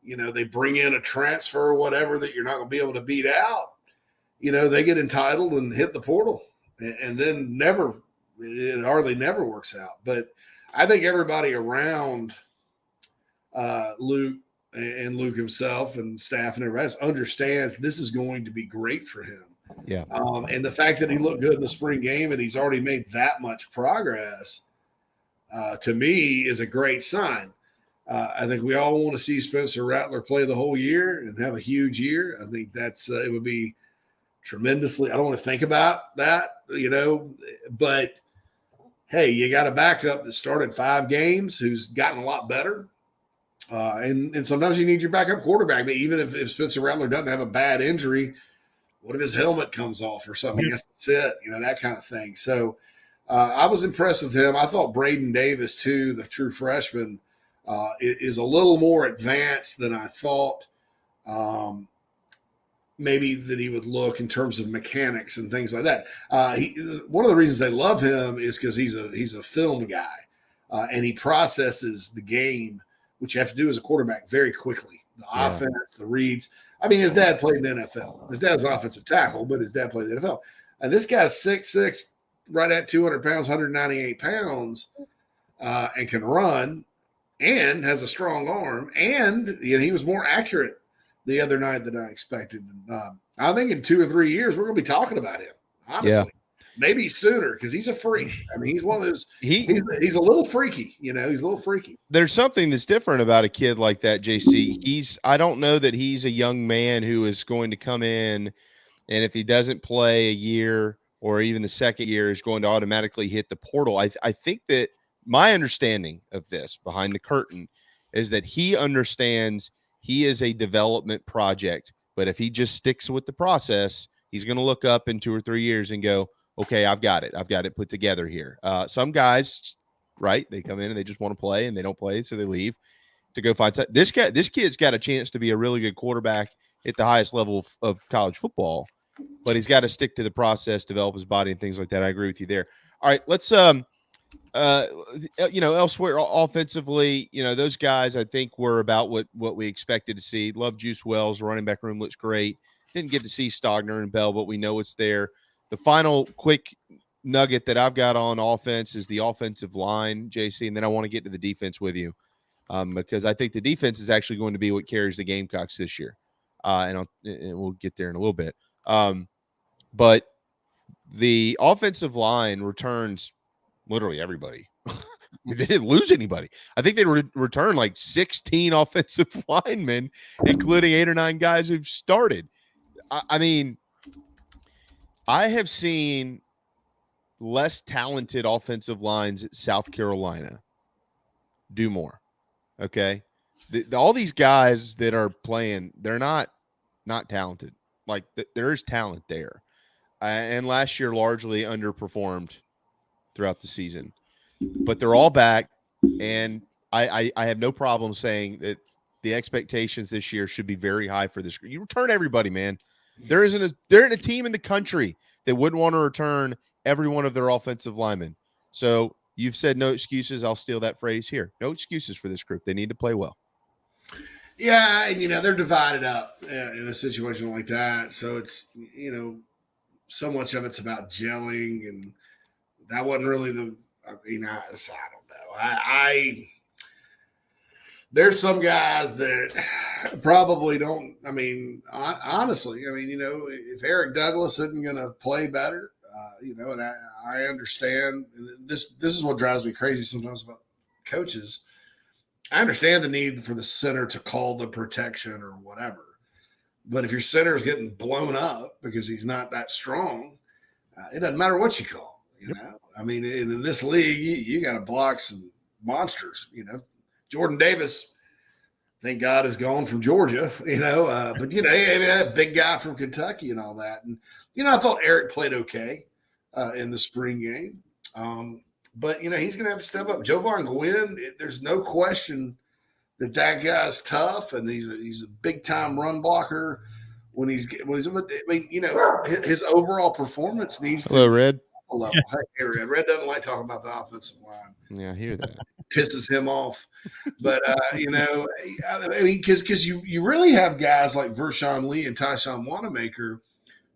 they bring in a transfer or whatever that you're not going to be able to beat out. They get entitled and hit the portal, and then it hardly never works out. But I think everybody around Luke and Luke himself and staff and everybody else understands this is going to be great for him. Yeah. And the fact that he looked good in the spring game and he's already made that much progress, to me, is a great sign. I think we all want to see Spencer Rattler play the whole year and have a huge year. I think that's it would be tremendously. I don't want to think about that, but hey, you got a backup that started 5 games who's gotten a lot better. And sometimes you need your backup quarterback. But even if Spencer Rattler doesn't have a bad injury, what if his helmet comes off or something? He has to sit, that kind of thing. So I was impressed with him. I thought Braden Davis, too, the true freshman, is a little more advanced than I thought. Maybe that he would look in terms of mechanics and things like that. One of the reasons they love him is because he's a film guy, and he processes the game, which you have to do as a quarterback, very quickly. The offense, the reads. I mean, his dad played in the NFL. His dad's an offensive tackle, but his dad played in the NFL. And this guy's 6'6", right at 200 pounds, 198 pounds, and can run and has a strong arm. And he was more accurate the other night than I expected. I think in 2 or 3 years, we're going to be talking about him, honestly. Yeah. Maybe sooner, because he's a freak. I mean, he's one of those. He's a little freaky, He's a little freaky. There's something that's different about a kid like that, JC. I don't know that he's a young man who is going to come in, and if he doesn't play a year or even the second year, is going to automatically hit the portal. I think that my understanding of this behind the curtain is that he understands he is a development project, but if he just sticks with the process, he's going to look up in 2 or 3 years and go, okay, I've got it put together here. Some guys, right, they come in and they just want to play and they don't play, so they leave. to go find this kid's got a chance to be a really good quarterback at the highest level of college football, but he's got to stick to the process, develop his body and things like that. I agree with you there. All right, let's elsewhere offensively, those guys I think were about what we expected to see. Love Juice Wells, running back room looks great. Didn't get to see Stogner and Bell, but we know it's there. The final quick nugget that I've got on offense is the offensive line, JC, and then I want to get to the defense with you because I think the defense is actually going to be what carries the Gamecocks this year, and we'll get there in a little bit. But the offensive line returns literally everybody. They didn't lose anybody. I think they returned like 16 offensive linemen, including 8 or 9 guys who've started. I mean, I have seen less talented offensive lines at South Carolina do more. Okay. All these guys that are playing, they're not talented. Like there is talent there. And last year largely underperformed throughout the season, but they're all back. And I have no problem saying that the expectations this year should be very high for this. You return everybody, man. There isn't a team in the country that wouldn't want to return every one of their offensive linemen. So you've said no excuses. I'll steal that phrase here. No excuses for this group. They need to play well. Yeah, and they're divided up in a situation like that. So it's so much of it's about gelling, and that wasn't really I don't know. There's some guys that probably don't. I mean, honestly, if Eric Douglas isn't going to play better, and I understand this. This is what drives me crazy sometimes about coaches. I understand the need for the center to call the protection or whatever, but if your center is getting blown up because he's not that strong, it doesn't matter what you call. I mean, in this league, you got to block some monsters. Jordan Davis, thank God, is gone from Georgia. But that big guy from Kentucky and all that. And I thought Eric played okay in the spring game. But he's going to have to step up. Jovan Gwynn, there's no question that guy's tough, and he's a big time run blocker. His overall performance needs to. Hello, Red. Hello. Hey, Red. Red doesn't like talking about the offensive line. Yeah, I hear that. Pisses him off. But, because you really have guys like Vershawn Lee and Tyshawn Wanamaker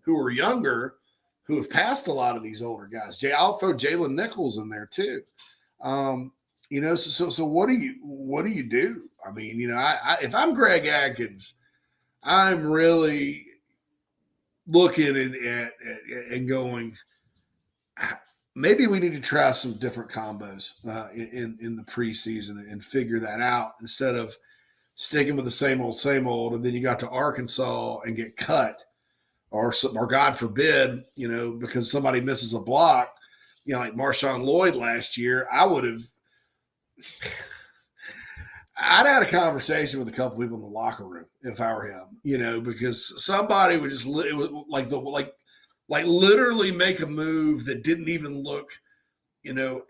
who are younger, who have passed a lot of these older guys. I'll throw Jalen Nichols in there too. So what do you do? I mean, if I'm Greg Adkins, I'm really looking at and going, maybe we need to try some different combos in the preseason and figure that out instead of sticking with the same old, and then you got to Arkansas and get cut. Or God forbid, because somebody misses a block, like Marshawn Lloyd last year, I'd had a conversation with a couple people in the locker room if I were him, because somebody would just literally make a move that didn't even look,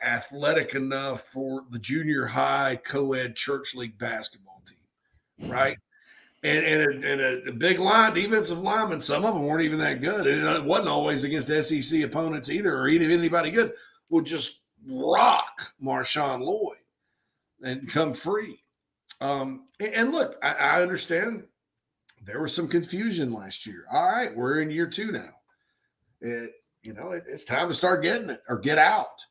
athletic enough for the junior high co-ed church league basketball team, right? And a big line, defensive lineman, some of them weren't even that good. And it wasn't always against SEC opponents either, or even anybody good, would just rock Marshawn Lloyd and come free. And look, I understand there was some confusion last year. All right, we're in year 2 now. It's time to start getting it or get out.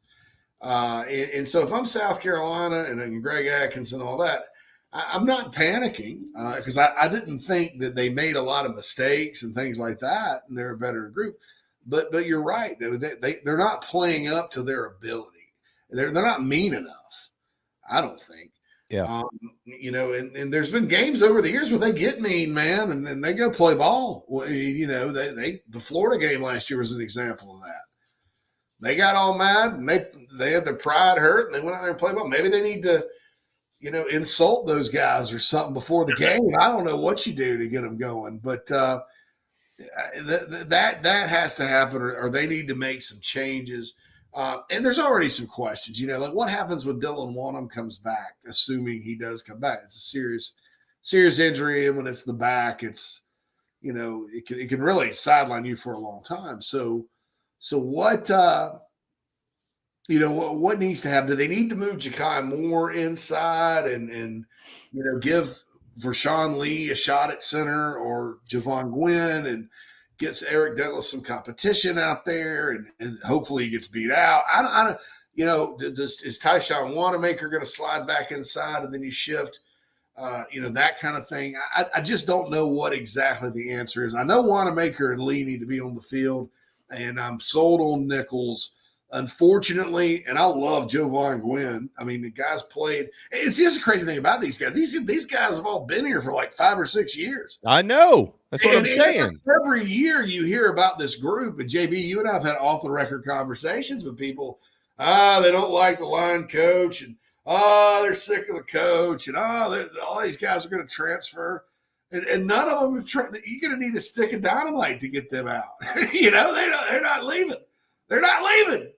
And so if I'm South Carolina and Greg Adkins and all that, I'm not panicking because I didn't think that they made a lot of mistakes and things like that, and they're a better group. But you're right. They're not playing up to their ability. They're not mean enough, I don't think. Yeah. And there's been games over the years where they get mean, man, and then they go play ball. The Florida game last year was an example of that. They got all mad and they had their pride hurt and they went out there and played ball. Maybe they need to, insult those guys or something before the game. I don't know what you do to get them going, but that has to happen, or they need to make some changes. And there's already some questions, like what happens when Dylan Wanham comes back, assuming he does come back. It's a serious injury. And when it's the back, it's, it can really sideline you for a long time. So what, what needs to happen? Do they need to move Ja'Kai Moore inside and give Vershawn Lee a shot at center, or Javon Gwynn, and gets Eric Douglas some competition out there, and hopefully he gets beat out? I don't, is Tyshawn Wanamaker going to slide back inside and then you shift, that kind of thing? I just don't know what exactly the answer is. I know Wanamaker and Lee need to be on the field, and I'm sold on Nichols. Unfortunately, and I love Javon Gwynn. I mean, the guy's played. It's just a crazy thing about these guys. These guys have all been here for like 5 or 6 years. I know. That's what I'm saying. Every year you hear about this group, and JB, you and I have had off-the-record conversations with people. They don't like the line coach, and they're sick of the coach, and all these guys are going to transfer. And none of them have you're going to need a stick of dynamite to get them out. They're not leaving. They're not leaving.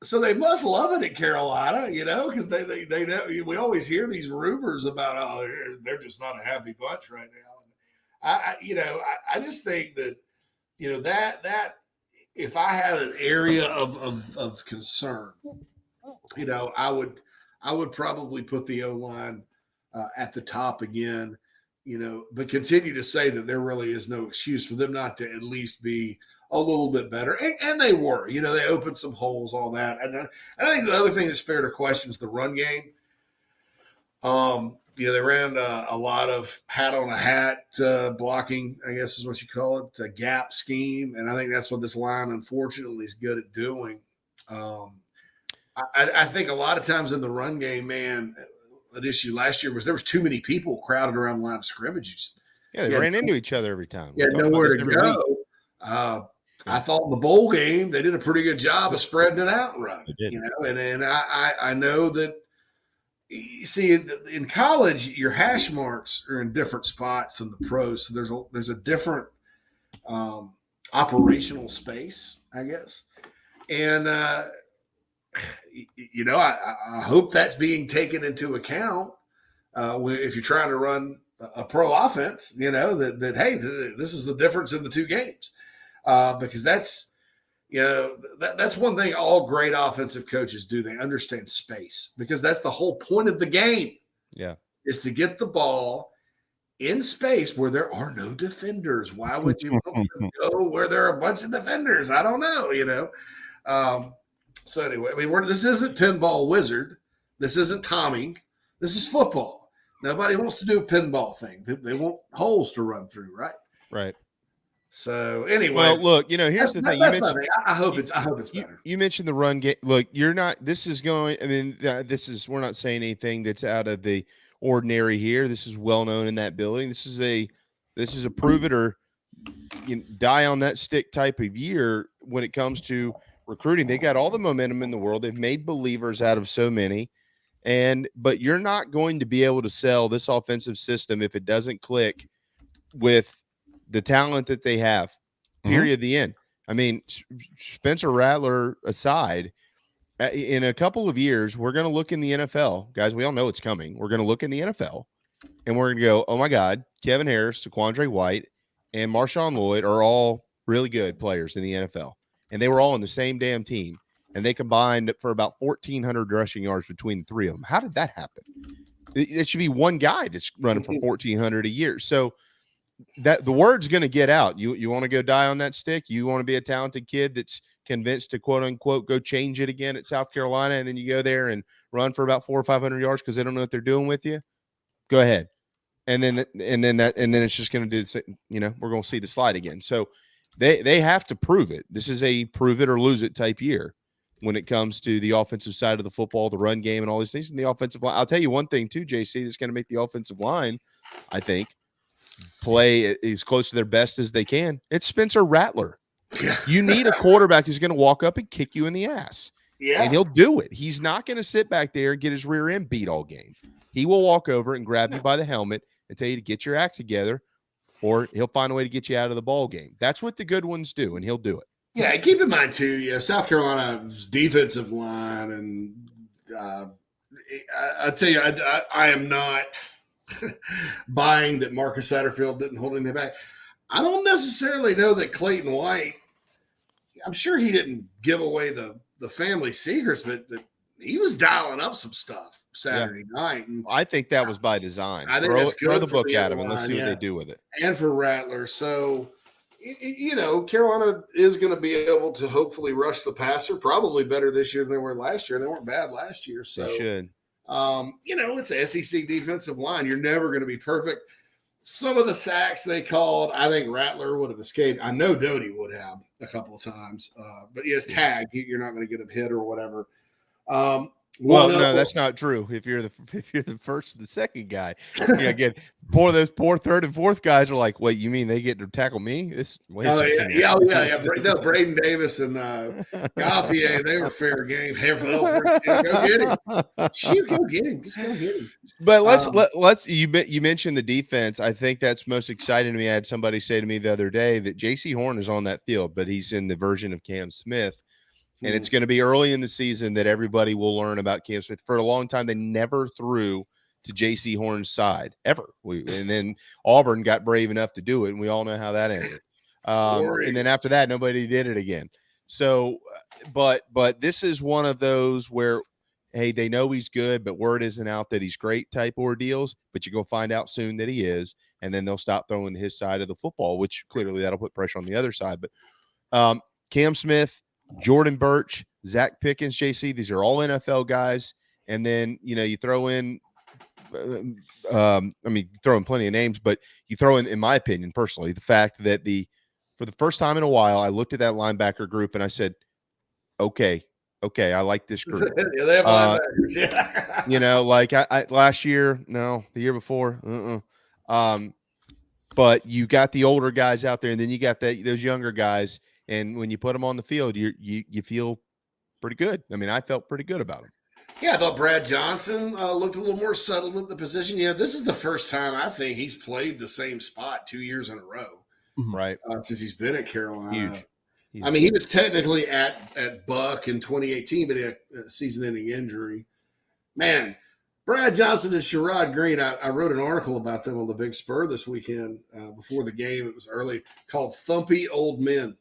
So they must love it at Carolina, because they know. We always hear these rumors about, they're just not a happy bunch right now. I just think that, that if I had an area of concern, I would probably put the O-line at the top again, but continue to say that there really is no excuse for them not to at least be a little bit better. And they were, they opened some holes, all that. And I think the other thing that's fair to question is the run game. They ran a lot of hat on a hat blocking, I guess is what you call it, a gap scheme. And I think that's what this line, unfortunately, is good at doing. I think a lot of times in the run game, man, an issue last year was there was too many people crowded around the line of scrimmages. Yeah, they ran into each other every time. Yeah, nowhere to go. I thought in the bowl game they did a pretty good job of spreading it out and running. And I know that, you see, in college your hash marks are in different spots than the pros, so there's a different operational space, I guess. And I hope that's being taken into account if you're trying to run a pro offense. That hey, this is the difference in the two games. Because that's one thing all great offensive coaches do. They understand space, because that's the whole point of the game. Yeah. Is to get the ball in space where there are no defenders. Why would you go where there are a bunch of defenders? I don't know, So anyway, I mean, this isn't Pinball Wizard. This isn't Tommy. This is football. Nobody wants to do a pinball thing. They want holes to run through, right? Right. So anyway, well, look, here's the thing. I hope it's better. You mentioned the run game. Look, you're not. This is going. I mean, we're not saying anything that's out of the ordinary here. This is well known in that building. This is a prove it or die on that stick type of year when it comes to recruiting. They got all the momentum in the world. They've made believers out of so many, but you're not going to be able to sell this offensive system if it doesn't click with the talent that they have, period, the end. I mean, Spencer Rattler aside, in a couple of years, we're going to look in the NFL. Guys, we all know it's coming. We're going to look in the NFL, and we're going to go, oh, my God, Kevin Harris, Saquandre White, and Marshawn Lloyd are all really good players in the NFL. And they were all on the same damn team, and they combined for about 1,400 rushing yards between the three of them. How did that happen? It should be one guy that's running for 1,400 a year. So that the word's going to get out. You want to go die on that stick? You want to be a talented kid that's convinced to quote unquote go change it again at South Carolina, and then you go there and run for about 400 or 500 yards because they don't know what they're doing with you? Go ahead. And then it's just going to do, we're going to see the slide again. So they have to prove it. This is a prove it or lose it type year when it comes to the offensive side of the football, the run game, and all these things. And the offensive line, I'll tell you one thing too, JC, that's going to make the offensive line, I think, play as close to their best as they can. It's Spencer Rattler. Yeah. You need a quarterback who's going to walk up and kick you in the ass. Yeah. And he'll do it. He's not going to sit back there and get his rear end beat all game. He will walk over and grab you by the helmet and tell you to get your act together, or he'll find a way to get you out of the ball game. That's what the good ones do, and he'll do it. Yeah, keep in mind too, South Carolina's defensive line, and I tell you, I am not buying that Marcus Satterfield didn't hold anything back. I don't necessarily know that Clayton White, I'm sure he didn't give away the family secrets, but he was dialing up some stuff Saturday night. And I think that was by design. I think throw the book at him and let's see what they do with it. And for Rattler. So, Carolina is going to be able to hopefully rush the passer, probably better this year than they were last year. They weren't bad last year. So, they should. It's an SEC defensive line. You're never going to be perfect. Some of the sacks they called, I think Rattler would have escaped. I know Doty would have a couple of times, but he has tag. You're not going to get him hit or whatever. Well, no, that's not true. If you're the first, the second guy, again, those poor third and fourth guys are like, wait, you mean they get to tackle me? Yeah. No, Braden Davis and Gauthier, they were fair game. Go get him. Shoot, go get him. Just go get him. But let's you mentioned the defense. I think that's most exciting to me. I had somebody say to me the other day that JC Horn is on that field, but he's in the version of Cam Smith. And it's going to be early in the season that everybody will learn about Cam Smith. For a long time, they never threw to J.C. Horn's side, ever. And then Auburn got brave enough to do it, and we all know how that ended. And then after that, nobody did it again. So, but this is one of those where, hey, they know he's good, but word isn't out that he's great type ordeals. But you're going to find out soon that he is, and then they'll stop throwing to his side of the football, which clearly that'll put pressure on the other side. But Cam Smith, Jordan Birch, Zach Pickens, JC, these are all NFL guys. And then, you throw in, throw in plenty of names, but you throw in my opinion, personally, the fact that for the first time in a while, I looked at that linebacker group and I said, okay, I like this group. Yeah, they have linebackers. Yeah. I last year, no, the year before, but you got the older guys out there, and then you got those younger guys. And when you put them on the field, you feel pretty good. I mean, I felt pretty good about him. Yeah, I thought Brad Johnson looked a little more settled at the position. This is the first time I think he's played the same spot 2 years in a row. Right. Since he's been at Carolina. Huge. I mean, he was technically at Buck in 2018, but he had a season-ending injury. Man, Brad Johnson and Sherrod Green, I wrote an article about them on the Big Spur this weekend before the game. It was early, called Thumpy Old Men.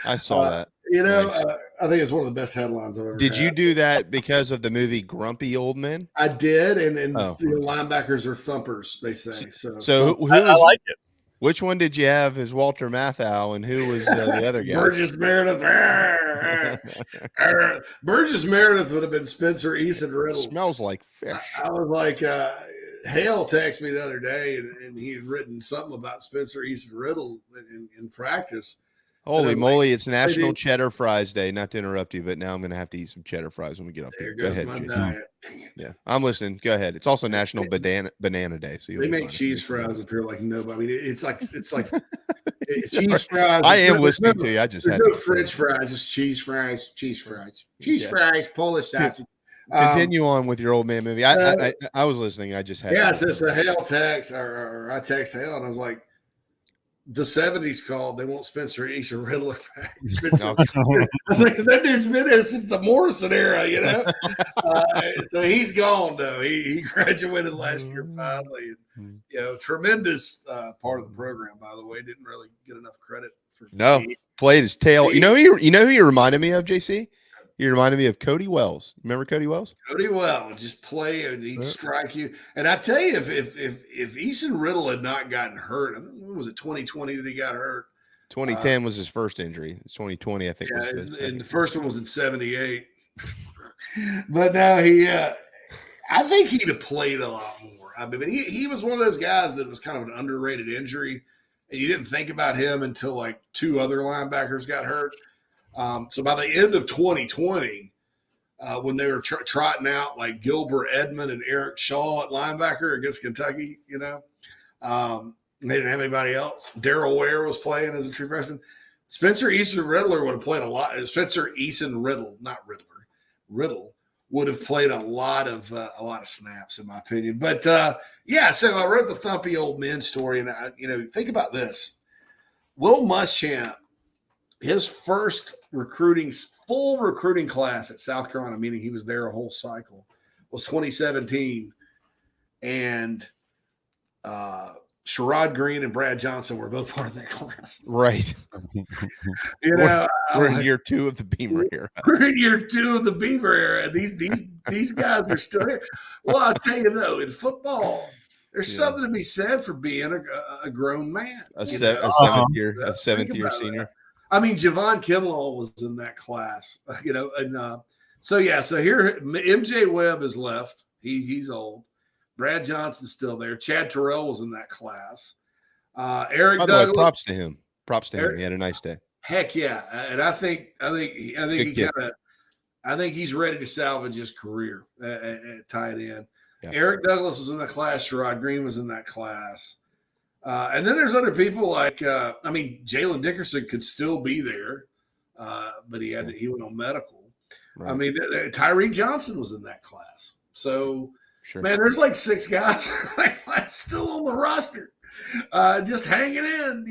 I saw that. Nice. I think it's one of the best headlines I've ever Did had. you do that because of the movie Grumpy Old Men? I did, and linebackers are thumpers, they say. So I like it. Which one did you have as Walter Matthau, and who was the other guy? Burgess Meredith. Burgess Meredith would have been Spencer Eason Riddle. Smells like fish. I was like, Hale texted me the other day, and he had written something about Spencer Eason Riddle in practice. Holy moly, it's National Cheddar Fries Day. Not to interrupt you, but now I'm going to have to eat some cheddar fries when we get up there. Go ahead, Jason. Yeah, I'm listening. Go ahead. It's also National Banana Day. So they make cheese fries up here like nobody. I mean, it's like cheese fries. I am listening to you. I just had no French fries. It's cheese fries, fries, Polish sausage. Continue on with your old man movie. I was listening. I just had. Yeah, so it's a Hale text, or I text Hale, and I was like, the 70s called. They want Spencer Eason Riddle back. I was like, that dude's been there since the Morrison era, So he's gone, though. He graduated last year finally. And, tremendous part of the program, by the way. Didn't really get enough credit for. No, played his tail. You know who you reminded me of, JC? He reminded me of Cody Wells. Remember Cody Wells? Cody Wells would just play and he'd strike you. And I tell you, if Eason Riddle had not gotten hurt, when was it 2020 that he got hurt? 2010 was his first injury. It's 2020, I think. And the first one was in 78. But now I think he'd have played a lot more. I mean, he was one of those guys that was kind of an underrated injury, and you didn't think about him until like two other linebackers got hurt. So by the end of 2020, when they were trotting out like Gilbert Edmond and Eric Shaw at linebacker against Kentucky, they didn't have anybody else. Darrell Ware was playing as a true freshman. Spencer Eason Riddler would have played a lot. Spencer Eason Riddle, not Riddler. Riddle would have played a lot of snaps, in my opinion. But so I wrote the Thumpy Old Men story, and think about this: Will Muschamp his first full recruiting class at South Carolina, meaning he was there a whole cycle, was 2017. And Sherrod Green and Brad Johnson were both part of that class. Right. We're in year 2 of the Beamer era. We're in year 2 of the Beamer era. These guys are still here. Well, I'll tell you though, in football, there's something to be said for being a grown man. A seventh year senior. I mean, Javon Kinlaw was in that class, and so here MJ Webb is left. He's old. Brad Johnson's still there. Chad Terrell was in that class. Eric Douglas. Props to him. He had a nice day. Heck yeah, and I think he's ready to salvage his career at tight end. Yeah. Eric Douglas was in that class. Sherrod Green was in that class. And then there's other people like Jalen Dickerson could still be there, but he went on medical. Right. I mean, Tyree Johnson was in that class. So, man, there's like 6 guys still on the roster, just hanging in,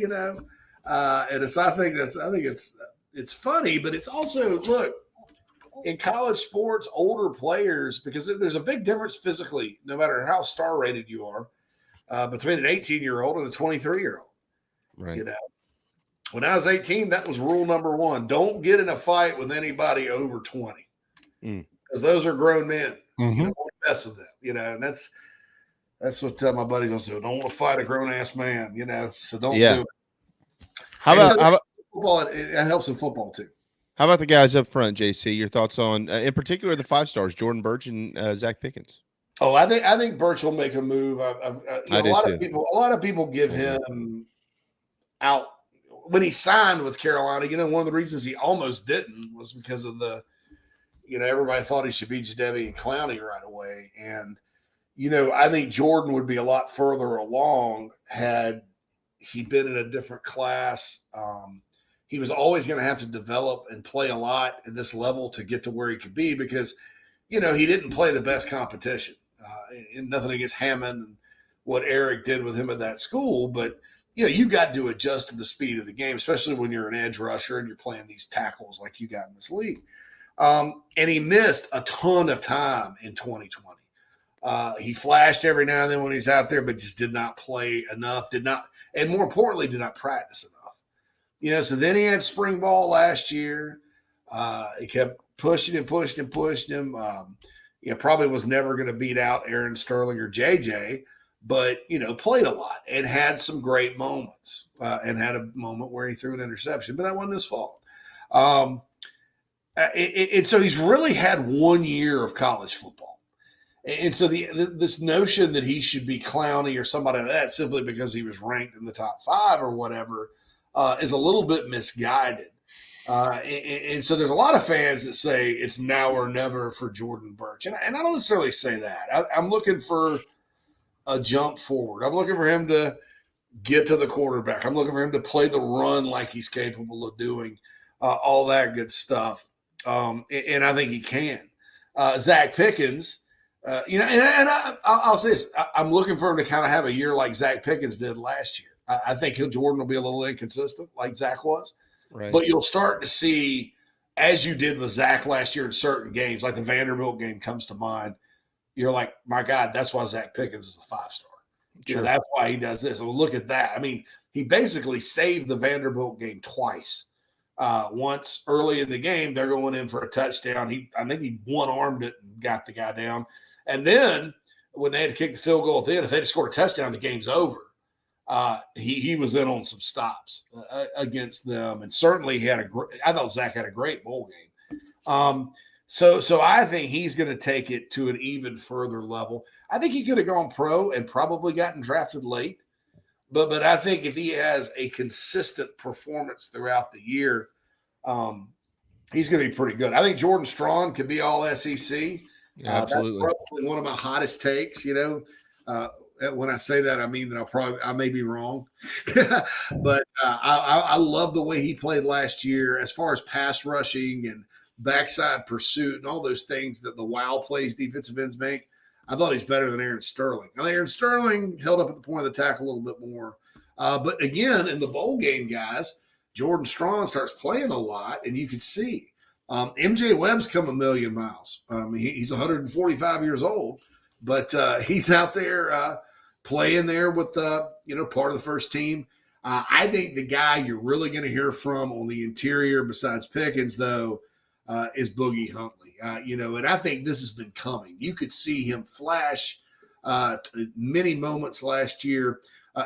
And I think it's funny, but it's also, look, in college sports, older players, because there's a big difference physically, no matter how star rated you are. Between an 18-year-old and a 23-year-old. Right. When I was 18, that was rule number 1. Don't get in a fight with anybody over 20. Because those are grown men. Mm-hmm. You don't want to mess with them. And that's what my buddies will say. Don't want to fight a grown-ass man, so don't do it. How about football? It helps in football, too. How about the guys up front, JC? Your thoughts on, in particular, the 5 stars, Jordan Birch and Zach Pickens? Oh, I think Birch will make a move. A lot of people give him out when he signed with Carolina. One of the reasons he almost didn't was because of everybody thought he should be Jadeveon and Clowney right away. And, I think Jordan would be a lot further along had he been in a different class. He was always going to have to develop and play a lot at this level to get to where he could be because, he didn't play the best competition. And nothing against Hammond and what Eric did with him at that school, but you got to adjust to the speed of the game, especially when you're an edge rusher and you're playing these tackles like you got in this league. And he missed a ton of time in 2020. He flashed every now and then when he's out there, but just did not play enough, and more importantly, did not practice enough. So then he had spring ball last year. He kept pushing him. Probably was never going to beat out Aaron Sterling or JJ, but, played a lot and had some great moments and had a moment where he threw an interception, but that wasn't his fault. And so he's really had 1 year of college football. And so this notion that he should be Clowney or somebody like that simply because he was ranked in the top 5 or whatever is a little bit misguided. And so there's a lot of fans that say it's now or never for Jordan Birch. And I don't necessarily say that. I'm looking for a jump forward. I'm looking for him to get to the quarterback. I'm looking for him to play the run like he's capable of doing, all that good stuff. And I think he can. Zach Pickens, I'll say this. I'm looking for him to kind of have a year like Zach Pickens did last year. I think Jordan will be a little inconsistent like Zach was. Right. But you'll start to see, as you did with Zach last year in certain games, like the Vanderbilt game comes to mind, you're like, my God, that's why Zach Pickens is a 5-star. Sure. That's why he does this. Well, look at that. I mean, he basically saved the Vanderbilt game twice. Once early in the game, they're going in for a touchdown. I think he one-armed it and got the guy down. And then when they had to kick the field goal at the end, if they had scored a touchdown, the game's over. He was in on some stops against them, and certainly I thought Zach had a great bowl game. So I think he's going to take it to an even further level. I think he could have gone pro and probably gotten drafted late, but I think if he has a consistent performance throughout the year, he's going to be pretty good. I think Jordan Strachan could be all SEC. Yeah, absolutely. That's probably one of my hottest takes. When I say that, I mean that I may be wrong, but I love the way he played last year as far as pass rushing and backside pursuit and all those things that the wow plays defensive ends make. I thought he's better than Aaron Sterling. Now, Aaron Sterling held up at the point of the tackle a little bit more. But again, in the bowl game, guys, Jordan Strong starts playing a lot, and you can see MJ Webb's come a million miles. He's 145 years old, but he's out there playing there with part of the first team. I think the guy you're really going to hear from on the interior, besides Pickens, though, is Boogie Huntley. And I think this has been coming. You could see him flash many moments last year,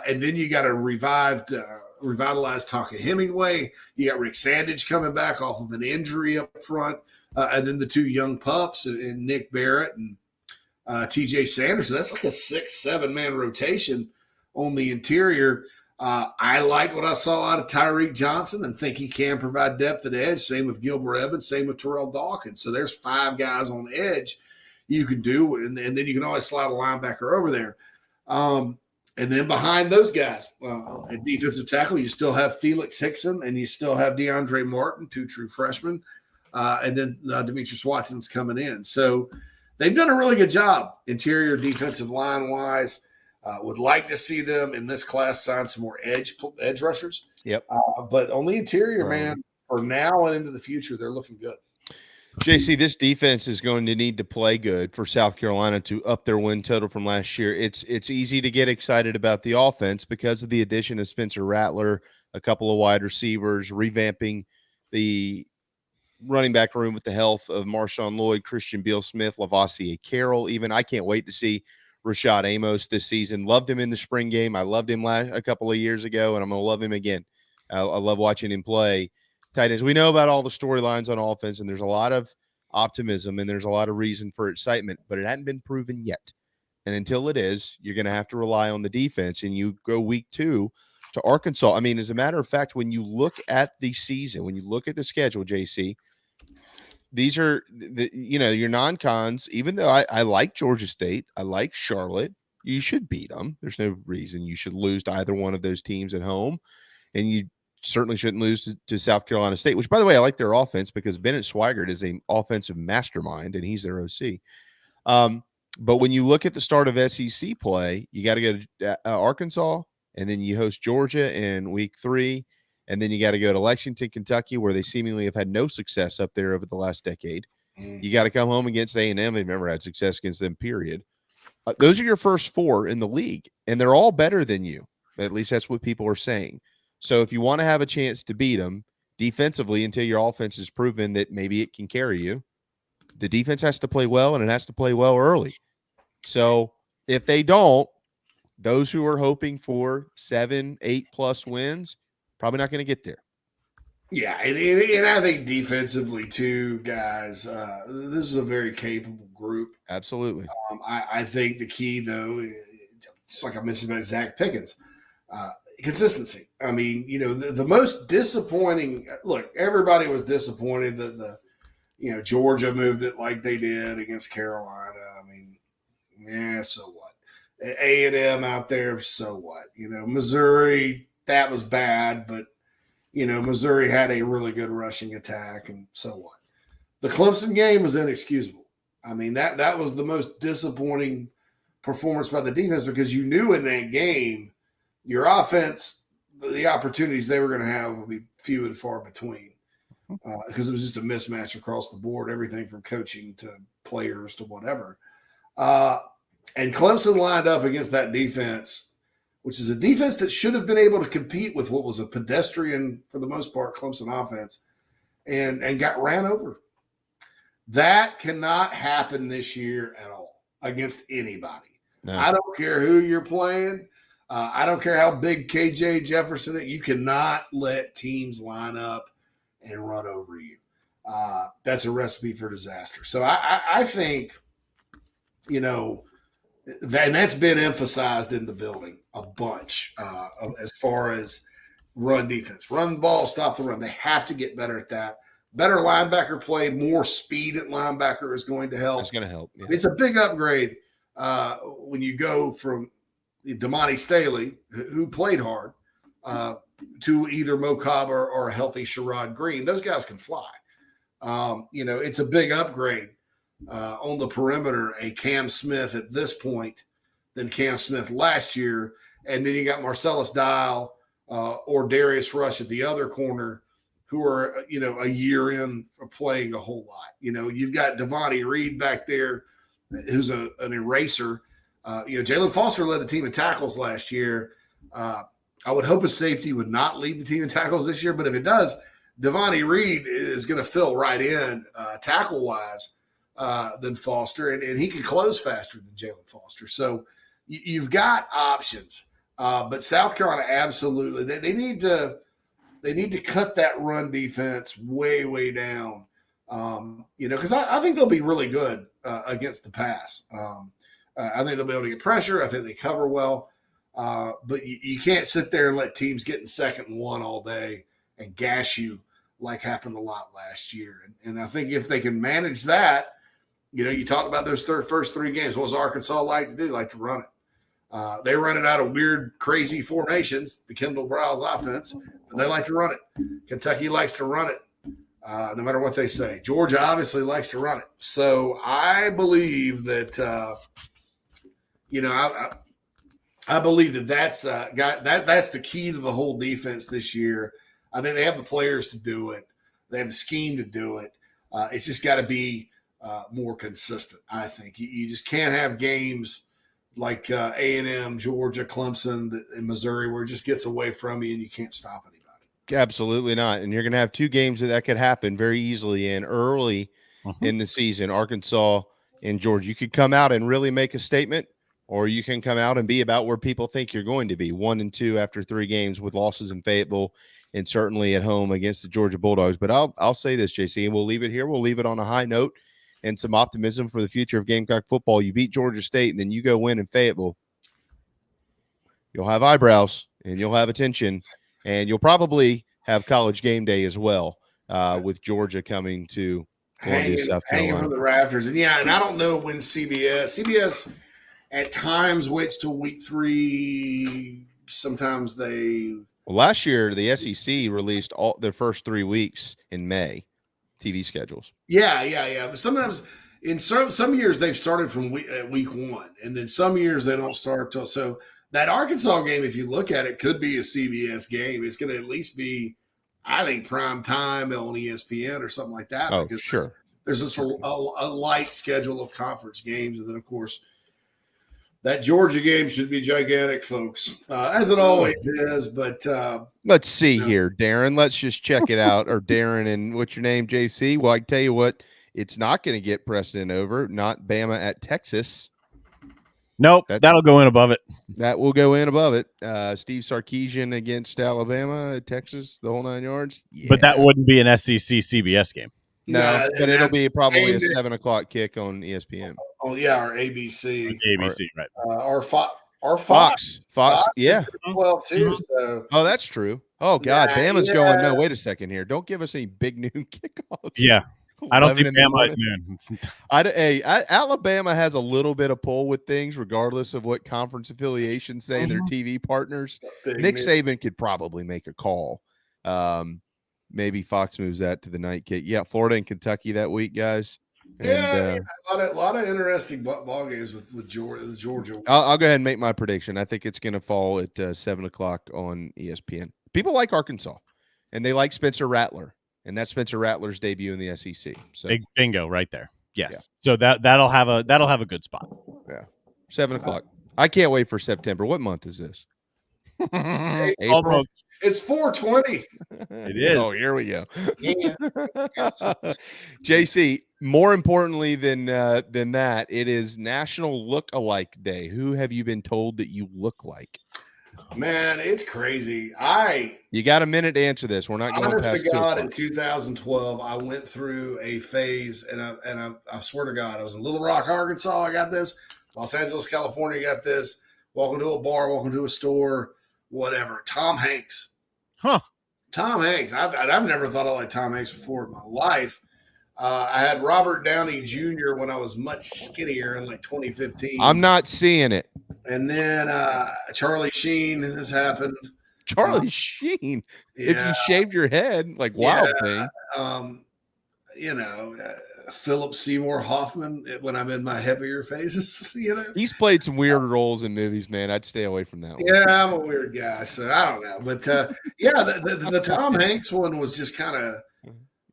and then you got a revitalized Tonka Hemingway. You got Rick Sandage coming back off of an injury up front, and then the two young pups and Nick Barrett and TJ Sanders. That's like a 6-7 man rotation on the interior. I like what I saw out of Tyreek Johnson and think he can provide depth at edge. Same with Gilbert Evans, same with Terrell Dawkins. So there's 5 guys on edge you can do, and then you can always slide a linebacker over there. And then behind those guys, at defensive tackle, you still have Felix Hickson and you still have DeAndre Martin, 2 true freshmen. And then Demetrius Watson's coming in. So they've done a really good job interior defensive line-wise. Would like to see them in this class sign some more edge rushers. Yep. But on the interior, man, for now and into the future, they're looking good. JC, this defense is going to need to play good for South Carolina to up their win total from last year. It's easy to get excited about the offense because of the addition of Spencer Rattler, a couple of wide receivers, revamping the running back room with the health of Marshawn Lloyd, Christian Beal-Smith, Lavoisier Carroll. Even I can't wait to see Rashad Amos this season. Loved him in the spring game. I loved him a couple of years ago, and I'm going to love him again. I love watching him play. Tight ends. We know about all the storylines on offense, and there's a lot of optimism and there's a lot of reason for excitement, but it hadn't been proven yet. And until it is, you're going to have to rely on the defense. And you go week 2 to Arkansas. I mean, as a matter of fact, when you look at the season, when you look at the schedule, JC, these are your non-cons. Even though I like Georgia State, I like Charlotte, you should beat them. There's no reason you should lose to either one of those teams at home. And you certainly shouldn't lose to South Carolina State, which, by the way, I like their offense because Bennett Swigert is an offensive mastermind, and he's their OC. But when you look at the start of SEC play, you got to go to Arkansas, and then you host Georgia in week 3, and then you got to go to Lexington, Kentucky, where they seemingly have had no success up there over the last decade. You got to come home against A&M. They've never had success against them, period. Those are your first 4 in the league, and they're all better than you. At least that's what people are saying. So if you want to have a chance to beat them defensively until your offense has proven that maybe it can carry you, the defense has to play well, and it has to play well early. So if they don't, those who are hoping for 7, 8+ wins, probably not going to get there. Yeah, and I think defensively too, guys, this is a very capable group. Absolutely. I think the key, though, just like I mentioned about Zach Pickens, consistency. I mean, the most disappointing – look, everybody was disappointed that Georgia moved it like they did against Carolina. I mean, so what? A&M out there, so what? Missouri, that was bad, but, Missouri had a really good rushing attack, and so what? The Clemson game was inexcusable. I mean, that was the most disappointing performance by the defense because you knew in that game – your offense, the opportunities they were going to have will be few and far between because it was just a mismatch across the board, everything from coaching to players to whatever. And Clemson lined up against that defense, which is a defense that should have been able to compete with what was a pedestrian, for the most part, Clemson offense, and got ran over. That cannot happen this year at all against anybody. No. I don't care who you're playing. I don't care how big KJ Jefferson is. You cannot let teams line up and run over you. That's a recipe for disaster. So I think, that's been emphasized in the building a bunch as far as run defense. Run the ball, stop the run. They have to get better at that. Better linebacker play, more speed at linebacker is going to help. It's going to help. Yeah. It's a big upgrade when you go from Damani Staley, who played hard, to either Mo Kaba or a healthy Sherrod Green. Those guys can fly. It's a big upgrade on the perimeter, a Cam Smith at this point than Cam Smith last year. And then you got Marcellus Dial or Darius Rush at the other corner, who are, a year in for playing a whole lot. You've got Devontae Reed back there, who's an eraser. Jalen Foster led the team in tackles last year. I would hope his safety would not lead the team in tackles this year, but if it does, Devontae Reed is going to fill right in tackle-wise than Foster, and he can close faster than Jalen Foster. So you've got options. But South Carolina, absolutely, they need to cut that run defense way, way down. Because I think they'll be really good against the pass. I think they'll be able to get pressure. I think they cover well. But you can't sit there and let teams get in 2nd and 1 all day and gash you like happened a lot last year. And I think if they can manage that, you talked about those first 3 games. What does Arkansas like to do? They like to run it. They run it out of weird, crazy formations, the Kendall Browse offense, but they like to run it. Kentucky likes to run it, no matter what they say. Georgia obviously likes to run it. So I believe that, I believe that's the key to the whole defense this year. I think they have the players to do it. They have the scheme to do it. It's just got to be more consistent, I think. You just can't have games like A&M, Georgia, Clemson, and Missouri where it just gets away from you and you can't stop anybody. Absolutely not. And you're going to have 2 games that could happen very easily in early in the season, Arkansas and Georgia. You could come out and really make a statement, or you can come out and be about where people think you're going to be, 1-2 after 3 games with losses in Fayetteville and certainly at home against the Georgia Bulldogs. But I'll say this, JC, and we'll leave it here. We'll leave it on a high note and some optimism for the future of Gamecock football. You beat Georgia State, and then you go win in Fayetteville. You'll have eyebrows, and you'll have attention, and you'll probably have College game day as well with Georgia coming to Columbia, South Carolina. Hanging from the rafters. And, and I don't know when CBS at times waits till week 3. Sometimes they – Well, last year, the SEC released all their first 3 weeks in May. TV schedules. Yeah. But sometimes in some years they've started from week 1, and then some years they don't start till. So that Arkansas game, if you look at it, could be a CBS game. It's going to at least be, I think, prime time on ESPN or something like that. Oh, sure. There's just a light schedule of conference games, and then of course that Georgia game should be gigantic, folks, as it always is. But let's see here, Darren. Let's just check it out. Or Darren and what's your name, JC? Well, I can tell you what, it's not going to get Preston over. Not Bama at Texas. Nope, that'll go in above it. That will go in above it. Steve Sarkisian against Alabama, Texas, the whole 9 yards. Yeah. But that wouldn't be an SEC CBS game. No, but it'll be probably a 7:00 kick on ESPN. Oh yeah, or ABC. Right. Or Fox. Fox, yeah. Well, too. So. Oh, that's true. Oh God, Bama's going. No, wait a second here. Don't give us any big noon kickoffs. Yeah, I don't see Bama at noon. Alabama has a little bit of pull with things, regardless of what conference affiliations say their TV partners. Nick Saban could probably make a call. Maybe Fox moves that to the night kick. Yeah, Florida and Kentucky that week, guys. And, a lot of interesting ball games with Georgia. I'll go ahead and make my prediction. I think it's going to fall at 7:00 on ESPN. People like Arkansas, and they like Spencer Rattler, and that's Spencer Rattler's debut in the SEC. So big bingo right there. Yes. Yeah. So that'll have a good spot. Yeah, 7:00. I can't wait for September. What month is this? Almost. It's 420. It is. Oh, here we go. Yeah. JC, more importantly than that, it is National Look-alike Day. Who have you been told that you look like? Man, it's crazy. You got a minute to answer this. We're not going honest past to God, in 2012, I went through a phase, and I swear to God, I was in Little Rock, Arkansas. I got this. Los Angeles, California, got this. Walking to a bar, walking to a store, whatever. Tom Hanks. Huh. Tom Hanks. I've never thought of like Tom Hanks before in my life. I had Robert Downey Jr. when I was much skinnier in like 2015. I'm not seeing it. And then Charlie Sheen has happened. Charlie Sheen? Yeah. If you shaved your head, like Wild Thing. Philip Seymour Hoffman when I'm in my heavier phases. He's played some weird roles in movies, man. I'd stay away from that one. Yeah, I'm a weird guy, so I don't know. But yeah, the Tom Hanks one was just kind of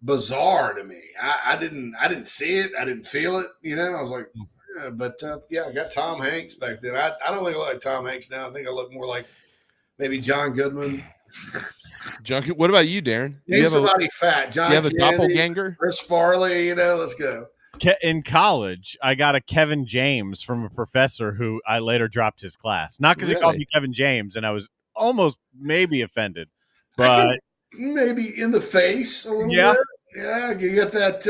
bizarre to me. I didn't see it. I didn't feel it. I was like, yeah, but yeah, I got Tom Hanks back then. I don't think I look like Tom Hanks now. I think I look more like maybe John Goodman. What about you, Darren? Name somebody fat. John you have a Kennedy, doppelganger? Chris Farley, let's go. In college, I got a Kevin James from a professor who I later dropped his class. Not because he called me Kevin James, and I was almost maybe offended. But maybe in the face a little bit. Yeah, you get that.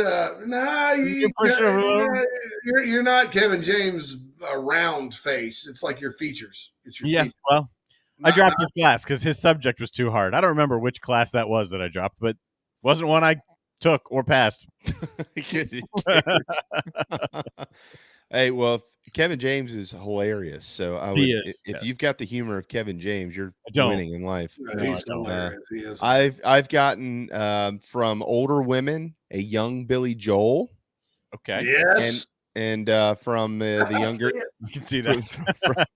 You're not Kevin James round face. It's like your features. It's your features. Well, I dropped his class because his subject was too hard. I don't remember which class that was that I dropped, but it wasn't one I took or passed. Hey, well, Kevin James is hilarious. So if you've got the humor of Kevin James, you're winning in life. He's hilarious. He is. I've gotten from older women a young Billy Joel. Okay. Yes. And from the younger, you can see that.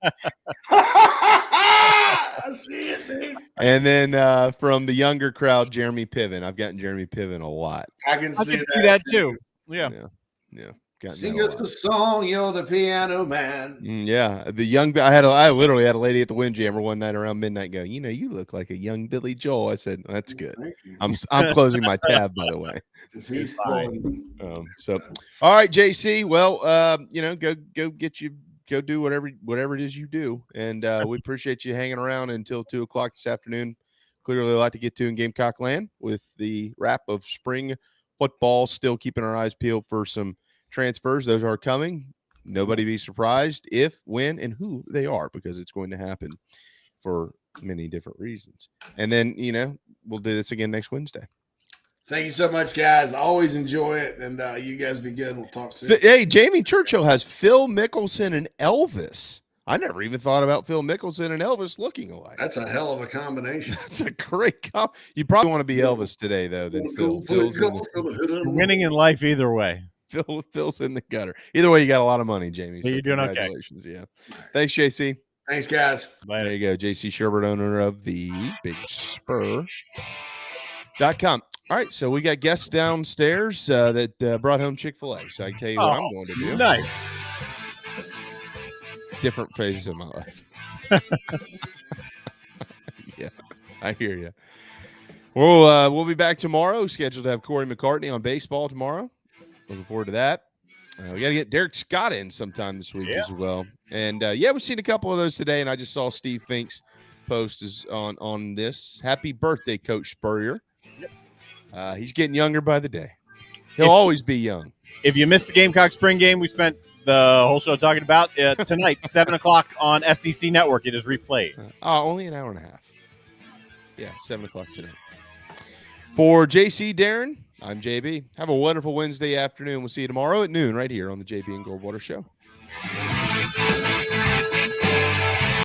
I see it, Dave. And then from the younger crowd, Jeremy Piven. I've gotten Jeremy Piven a lot. I can see that too. Yeah. Sing us a song, you're the piano man. Yeah, the young. I literally had a lady at the Windjammer one night around midnight go, you look like a young Billy Joel. I said, that's good. I'm closing my tab, by the way. He's fine. So, all right, JC. Well, go do whatever it is you do, and we appreciate you hanging around until 2:00 this afternoon. Clearly, a lot to get to in Gamecock land with the wrap of spring football. Still keeping our eyes peeled for some transfers. Those are coming. Nobody be surprised if, when, and who they are, because it's going to happen for many different reasons. And then, we'll do this again next Wednesday. Thank you so much, guys. Always enjoy it, and you guys be good. We'll talk soon. Hey, Jamie Churchill has Phil Mickelson and Elvis. I never even thought about Phil Mickelson and Elvis looking alike. That's a hell of a combination. That's a great comp. You probably want to be Elvis today, though, than Phil. Winning in life either way. Phil's in the gutter. Either way, you got a lot of money, Jamie. So you're doing okay. Congratulations. Yeah. Thanks, JC. Thanks, guys. There you go. JC Shurburtt, owner of the Big Spur.com. All right, so we got guests downstairs that brought home Chick-fil-A. So I can tell you what I'm going to do. Nice. Different phases of my life. Yeah, I hear you. We'll be back tomorrow. Scheduled to have Corey McCartney on baseball tomorrow. Looking forward to that. We got to get Derek Scott in sometime this week as well. And we've seen a couple of those today, and I just saw Steve Fink's post is on this. Happy birthday, Coach Spurrier. He's getting younger by the day. He'll always be young. If you missed the Gamecock spring game, we spent the whole show talking about tonight, 7:00 on SEC Network. It is replayed. Only an hour and a half. Yeah, 7:00 tonight. For JC, Darren, I'm JB. Have a wonderful Wednesday afternoon. We'll see you tomorrow at noon right here on the JB and Goldwater Show.